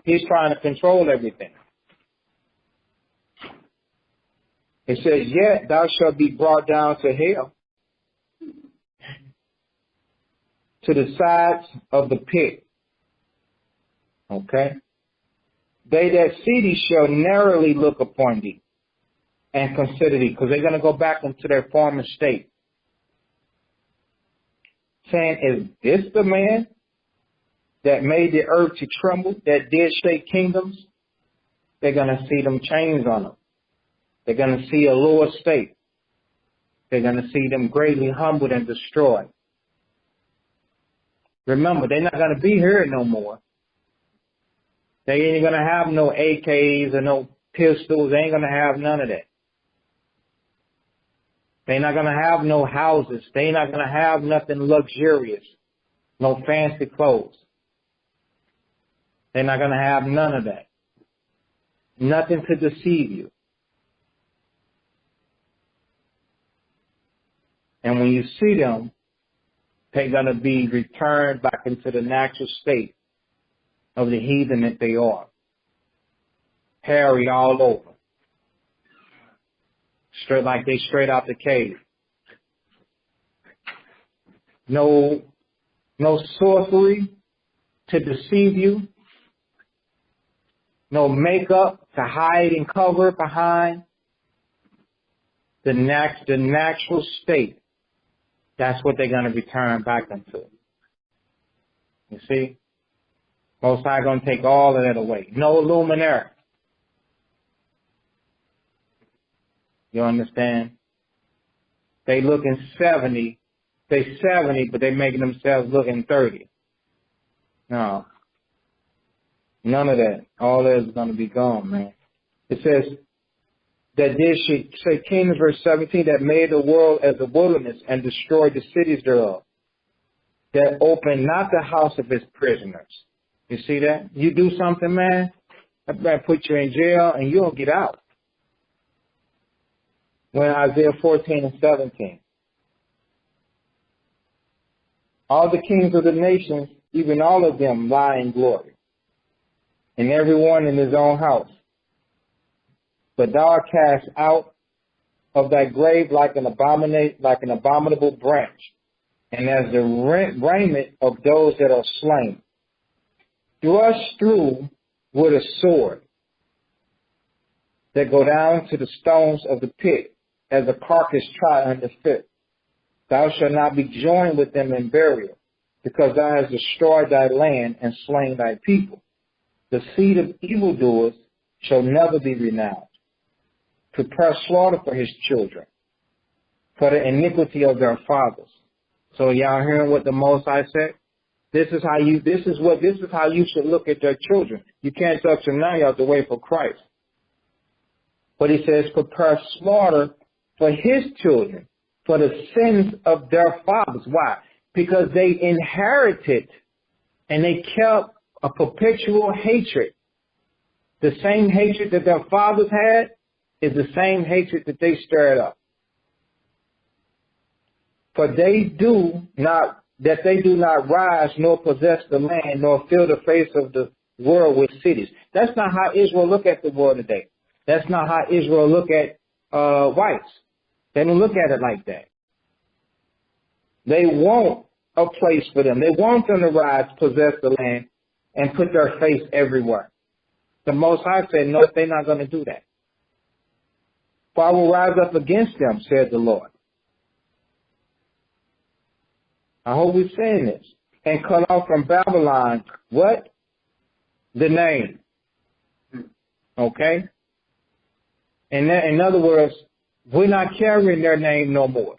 He's trying to control everything. It says, yet thou shalt be brought down to hell, to the sides of the pit. Okay? They that see thee shall narrowly look upon thee and consider thee, because they're going to go back into their former state. Saying, is this the man that made the earth to tremble, that did shake kingdoms? They're going to see them chains on them. They're going to see a lower state. They're going to see them greatly humbled and destroyed. Remember, they're not going to be here no more. They ain't going to have no AKs or no pistols. They ain't going to have none of that. They're not going to have no houses. They're not going to have nothing luxurious, no fancy clothes. They're not going to have none of that. Nothing to deceive you. And when you see them, they're going to be returned back into the natural state of the heathen that they are. Hairy all over. Straight like they straight out the cave. No sorcery to deceive you. No makeup to hide and cover behind. The natural state. That's what they're going to return back into. You see? Most High going to take all of that away. No luminary. You understand? They looking 70. They 70, but they making themselves looking 30. No. None of that. All that is going to be gone, man. It says that there should say King verse 17 that made the world as a wilderness and destroyed the cities thereof, that opened not the house of his prisoners. You see that? You do something, man, that man put you in jail and you don't get out. When Isaiah 14 and 17. All the kings of the nations, even all of them, lie in glory, and everyone in his own house. But thou art cast out of thy grave like an abominable branch, and as the raiment of those that are slain, thrust through with a sword, that go down to the stones of the pit, as a carcass trodden under foot. Thou shalt not be joined with them in burial, because thou hast destroyed thy land and slain thy people. The seed of evildoers shall never be renowned. Prepare slaughter for his children, for the iniquity of their fathers. So y'all hearing what the Most High said? This is how you should look at your children. You can't touch them now. You have to wait for Christ. But he says, prepare slaughter for his children, for the sins of their fathers. Why? Because they inherited and they kept a perpetual hatred. The same hatred that their fathers had is the same hatred that they stirred up. For they do not rise nor possess the land nor fill the face of the world with cities. That's not how Israel look at the world today. That's not how Israel look at whites. They don't look at it like that. They want a place for them. They want them to rise, possess the land, and put their face everywhere. The Most High said, no, they're not going to do that. For I will rise up against them, said the Lord. I hope we're saying this. And cut off from Babylon, what? The name. Okay? In other words, we're not carrying their name no more.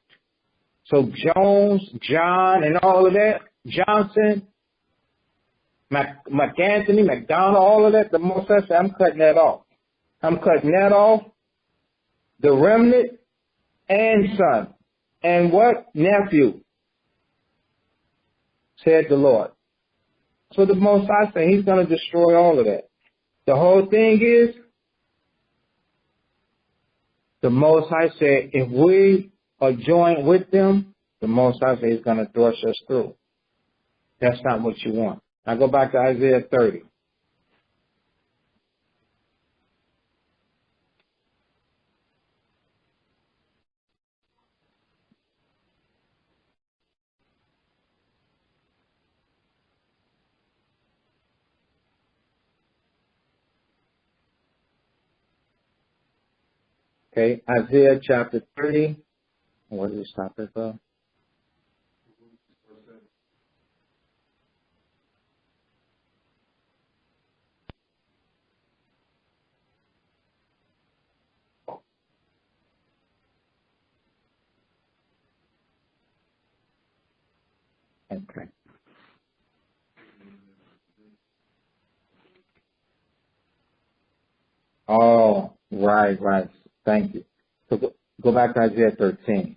So Jones, John, and all of that, Johnson, McAnthony, McDonald, all of that, the Most High said, I'm cutting that off. I'm cutting that off. The remnant and son. And what? Nephew, said the Lord. So the Most High said he's going to destroy all of that. The whole thing is, the Most High said, if we are joined with them, the Most High said he's going to thrust us through. That's not what you want. Now go back to Isaiah 30. Okay, Isaiah chapter 30. Where did we stop at, bro? Okay. Oh, right. Thank you. So go back to Isaiah 13.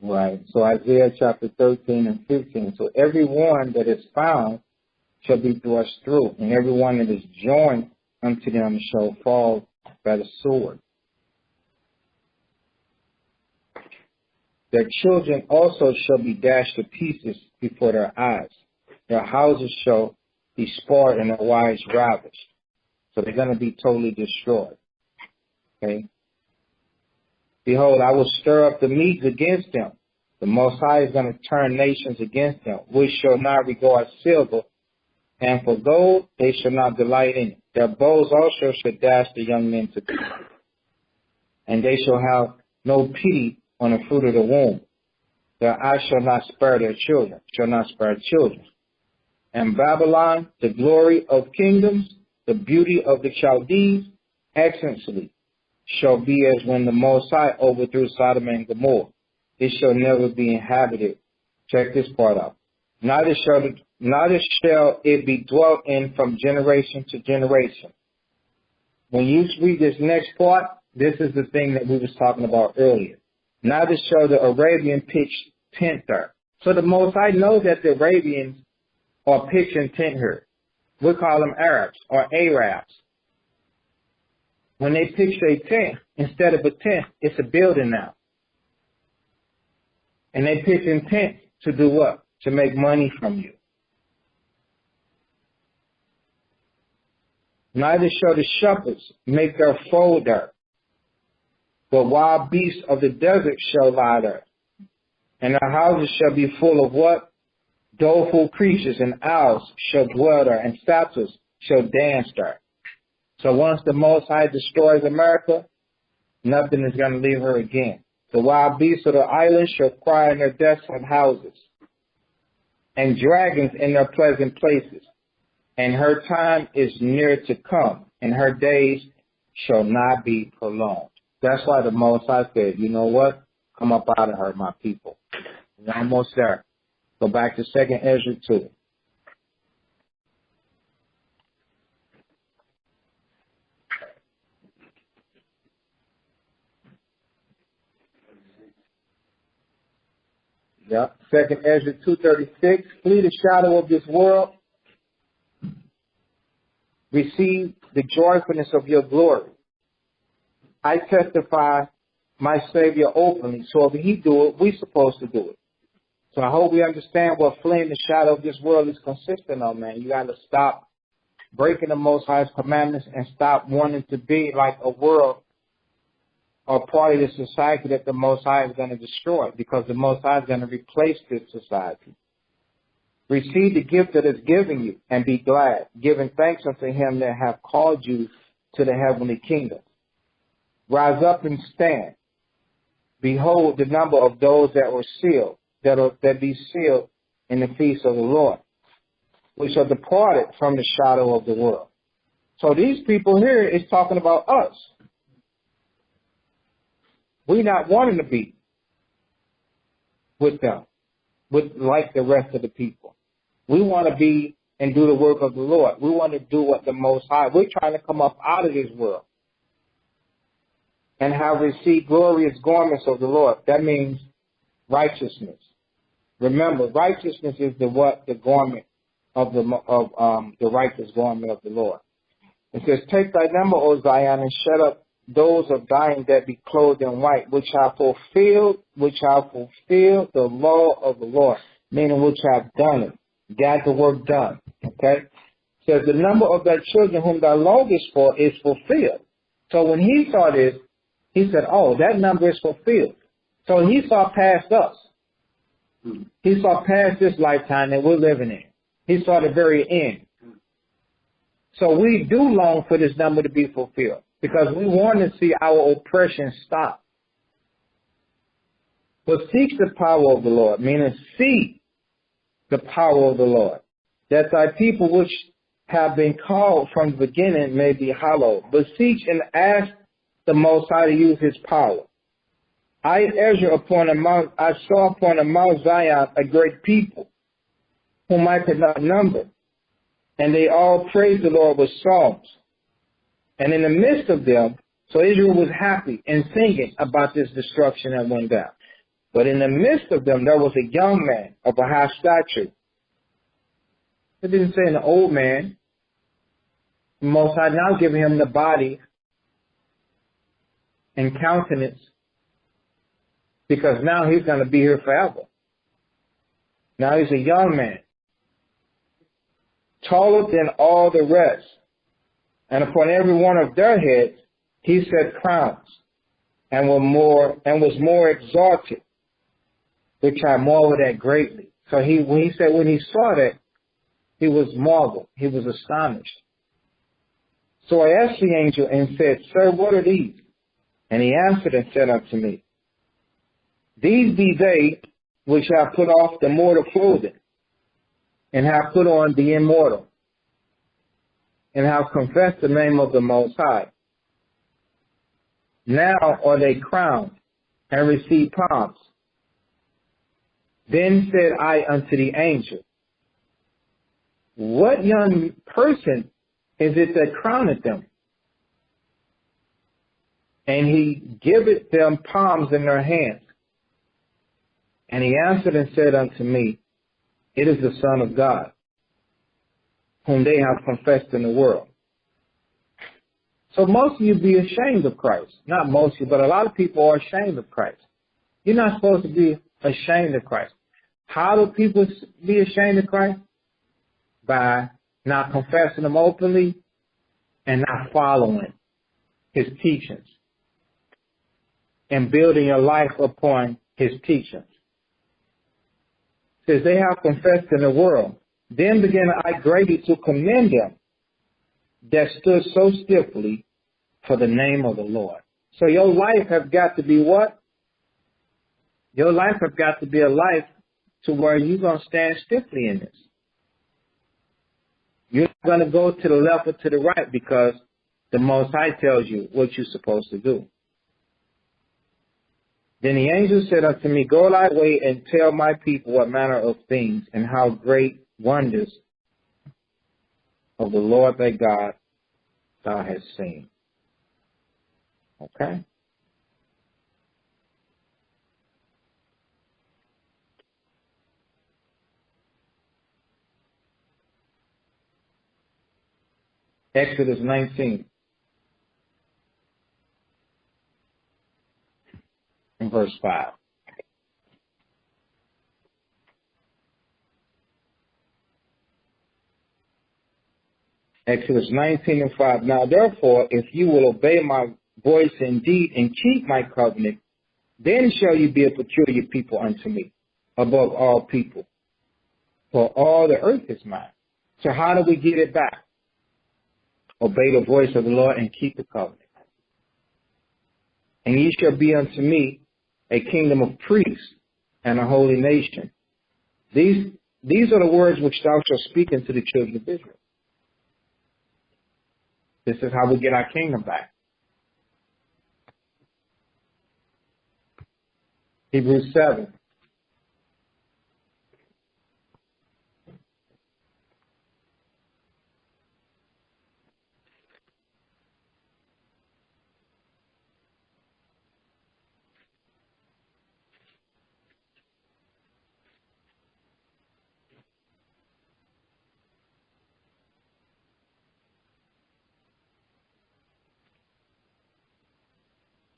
Right. So Isaiah chapter 13 and 15. So every one that is found shall be thrust through, and every one that is joined unto them shall fall by the sword. Their children also shall be dashed to pieces before their eyes. Their houses shall be spoiled and their wives ravished. So they're going to be totally destroyed. Okay? Behold, I will stir up the Medes against them. The Most High is going to turn nations against them, which shall not regard silver And for gold, they shall not delight in it. Their bows also shall dash the young men to death. And they shall have no pity on the fruit of the womb. Their eyes shall not spare their children, And Babylon, the glory of kingdoms, the beauty of the Chaldees, excellency, shall be as when the Most High overthrew Sodom and Gomorrah. It shall never be inhabited. Check this part out. Neither shall it be dwelt in from generation to generation. When you read this next part, this is the thing that we was talking about earlier. Neither shall the Arabian pitch tent there. So the Most High knows that the Arabians are pitching tent here. We call them Arabs or Arabs. When they pitch a tent, instead of a tent, it's a building now. And they pitch in tents to do what? To make money from you. Neither shall the shepherds make their fold there, but wild beasts of the desert shall lie there. And their houses shall be full of what? Doleful creatures, and owls shall dwell there, and satyrs shall dance there. So once the Most High destroys America, nothing is going to leave her again. The wild beasts of the islands shall cry in their desolate houses, and dragons in their pleasant places. And her time is near to come, and her days shall not be prolonged. That's why the Most High said, you know what? Come up out of her, my people. We're almost there. Go back to 2nd Ezra 2. Yeah, 2nd Ezra 2:36. Flee the shadow of this world. Receive the joyfulness of your glory. I testify my Savior openly, so if he do it, we're supposed to do it. So I hope we understand what fleeing the shadow of this world is consistent of, man. You got to stop breaking the Most High's commandments and stop wanting to be like a world or part of the society that the Most High is going to destroy, because the Most High is going to replace this society. Receive the gift that is given you and be glad, giving thanks unto him that have called you to the heavenly kingdom. Rise up and stand. Behold the number of those that were sealed, that be sealed in the feast of the Lord, which are departed from the shadow of the world. So these people here is talking about us. We not wanting to be with them, like the rest of the people. We want to be and do the work of the Lord. We want to do what the Most High. We're trying to come up out of this world and have received glorious garments of the Lord. That means righteousness. Remember, righteousness is the garment of the righteous garment of the Lord. It says, take thy number, O Zion, and shut up those of thine that be clothed in white, which have fulfilled the law of the Lord, meaning which have done it, got the work done. Okay? It says the number of thy children whom thou longest for is fulfilled. So when he saw this, he said, oh, that number is fulfilled. So he saw past us. He saw past this lifetime that we're living in. He saw the very end. So we do long for this number to be fulfilled, because we want to see our oppression stop. But seek the power of the Lord, meaning see the power of the Lord, that thy people which have been called from the beginning may be hallowed. Beseech and ask the Most High to use his power. I saw upon the Mount Zion a great people, whom I could not number, and they all praised the Lord with songs. And in the midst of them, so Israel was happy and singing about this destruction that went down. But in the midst of them, there was a young man of a high stature. It didn't say an old man. The Most High now giving him the body and countenance, because now he's going to be here forever. Now he's a young man, taller than all the rest. And upon every one of their heads he set crowns, and was more exalted, which I marveled at greatly. So when he saw that, He was marveled. He was astonished. So I asked the angel and said, Sir, what are these? And he answered and said unto me, These be they which have put off the mortal clothing, and have put on the immortal, and have confessed the name of the Most High. Now are they crowned, and receive palms. Then said I unto the angel, What young person is it that crowneth them? And he giveth them palms in their hands. And he answered and said unto me, It is the Son of God, whom they have confessed in the world. So most of you be ashamed of Christ. Not most of you, but a lot of people are ashamed of Christ. You're not supposed to be ashamed of Christ. How do people be ashamed of Christ? By not confessing him openly and not following his teachings and building your life upon his teachings. It says they have confessed in the world. Then began I greatly to commend them that stood so stiffly for the name of the Lord. So your life has got to be what? Your life has got to be a life to where you're going to stand stiffly in this. You're not going to go to the left or to the right because the Most High tells you what you're supposed to do. Then the angel said unto me, Go thy way and tell my people what manner of things and how great wonders of the Lord thy God thou hast seen. Okay? Exodus 19 and verse 5. Exodus 19 and 5. Now therefore, if you will obey my voice indeed and keep my covenant, then shall you be a peculiar people unto me above all people. For all the earth is mine. So how do we get it back? Obey the voice of the Lord and keep the covenant. And ye shall be unto me a kingdom of priests and a holy nation. These are the words which thou shalt speak unto the children of Israel. This is how we get our kingdom back. Hebrews 7.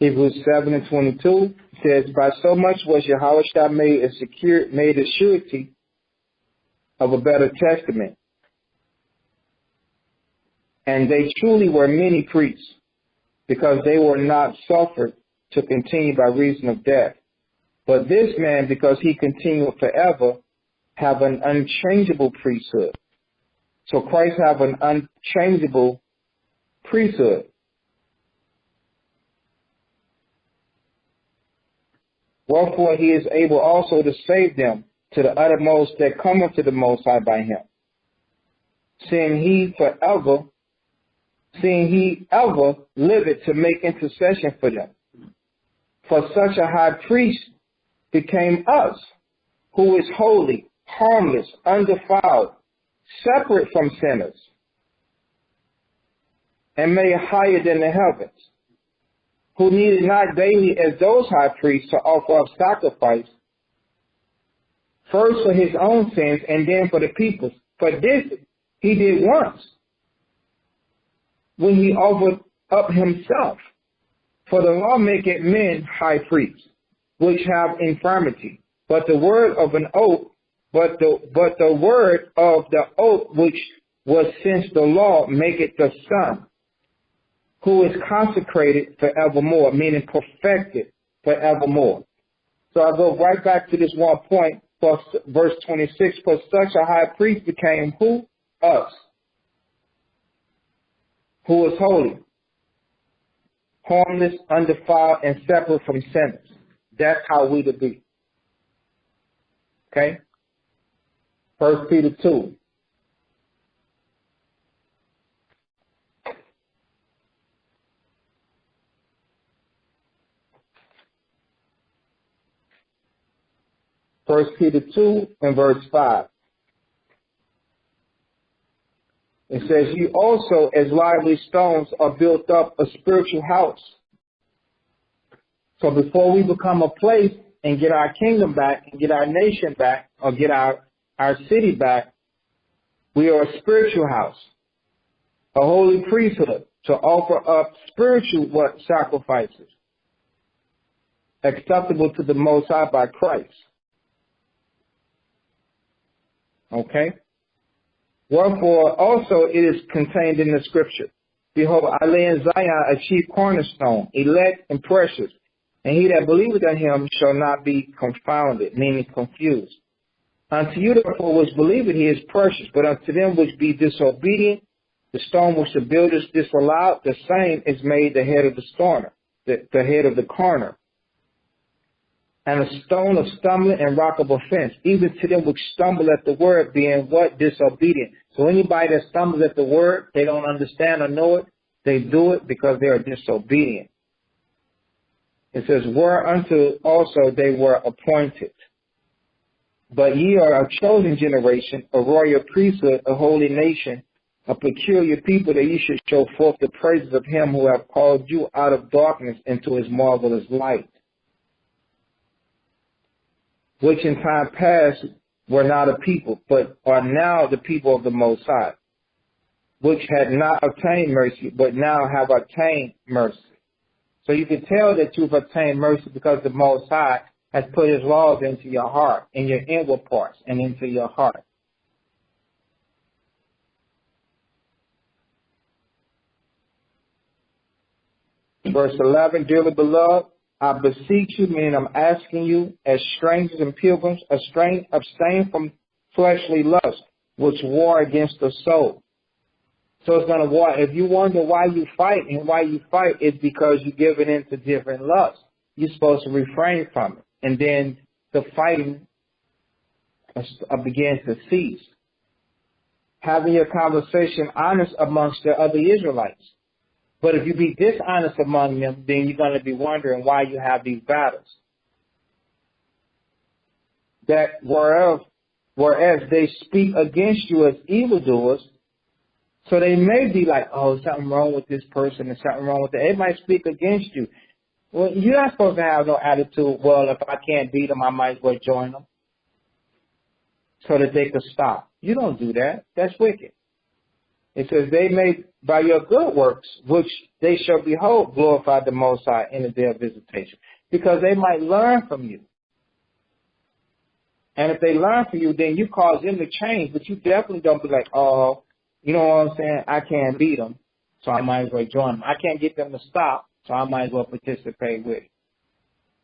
Hebrews 7 and 22 says, By so much was Yahushua made a surety of a better testament. And they truly were many priests, because they were not suffered to continue by reason of death. But this man, because he continued forever, have an unchangeable priesthood. So Christ have an unchangeable priesthood. Wherefore he is able also to save them to the uttermost that come unto the Most High by him. Seeing he ever liveth to make intercession for them. For such a high priest became us, who is holy, harmless, undefiled, separate from sinners, and made higher than the heavens, who needed not daily as those high priests to offer up sacrifice, first for his own sins and then for the people's. For this he did once, when he offered up himself. For the law maketh men high priests, which have infirmity. But the word of an oath, but the word of the oath which was since the law maketh the Son, who is consecrated forevermore, meaning perfected forevermore. So I go right back to this one point For verse 26, for such a high priest became who? Us. Who is holy, harmless, undefiled, and separate from sinners. That's how we to be. Okay? 1 Peter 2. First Peter 2 and verse 5. It says, you also, as lively stones, are built up a spiritual house. So before we become a place and get our kingdom back and get our nation back or get our city back, we are a spiritual house, a holy priesthood to offer up spiritual sacrifices acceptable to the Most High by Christ. Okay? Wherefore also it is contained in the scripture, behold, I lay in Zion a chief cornerstone, elect and precious, and he that believeth on him shall not be confounded, meaning confused. Unto you therefore which believeth he is precious, but unto them which be disobedient, the stone which the builders disallowed, the same is made the head of the corner, the head of the corner, and a stone of stumbling and rock of offense, even to them which stumble at the word, being what? Disobedient. So anybody that stumbles at the word, they don't understand or know it, they do it because they are disobedient. It says, whereunto also they were appointed. But ye are a chosen generation, a royal priesthood, a holy nation, a peculiar people, that ye should show forth the praises of him who have called you out of darkness into his marvelous light, which in time past were not a people, but are now the people of the Most High, which had not obtained mercy, but now have obtained mercy. So you can tell that you've obtained mercy because the Most High has put his laws into your heart, in your inward parts, and into your heart. Verse 11, dearly beloved, I beseech you, meaning I'm asking you, as strangers and pilgrims, abstain from fleshly lust, which war against the soul. So it's going to war. If you wonder why you fight, and why you fight, it's because you're giving in to different lusts. You're supposed to refrain from it. And then the fighting begins to cease. Having your conversation honest amongst the other Israelites. But if you be dishonest among them, then you're going to be wondering why you have these battles. That whereas they speak against you as evildoers, so they may be like, oh, something wrong with this person and something wrong with that. They might speak against you. Well, you're not supposed to have no attitude, well, if I can't beat them, I might as well join them so that they could stop. You don't do that. That's wicked. It says, they may, by your good works, which they shall behold, glorify the Most High in the day of visitation. Because they might learn from you. And if they learn from you, then you cause them to change. But you definitely don't be like, oh, you know what I'm saying? I can't beat them, so I might as well join them. I can't get them to stop, so I might as well participate with it.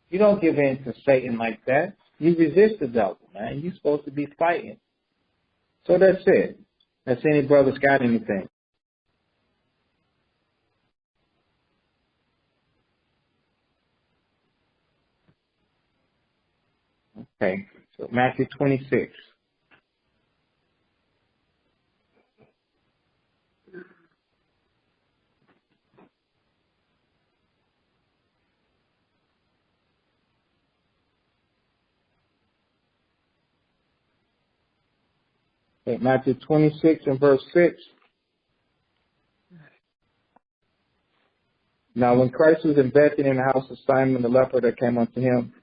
You don't give in to Satan like that. You resist the devil, man. You're supposed to be fighting. So that's it. Has any brothers got anything? Okay. So Matthew 26. Okay, Matthew 26 and verse 6. Now when Christ was in Bethany in the house of Simon the leper, there came unto him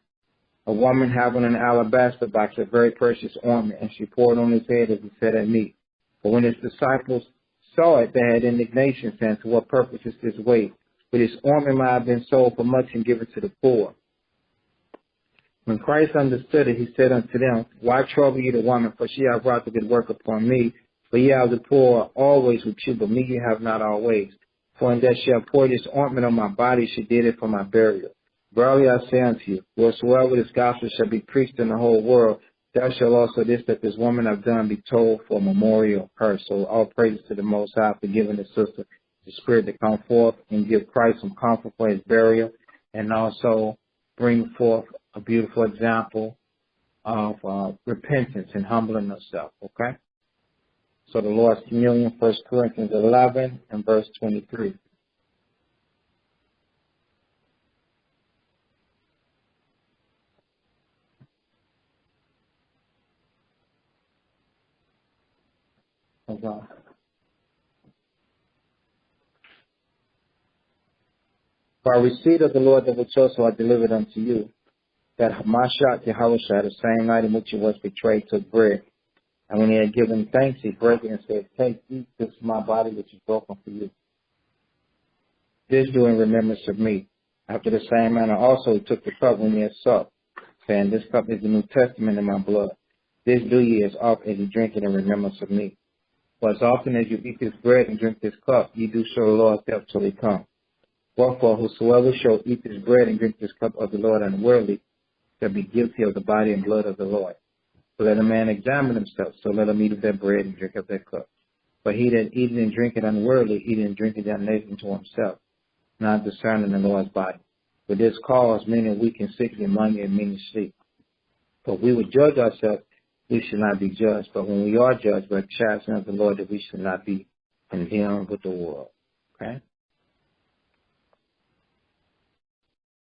a woman having an alabaster box, a very precious ointment, and she poured on his head as he sat at meat. But when his disciples saw it, they had indignation, saying, to what purpose is this weight? For this ointment might have been sold for much and given to the poor. When Christ understood it, he said unto them, why trouble ye the woman? For she hath wrought the good work upon me. For ye have the poor always with you, but me ye have not always. For in that she hath poured this ointment on my body, she did it for my burial. Verily I say unto you, whatsoever this gospel shall be preached in the whole world, Thou shalt also this that this woman have done be told for a memorial of her. So all praise to the Most High for giving the sister the spirit to come forth and give Christ some comfort for his burial, and also bring forth a beautiful example of repentance and humbling herself. Okay? So the Lord's Communion, 1 Corinthians 11 and verse 23. Okay. By receipt of the Lord that which also I delivered unto you, that Hamashiach Yahushua, the same night in which he was betrayed, took bread. And when he had given thanks, he broke it and said, Take, eat, this is my body which is broken for you. This do in remembrance of me. After the same manner also he took the cup when he had supped, saying, This cup is the New Testament in my blood. This do ye as oft as you drink it in remembrance of me. For as often as you eat this bread and drink this cup, ye do show the Lord's death till he come. Wherefore, whosoever shall eat this bread and drink this cup of the Lord unworthily shall be guilty of the body and blood of the Lord. So let a man examine himself, so let him eat of that bread and drink of that cup. But he that eateth and drinketh unworthily, eateth and drinketh damnation to himself, not discerning the Lord's body. For this cause many are weak and sickly among you, and many sleep. For if we would judge ourselves, we should not be judged. But when we are judged by the chastening of the Lord, that we should not be condemned with the world. Okay?